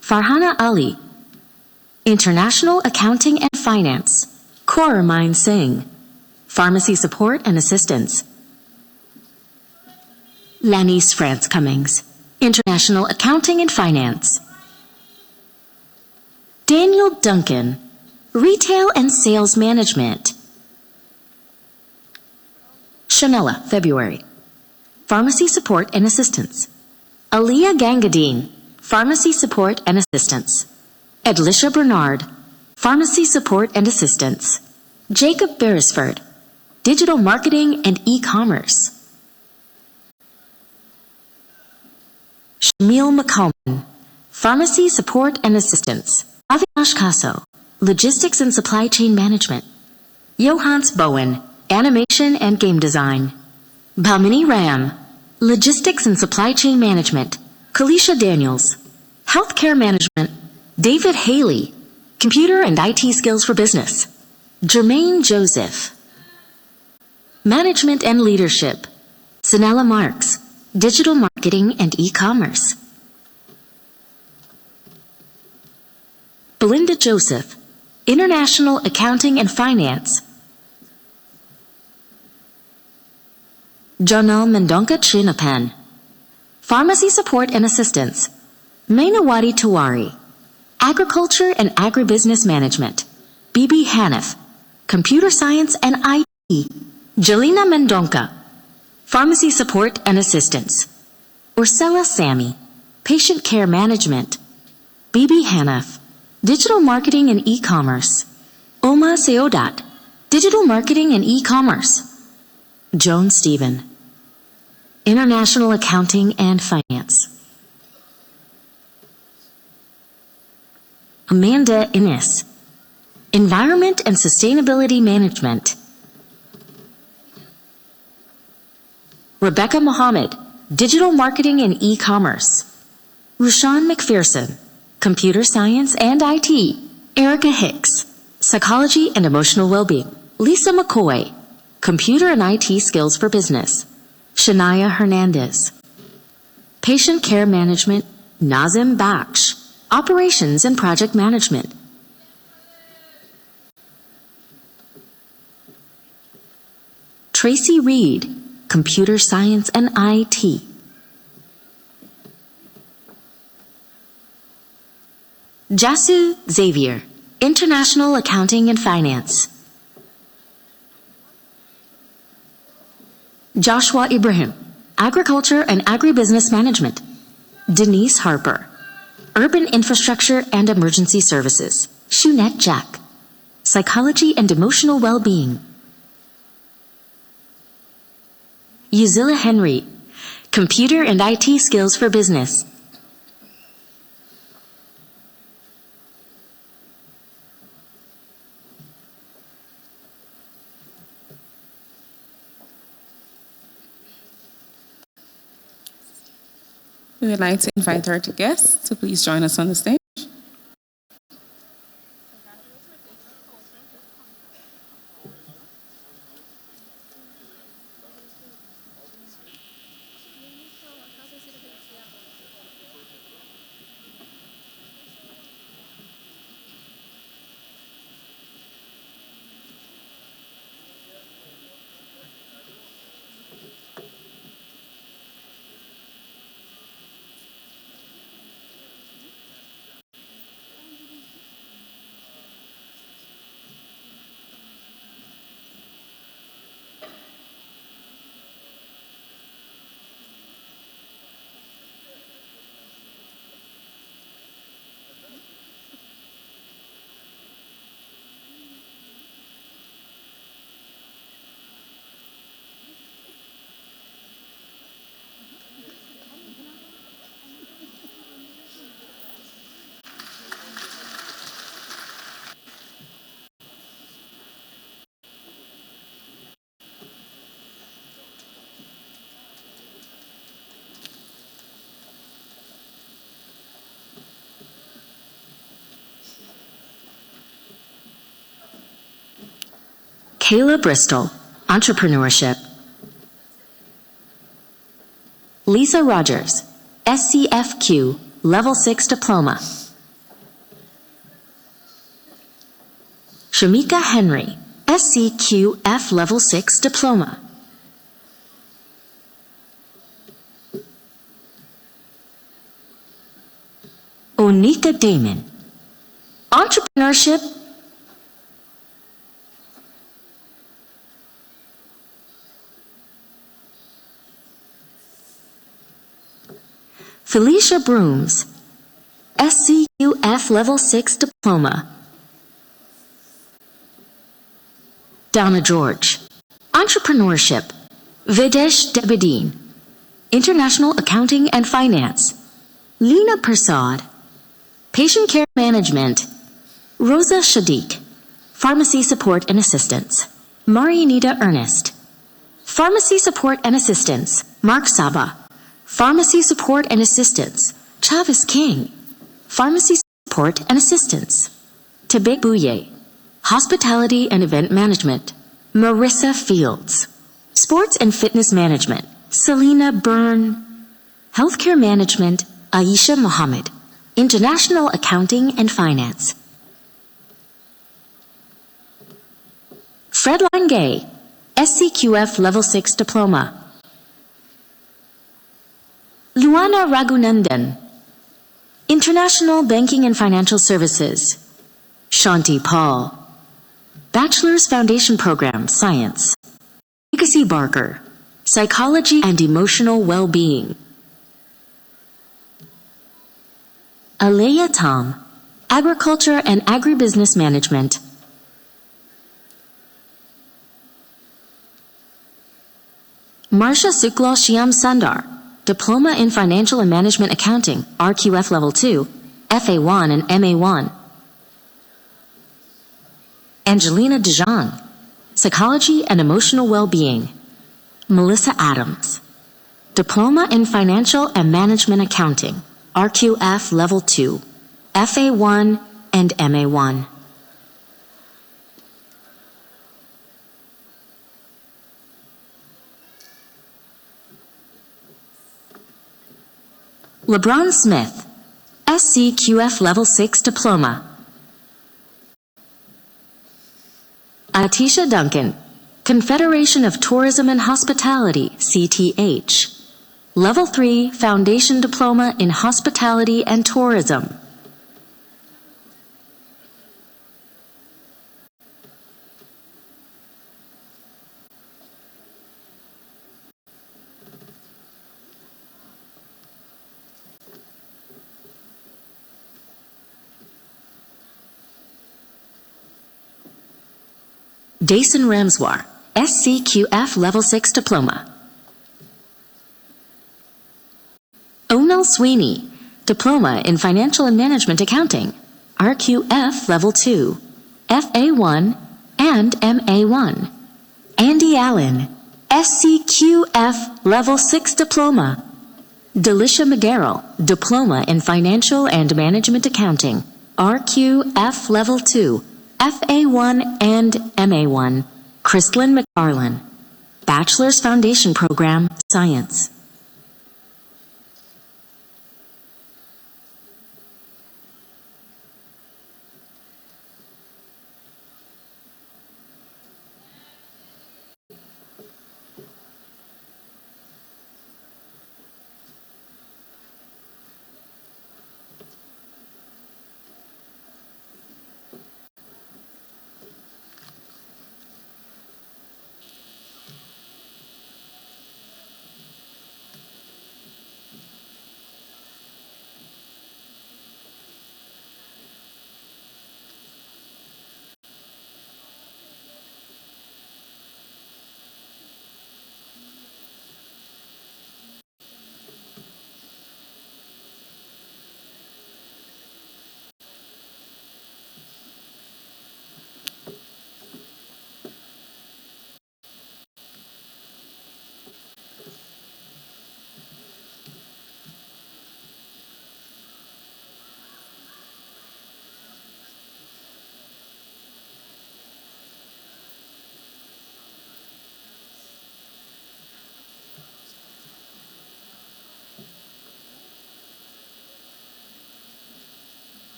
Farhana Ali, International Accounting and Finance. Koramine Singh, Pharmacy Support and Assistance. Lanice France Cummings, International Accounting and Finance. Daniel Duncan, Retail and Sales Management. Shanella, February, Pharmacy Support and Assistance. Aliyah Gangadine, Pharmacy Support and Assistance. Edlisha Bernard, Pharmacy Support and Assistance. Jacob Beresford, Digital Marketing and E-Commerce. Shamil McCollum, Pharmacy Support and Assistance. Avinash Kaso, Logistics and Supply Chain Management. Johans Bowen, Animation and Game Design. Bhamini Ram, Logistics and Supply Chain Management. Kalisha Daniels, Healthcare Management. David Haley, Computer and IT Skills for Business. Jermaine Joseph, Management and Leadership. Sanella Marks, Digital Marketing and E-Commerce. Belinda Joseph, International Accounting and Finance. Jonal Mendonca Trinapan, Pharmacy Support and Assistance. Mainawati Tiwari, Agriculture and Agribusiness Management. Bibi Hanif, Computer Science and IT. Jelena Mendonca, Pharmacy Support and Assistance. Ursula Sammy, Patient Care Management. Bibi Hanif, Digital Marketing and E-Commerce. Oma Seodat, Digital Marketing and E-Commerce. Joan Stephen, International Accounting and Finance. Amanda Innes, Environment and Sustainability Management. Rebecca Mohammed, Digital Marketing and E-Commerce. Rushan McPherson, Computer Science and IT. Erica Hicks, Psychology and Emotional Well-Being. Lisa McCoy, Computer and IT Skills for Business. Shania Hernandez, Patient Care Management. Nazim Baksh, Operations and Project Management. Tracy Reed, Computer Science and IT. Jasu Xavier, International Accounting and Finance. Joshua Ibrahim, Agriculture and Agribusiness Management. Denise Harper, Urban Infrastructure and Emergency Services. Shunette Jack, Psychology and Emotional Well-Being. Yuzilla Henry, Computer and IT Skills for Business. We would like to invite our guests to please join us on the stage. Kayla Bristol, Entrepreneurship. Lisa Rogers, SCFQ, Level 6 Diploma. Shamika Henry, SCQF Level 6 Diploma. Onika Damon, Entrepreneurship. Felicia Brooms, SCQF Level 6 Diploma. Donna George, Entrepreneurship. Videsh Debedine, International Accounting and Finance. Lena Persad, Patient Care Management. Rosa Shadiq, Pharmacy Support and Assistance. Marianita Ernest, Pharmacy Support and Assistance. Mark Saba, Pharmacy Support and Assistance. Chavis King, Pharmacy Support and Assistance. Tibet Bouye, Hospitality and Event Management. Marissa Fields, Sports and Fitness Management. Selena Byrne, Healthcare Management. Aisha Mohammed, International Accounting and Finance. Fredline Gay, SCQF Level 6 Diploma. Luana Raghunandan, International Banking and Financial Services. Shanti Paul, Bachelor's Foundation Program, Science. Nikasi Barker, Psychology and Emotional Well-Being. Alea Tom, Agriculture and Agribusiness Management. Marsha Suklal Shyam Sundar, Diploma in Financial and Management Accounting, RQF Level 2, FA1 and MA1. Angelina Dijon, Psychology and Emotional Well-Being. Melissa Adams, Diploma in Financial and Management Accounting, RQF Level 2, FA1 and MA1. LeBron Smith, SCQF Level 6 Diploma. Atisha Duncan, Confederation of Tourism and Hospitality, CTH. Level 3 Foundation Diploma in Hospitality and Tourism. Dason Ramswar, SCQF Level 6 Diploma. Onel Sweeney, Diploma in Financial and Management Accounting, RQF Level 2, FA1, and MA1. Andy Allen, SCQF Level 6 Diploma. Delisha McGarrell, Diploma in Financial and Management Accounting, RQF Level 2, FA1 and MA1. Kristlyn McFarlane, Bachelor's Foundation Program, Science.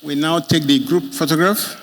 We now take the group photograph.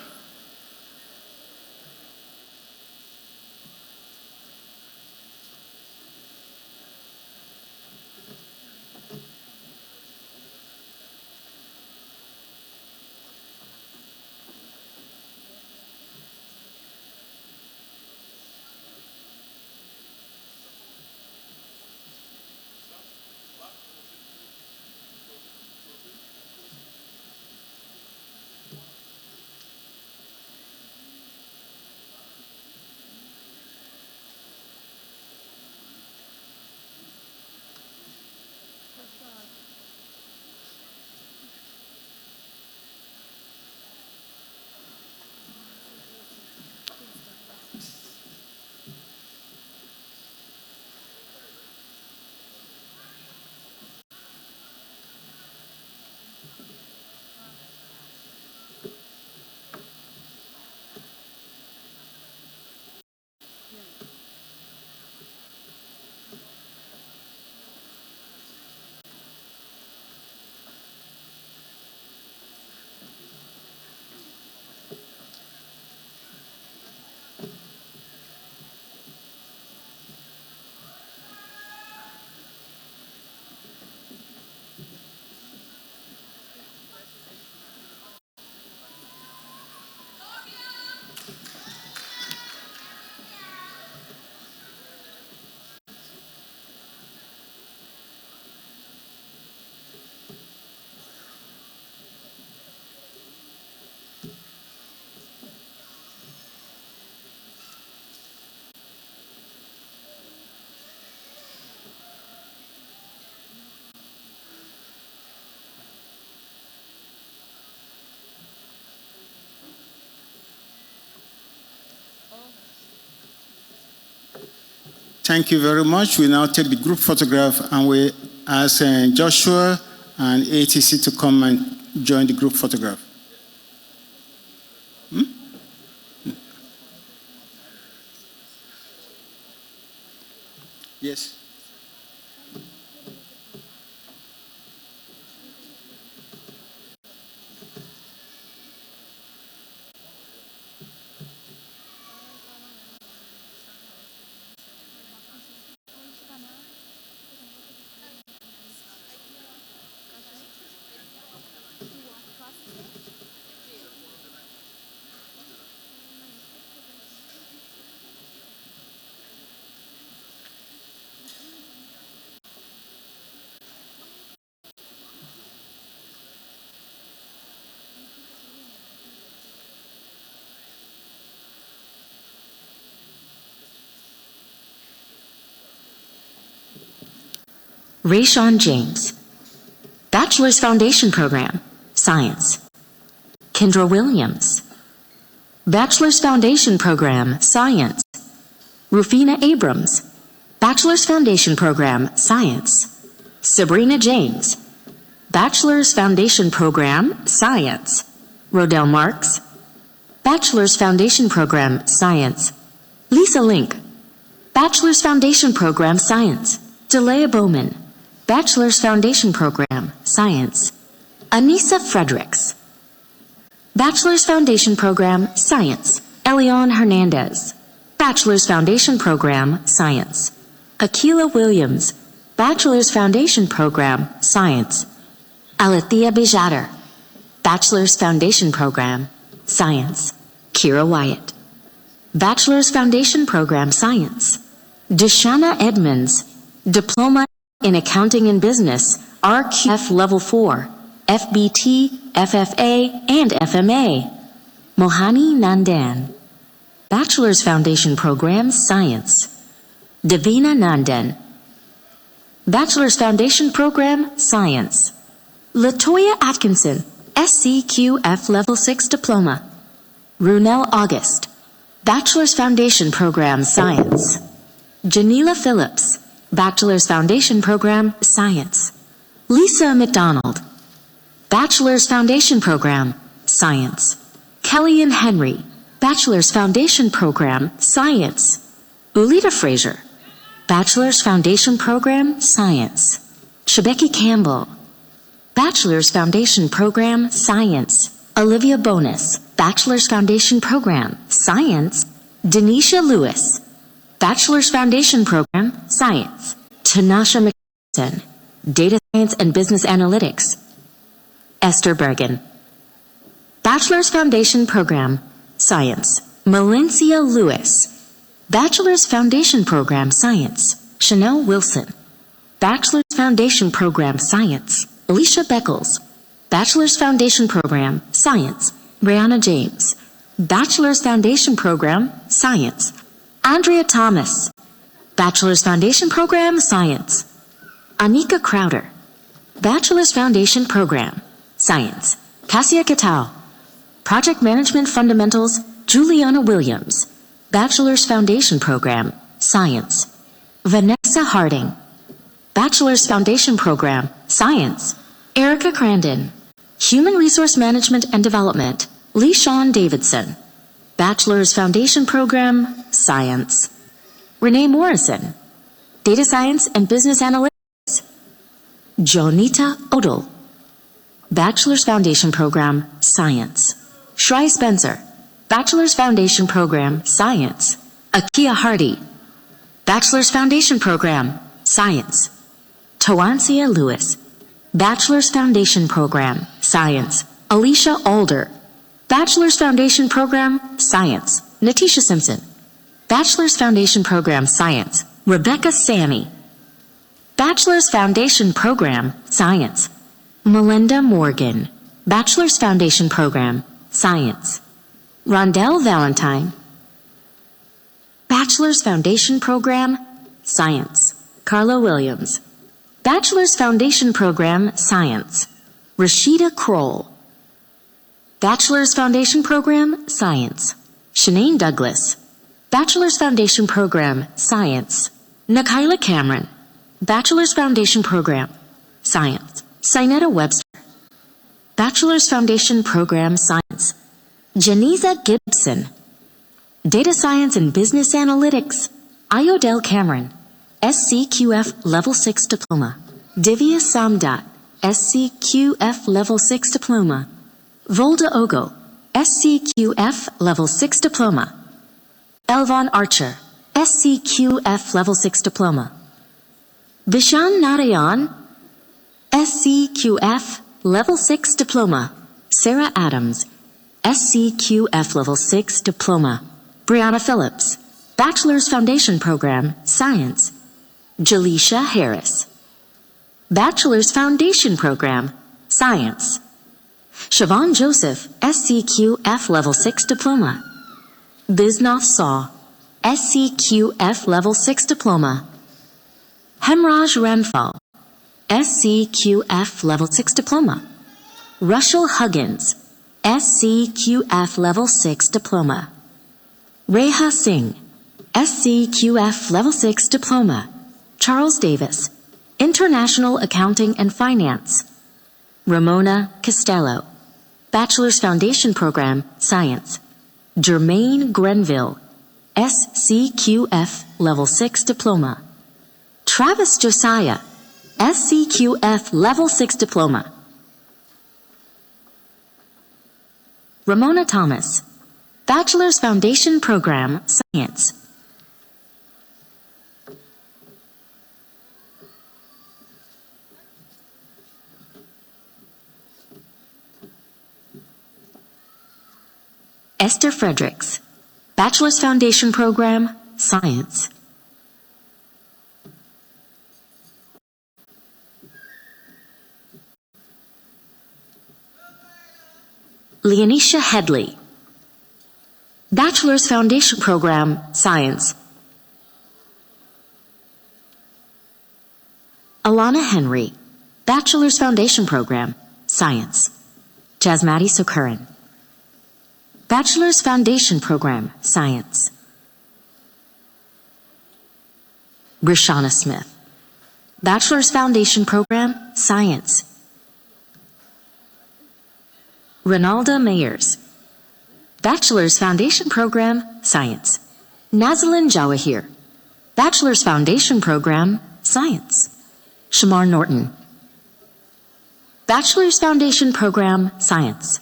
Thank you very much. We now take the group photograph and we ask Joshua and ATC to come and join the group photograph. Yes. Rayshawn James. Bachelor's Foundation Program, Science. Kendra Williams. Bachelor's Foundation Program, Science. Rufina Abrams. Bachelor's Foundation Program, Science. Sabrina James. Bachelor's Foundation Program, Science. Rodell Marks. Bachelor's Foundation Program, Science. Lisa Link. Bachelor's Foundation Program, Science. Delia Bowman. Bachelor's Foundation Program, Science. Anissa Fredericks. Bachelor's Foundation Program, Science. Elion Hernandez. Bachelor's Foundation Program, Science. Akila Williams. Bachelor's Foundation Program, Science. Alethea Bejader. Bachelor's Foundation Program, Science. Kira Wyatt. Bachelor's Foundation Program, Science. Deshana Edmonds. Diploma in Accounting and Business, RQF Level 4, FBT, FFA, and FMA. Mohani Nandan. Bachelor's Foundation Program, Science. Davina Nandan. Bachelor's Foundation Program, Science. Latoya Atkinson, SCQF Level 6 Diploma. Runel August. Bachelor's Foundation Program, Science. Janila Phillips. Bachelor's Foundation Program, Science. Lisa McDonald. Bachelor's Foundation Program, Science. Kellyanne Henry. Bachelor's Foundation Program, Science. Ulita Fraser. Bachelor's Foundation Program, Science. Shebeki Campbell. Bachelor's Foundation Program, Science. Olivia Bonus. Bachelor's Foundation Program, Science. Denisha Lewis. Bachelor's Foundation Program, Science. Tanasha McPherson. Data Science and Business Analytics. Esther Bergen. Bachelor's Foundation Program, Science. Malencia Lewis. Bachelor's Foundation Program, Science. Chanel Wilson. Bachelor's Foundation Program, Science. Alicia Beckles. Bachelor's Foundation Program, Science. Brianna James. Bachelor's Foundation Program, Science. Andrea Thomas. Bachelor's Foundation Program, Science. Anika Crowder. Bachelor's Foundation Program, Science. Cassia Katao. Project Management Fundamentals, Juliana Williams. Bachelor's Foundation Program, Science. Vanessa Harding. Bachelor's Foundation Program, Science. Erica Crandon. Human Resource Management and Development, LeSean Davidson. Bachelor's Foundation Program, Science. Renee Morrison. Data Science and Business Analytics. Jonita Odell. Bachelor's Foundation Program, Science. Shrai Spencer. Bachelor's Foundation Program, Science. Akia Hardy. Bachelor's Foundation Program, Science. Tawansia Lewis. Bachelor's Foundation Program, Science. Alicia Alder. Bachelor's Foundation Program, Science. Natisha Simpson. Bachelor's Foundation Program, Science. Rebecca Sammy. Bachelor's Foundation Program, Science. Melinda Morgan. Bachelor's Foundation Program, Science. Rondell Valentine. Bachelor's Foundation Program, Science. Carla Williams. Bachelor's Foundation Program, Science. Rashida Kroll. Bachelor's Foundation Program, Science. Shanane Douglas. Bachelor's Foundation Program, Science. Nakaila Cameron. Bachelor's Foundation Program, Science. Sinetta Webster. Bachelor's Foundation Program, Science. Janiza Gibson. Data Science and Business Analytics. Iodel Cameron. SCQF Level 6 Diploma. Divya Samdat. SCQF Level 6 Diploma. Volda Ogo. SCQF Level 6 Diploma. Elvon Archer. SCQF Level 6 Diploma. Bishan Narayan. SCQF Level 6 Diploma. Sarah Adams. SCQF Level 6 Diploma. Brianna Phillips. Bachelor's Foundation Program, Science. Jaleisha Harris. Bachelor's Foundation Program, Science. Siobhan Joseph, SCQF Level 6 Diploma. Bisnoth Saw, SCQF Level 6 Diploma. Hemraj Ramphal, SCQF Level 6 Diploma. Russell Huggins, SCQF Level 6 Diploma. Reha Singh, SCQF Level 6 Diploma. Charles Davis, International Accounting and Finance. Ramona Costello, Bachelor's Foundation Program, Science. Jermaine Grenville, SCQF Level 6 Diploma. Travis Josiah, SCQF Level 6 Diploma. Ramona Thomas, Bachelor's Foundation Program, Science. Esther Fredericks, Bachelor's Foundation Program, Science. Leonisha Headley, Bachelor's Foundation Program, Science. Alana Henry, Bachelor's Foundation Program, Science. Jasmati Sukuran, Bachelor's Foundation Program, Science. Brishana Smith, Bachelor's Foundation Program, Science. Ronalda Mayers, Bachelor's Foundation Program, Science. Nazalin Jawahir, Bachelor's Foundation Program, Science. Shamar Norton, Bachelor's Foundation Program, Science.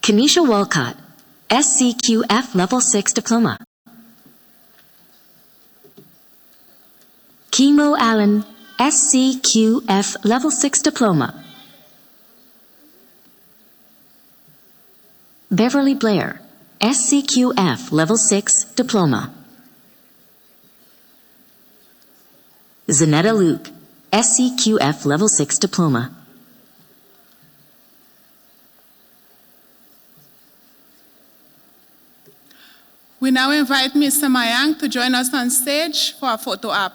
Kenesha Walcott, SCQF Level 6 Diploma. Kimo Allen, SCQF Level 6 Diploma. Beverly Blair, SCQF Level 6 Diploma. Zanetta Luke, SCQF Level 6 Diploma. We now invite Mr. Mayang to join us on stage for a photo op.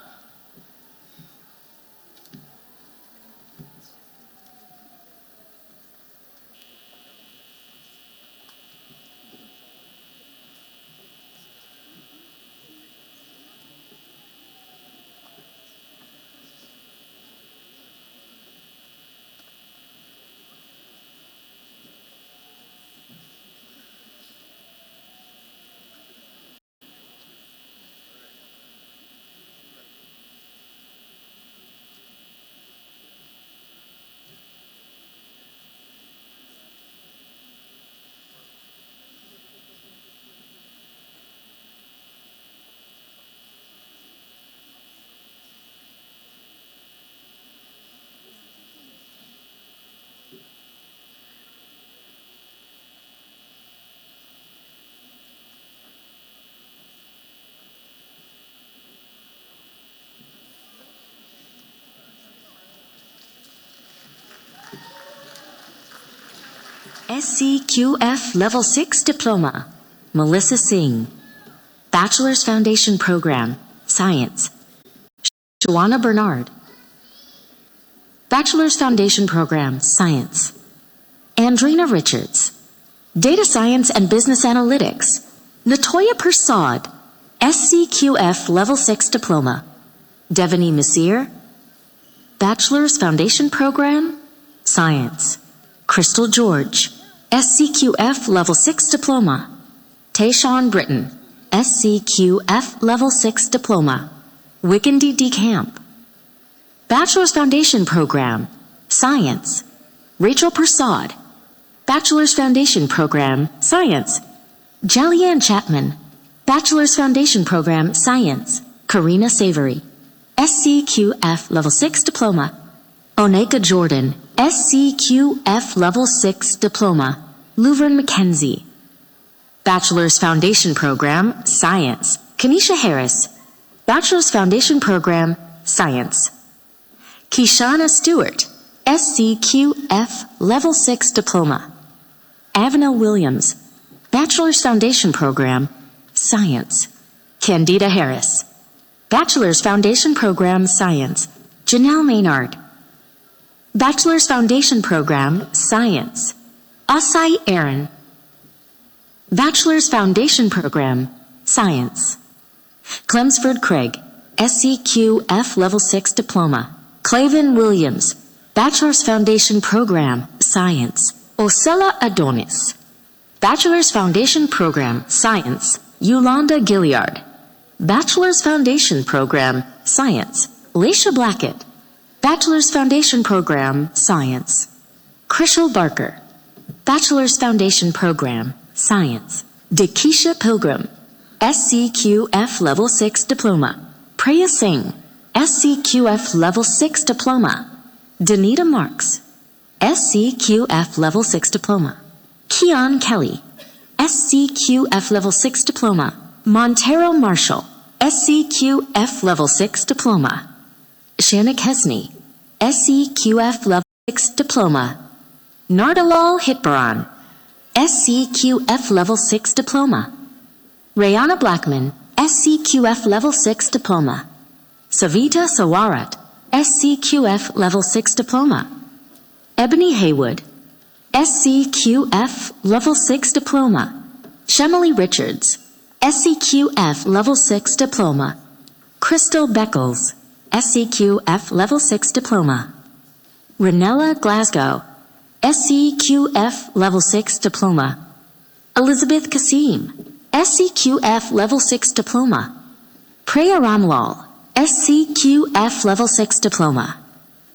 SCQF Level 6 Diploma, Melissa Singh. Bachelor's Foundation Program, Science. Shawana Bernard. Bachelor's Foundation Program, Science. Andrina Richards. Data Science and Business Analytics. Natoya Persad, SCQF Level 6 Diploma. Devani Masir. Bachelor's Foundation Program, Science. Crystal George, SCQF Level 6 Diploma. Tayshawn Britton, SCQF Level 6 Diploma. Wickendy D. Camp. Bachelor's Foundation Program, Science. Rachel Persad, Bachelor's Foundation Program, Science. Jalianne Chapman, Bachelor's Foundation Program, Science. Karina Savory, SCQF Level 6 Diploma. Oneka Jordan, SCQF Level 6 Diploma. Luvern McKenzie. Bachelor's Foundation Program, Science. Kenesha Harris, Bachelor's Foundation Program, Science. Kishana Stewart, SCQF Level 6 Diploma. Avana Williams, Bachelor's Foundation Program, Science. Candida Harris. Bachelor's Foundation Program, Science, Janelle Maynard. Bachelor's Foundation Program, Science, Asai Aaron. Bachelor's Foundation Program, Science, Clemsford Craig, SCQF Level 6 Diploma. Clavin Williams, Bachelor's Foundation Program, Science, Osella Adonis. Bachelor's Foundation Program, Science, Yolanda Gilliard. Bachelor's Foundation Program, Science, Laisha Blackett. Bachelor's Foundation Program, Science, Krishal Barker. Bachelor's Foundation Program, Science, Dekisha Pilgrim. SCQF Level 6 Diploma. Priya Singh, SCQF Level 6 Diploma. Danita Marks, SCQF Level 6 Diploma. Keon Kelly, SCQF Level 6 Diploma. Montero Marshall, SCQF Level 6 Diploma. Shanna Kesney, SCQF Level 6 Diploma. Nardalal Hitbaran, SCQF Level 6 Diploma. Rayana Blackman, SCQF Level 6 Diploma. Savita Sawarat, SCQF Level 6 Diploma. Ebony Haywood, SCQF Level 6 Diploma. Shemily Richards, SCQF Level 6 Diploma. Crystal Beckles, SCQF Level 6 Diploma. Renella Glasgow, SCQF Level 6 Diploma. Elizabeth Kasim, SCQF Level 6 Diploma. Preya Ramlal, SCQF Level 6 Diploma.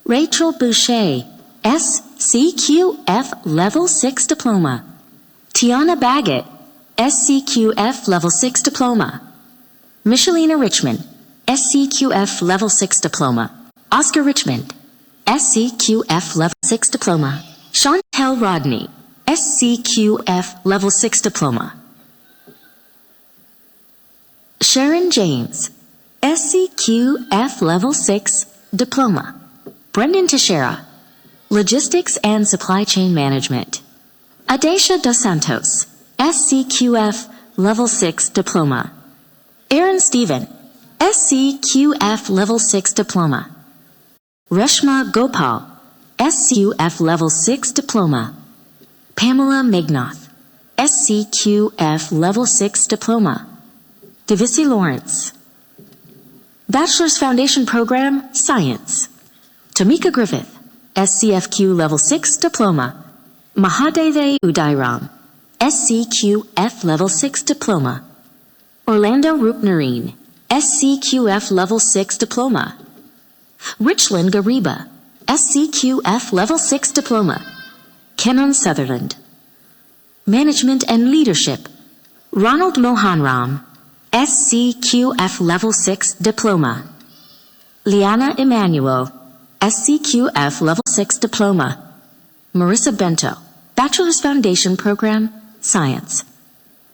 Rachel Boucher, SCQF Level 6 Diploma. Tiana Baggett, SCQF Level 6 Diploma. Michelina Richmond, SCQF Level 6 Diploma. Oscar Richmond, SCQF Level 6 Diploma. Chantel Rodney, SCQF Level 6 Diploma. Sharon James, SCQF Level 6 Diploma. Brendan Teixeira, Logistics and Supply Chain Management. Adesha Dos Santos, SCQF Level 6 Diploma. Aaron Stephen, SCQF Level 6 Diploma. Reshma Gopal, SCQF Level 6 Diploma. Pamela Megnoth, SCQF Level 6 Diploma. Divisi Lawrence, Bachelor's Foundation Program, Science. Tamika Griffith, SCFQ Level 6 Diploma. Mahadeve Udairam, SCQF Level 6 Diploma. Orlando Rupnarine, SCQF Level 6 Diploma. Richland Gariba, SCQF Level 6 Diploma. Kenan Sutherland. Management and Leadership, Ronald Mohanram, SCQF Level 6 Diploma. Liana Emanuel, SCQF Level 6 Diploma. Marissa Bento, Bachelor's Foundation Program, Science.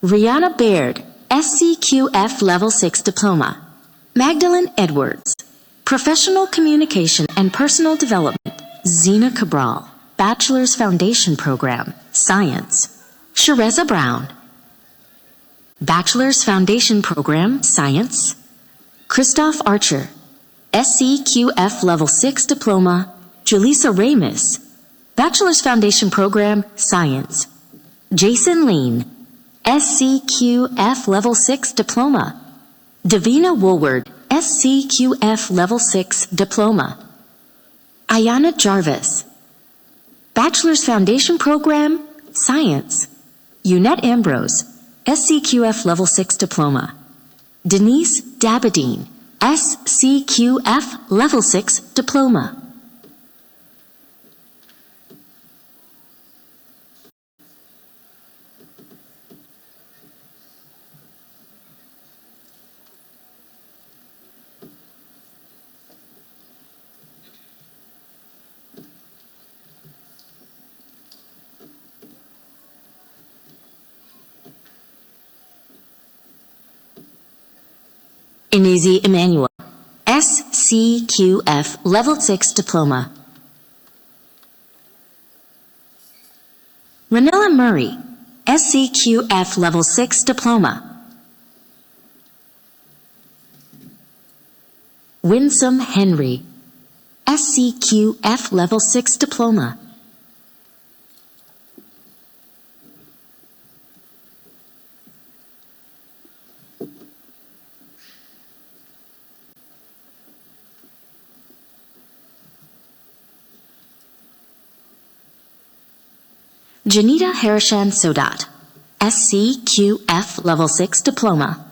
Rihanna Baird, SCQF Level 6 Diploma. Magdalene Edwards, Professional Communication and Personal Development. Zena Cabral, Bachelor's Foundation Program, Science. Shereza Brown, Bachelor's Foundation Program, Science. Christoph Archer, SCQF Level 6 Diploma. Julissa Ramis, Bachelor's Foundation Program, Science. Jason Lean, SCQF Level 6 Diploma. Davina Woolward, SCQF Level 6 Diploma. Ayana Jarvis, Bachelor's Foundation Program, Science. Yunette Ambrose, SCQF Level 6 Diploma. Denise Dabadine, SCQF Level 6 Diploma. Inizi Emmanuel, SCQF Level 6 Diploma. Ranella Murray, SCQF Level 6 Diploma. Winsome Henry, SCQF Level 6 Diploma. Janita Harishan Sodat, SCQF Level 6 Diploma.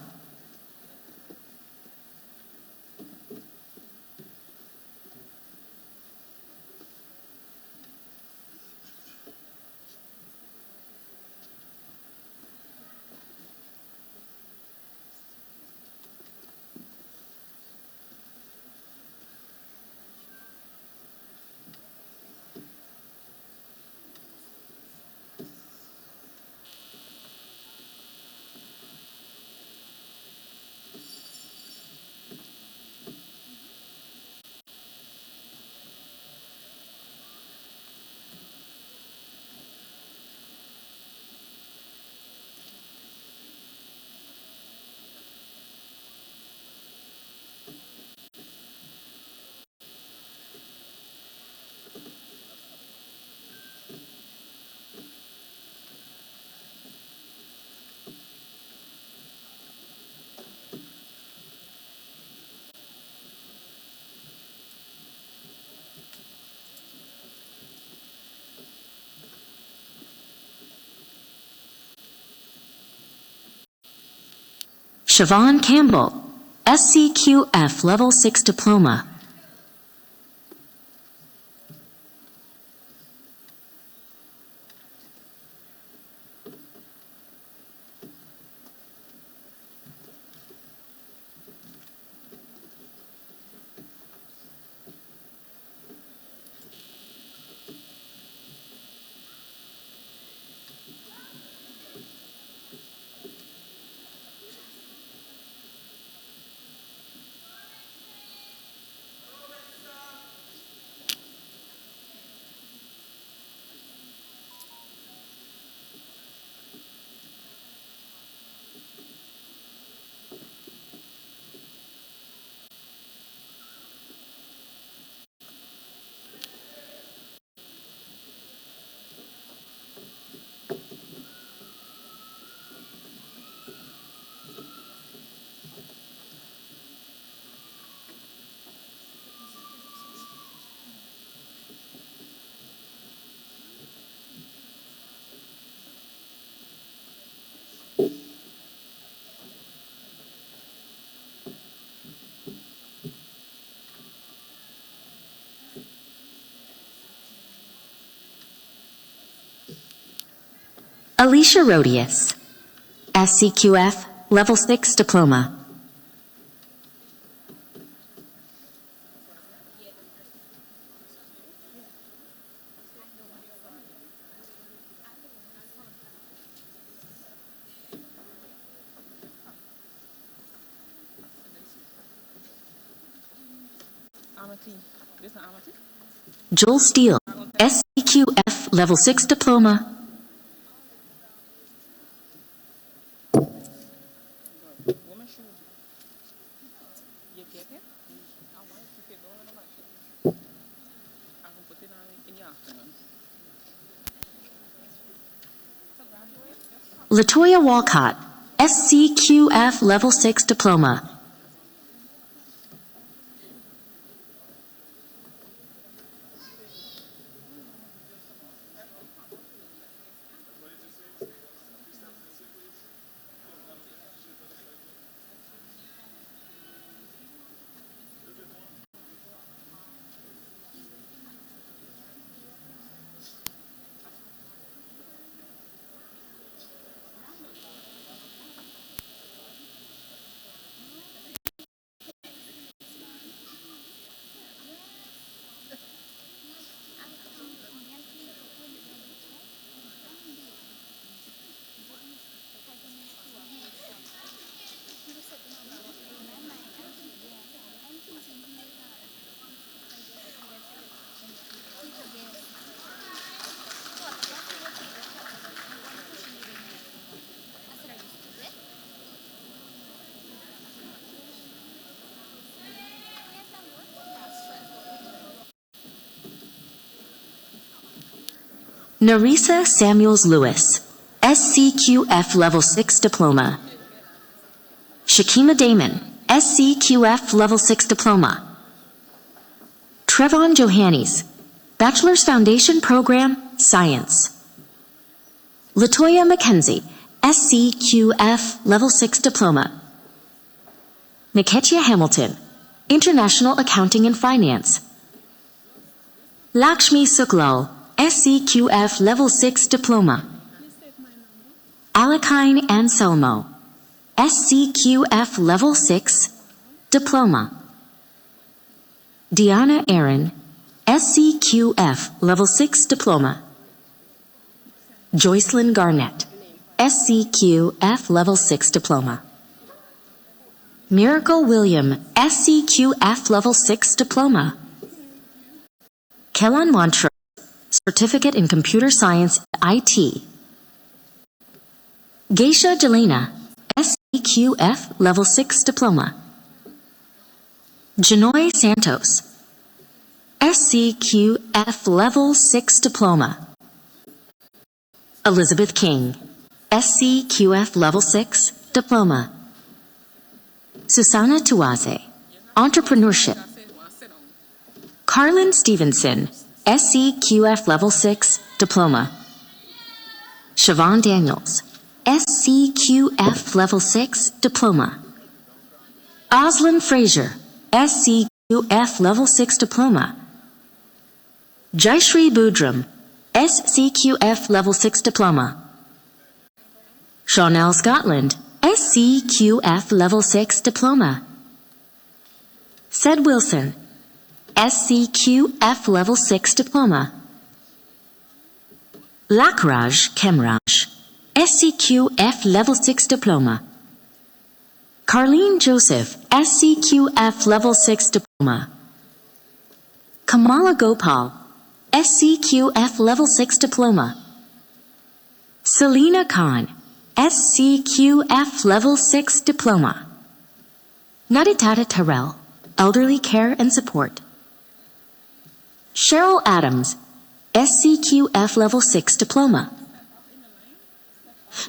Siobhan Campbell, SCQF Level 6 Diploma. Alicia Rhodius, SCQF Level 6 Diploma. Joel Steele, SCQF Level 6 Diploma. Latoya Walcott, SCQF Level 6 Diploma. Narisa Samuels Lewis, SCQF Level 6 Diploma. Shakima Damon, SCQF Level 6 Diploma. Trevon Johannes, Bachelor's Foundation Program, Science. Latoya McKenzie, SCQF Level 6 Diploma. Niketia Hamilton, International Accounting and Finance. Lakshmi Suklal, SCQF Level 6 Diploma. Alakine Anselmo, SCQF Level 6 Diploma. Deanna Aaron, SCQF Level 6 Diploma. Joycelyn Garnett, SCQF Level 6 Diploma. Miracle William, SCQF Level 6 Diploma. Kellan Montrose, Certificate in Computer Science IT. Geisha Jelena, SCQF Level 6 Diploma. Janoy Santos, SCQF Level 6 Diploma. Elizabeth King, SCQF Level 6 Diploma. Susanna Tuaze, Entrepreneurship. Carlin Stevenson, SCQF Level 6 Diploma. Siobhan Daniels, SCQF Level 6 Diploma. Oslin Fraser, SCQF Level 6 Diploma. Jayashri Budram, SCQF Level 6 Diploma. Chanel Scotland, SCQF Level 6 Diploma. Sed Wilson, SCQF Level 6 Diploma. Lakraj Kemraj, SCQF Level 6 Diploma. Carlene Joseph, SCQF Level 6 Diploma. Kamala Gopal, SCQF Level 6 Diploma. Selena Khan, SCQF Level 6 Diploma. Naditata Terrell, Elderly Care and Support. Cheryl Adams, SCQF Level 6 Diploma.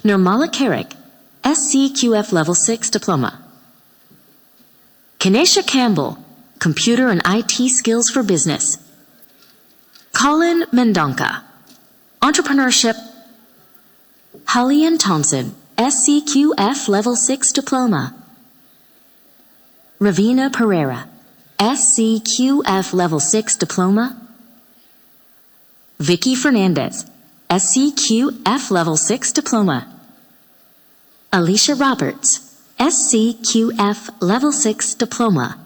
Nirmala Carrick, SCQF Level 6 Diploma. Kanesha Campbell, Computer and IT Skills for Business. Colin Mendonca, Entrepreneurship. Hallian Thompson, SCQF Level 6 Diploma. Ravina Pereira, SCQF Level 6 Diploma. Vicky Fernandez, SCQF Level 6 Diploma. Alicia Roberts, SCQF Level 6 Diploma.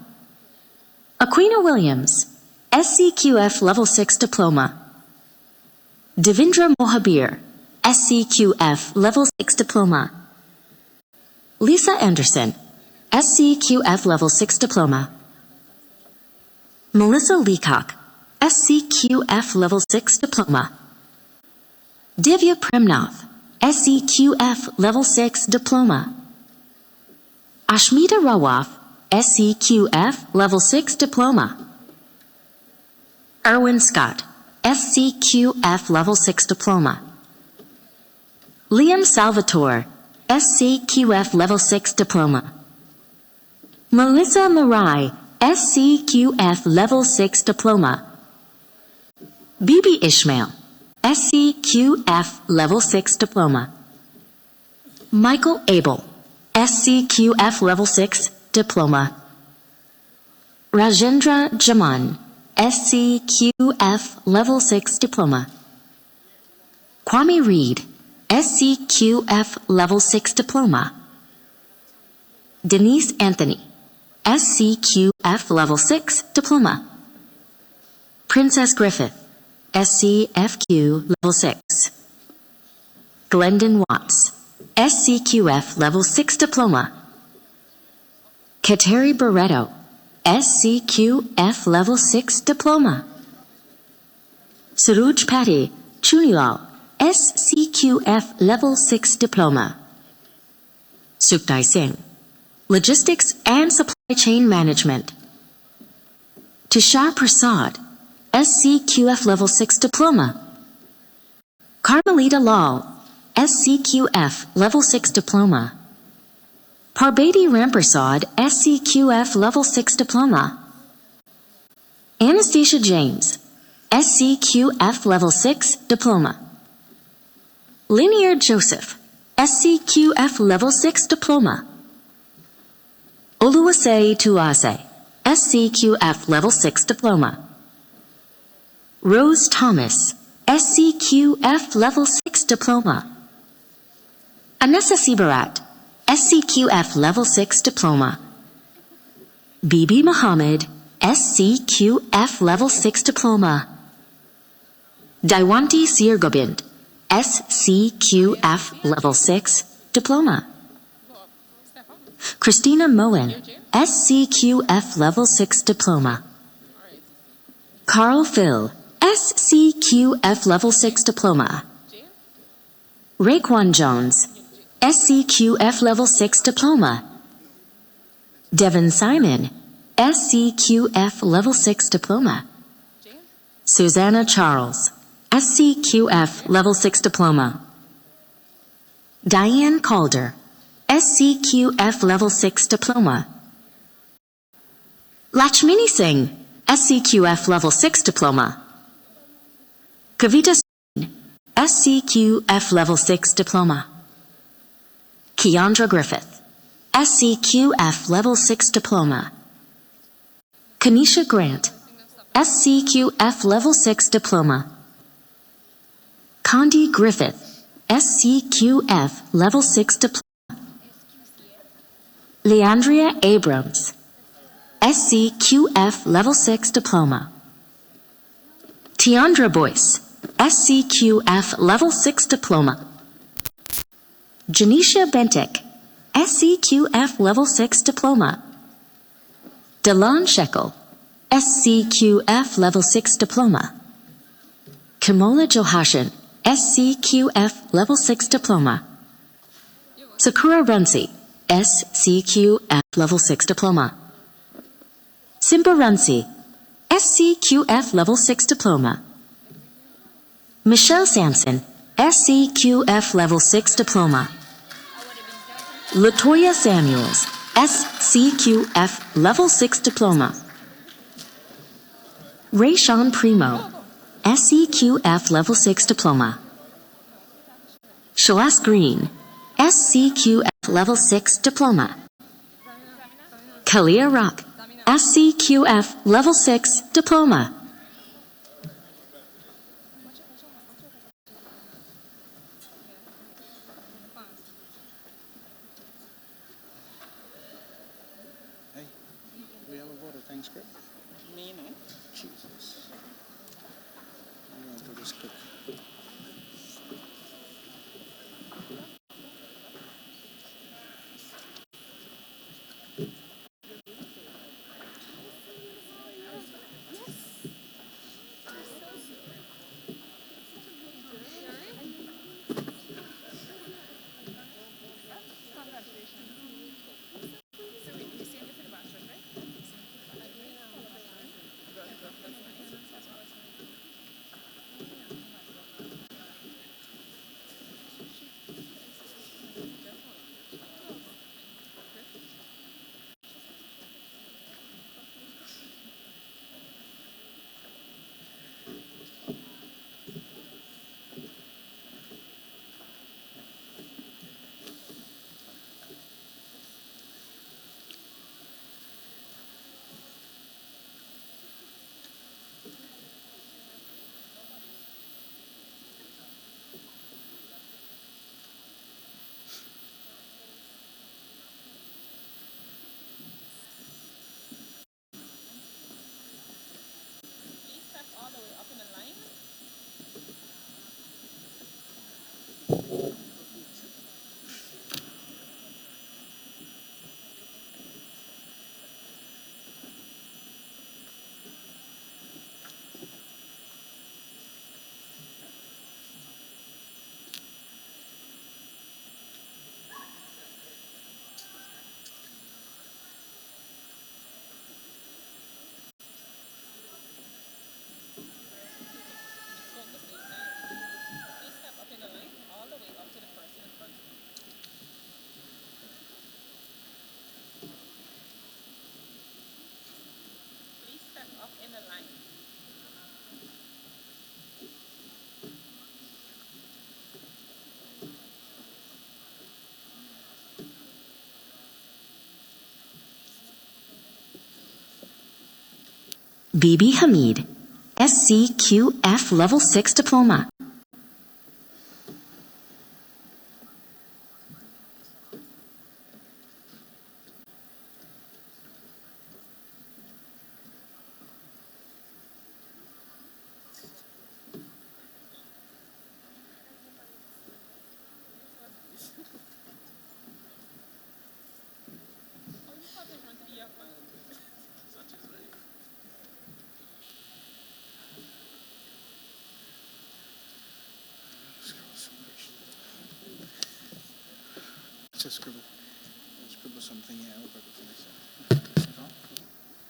Aquina Williams, SCQF Level 6 Diploma. Devindra Mohabir, SCQF Level 6 Diploma. Lisa Anderson, SCQF Level 6 Diploma. Melissa Leacock, SCQF Level 6 Diploma. Divya Premnath, SCQF Level 6 Diploma. Ashmita Rawaf, SCQF Level 6 Diploma. Erwin Scott, SCQF Level 6 Diploma. Liam Salvatore, SCQF Level 6 Diploma. Melissa Marai, SCQF Level 6 Diploma. Bibi Ishmael, SCQF Level 6 Diploma. Michael Abel, SCQF Level 6 Diploma. Rajendra Jaman, SCQF Level 6 Diploma. Kwame Reed, SCQF Level 6 Diploma. Denise Anthony, SCQF Level 6 Diploma. Princess Griffith, SCFQ Level 6. Glendon Watts, SCQF Level 6 Diploma. Kateri Barreto, SCQF Level 6 Diploma. Suruj Patti Chunilal, SCQF Level 6 Diploma. Sukdai Singh, Logistics and Supply Chain Management. Tushar Prasad, SCQF Level 6 Diploma. Carmelita Lal, SCQF Level 6 Diploma. Parbati Rampersad, SCQF Level 6 Diploma. Anastasia James, SCQF Level 6 Diploma. Linear Joseph, SCQF Level 6 Diploma. Oluwase Tuase, SCQF Level 6 Diploma. Rose Thomas, SCQF Level 6 Diploma. Anessa Sibarat, SCQF Level 6 Diploma. Bibi Muhammad, SCQF Level 6 Diploma. Daiwanti Sirgobind, SCQF Level 6 Diploma. Christina Moen, SCQF Level 6 Diploma. Carl Phil, SCQF Level 6 Diploma. Raekwon Jones, SCQF Level 6 Diploma. Devin Simon, SCQF Level 6 Diploma. Susanna Charles, SCQF Level 6 Diploma. Diane Calder, SCQF Level 6 Diploma. Lakshmini Singh, SCQF Level 6 Diploma. Kavita Singh, SCQF Level 6 Diploma. Keandra Griffith, SCQF Level 6 Diploma. Kanisha Grant, SCQF Level 6 Diploma. Condi Griffith, SCQF Level 6 Diploma. Leandria Abrams, SCQF Level 6 Diploma. Tiandra Boyce, SCQF Level 6 Diploma. Janisha Bentek, SCQF Level 6 Diploma. Delan Shekel, SCQF Level 6 Diploma. Kimola Johashan, SCQF Level 6 Diploma. Sakura Runsi, SCQF Level 6 Diploma. Simba Runsi, SCQF Level 6 Diploma. Michelle Sampson, SCQF Level 6 Diploma. Latoya Samuels, SCQF Level 6 Diploma. Rayshawn Primo, SCQF Level 6 Diploma. Shalas Green, SCQF Level 6 Diploma. Kalia Rock, SCQF Level 6 Diploma. We have a vote of thanks, script? Me, no? Jesus. I'm going to do this quick. Bibi Hamid, SCQF Level 6 Diploma.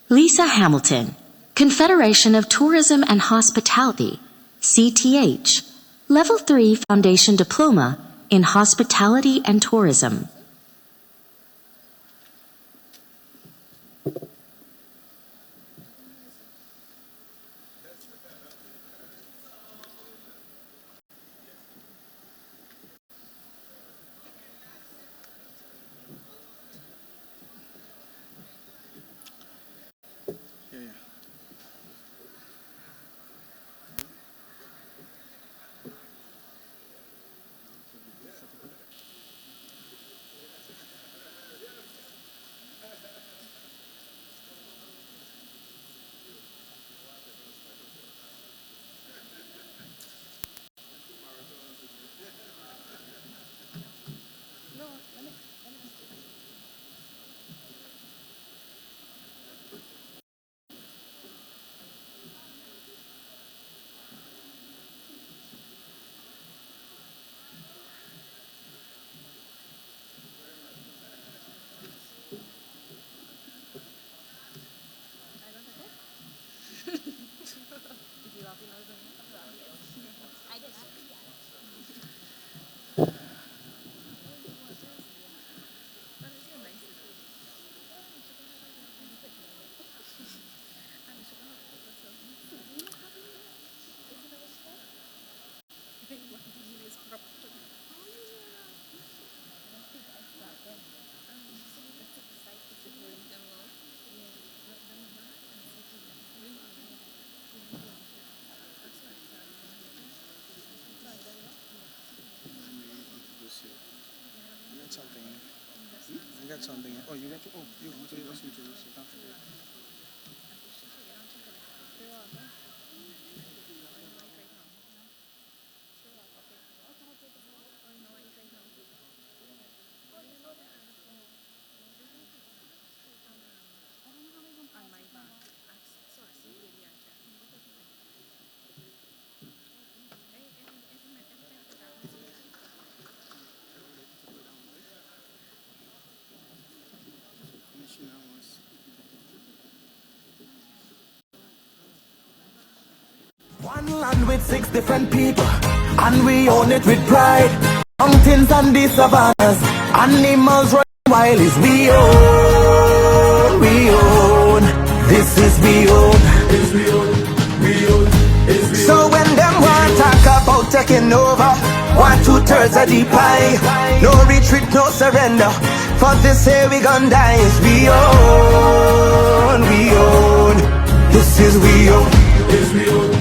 Lisa Hamilton, Confederation of Tourism and Hospitality, CTH, Level 3 Foundation Diploma in Hospitality and Tourism. One land with 6 different people, and we own it with pride. Mountains and the savannas, animals running wild is we own, we own. This is we own, this we own, we own. So when them want talk about taking over, 1/2 of the pie, no retreat, no surrender. For this here we gon' die. It's we own, we own. This is we own, this we own.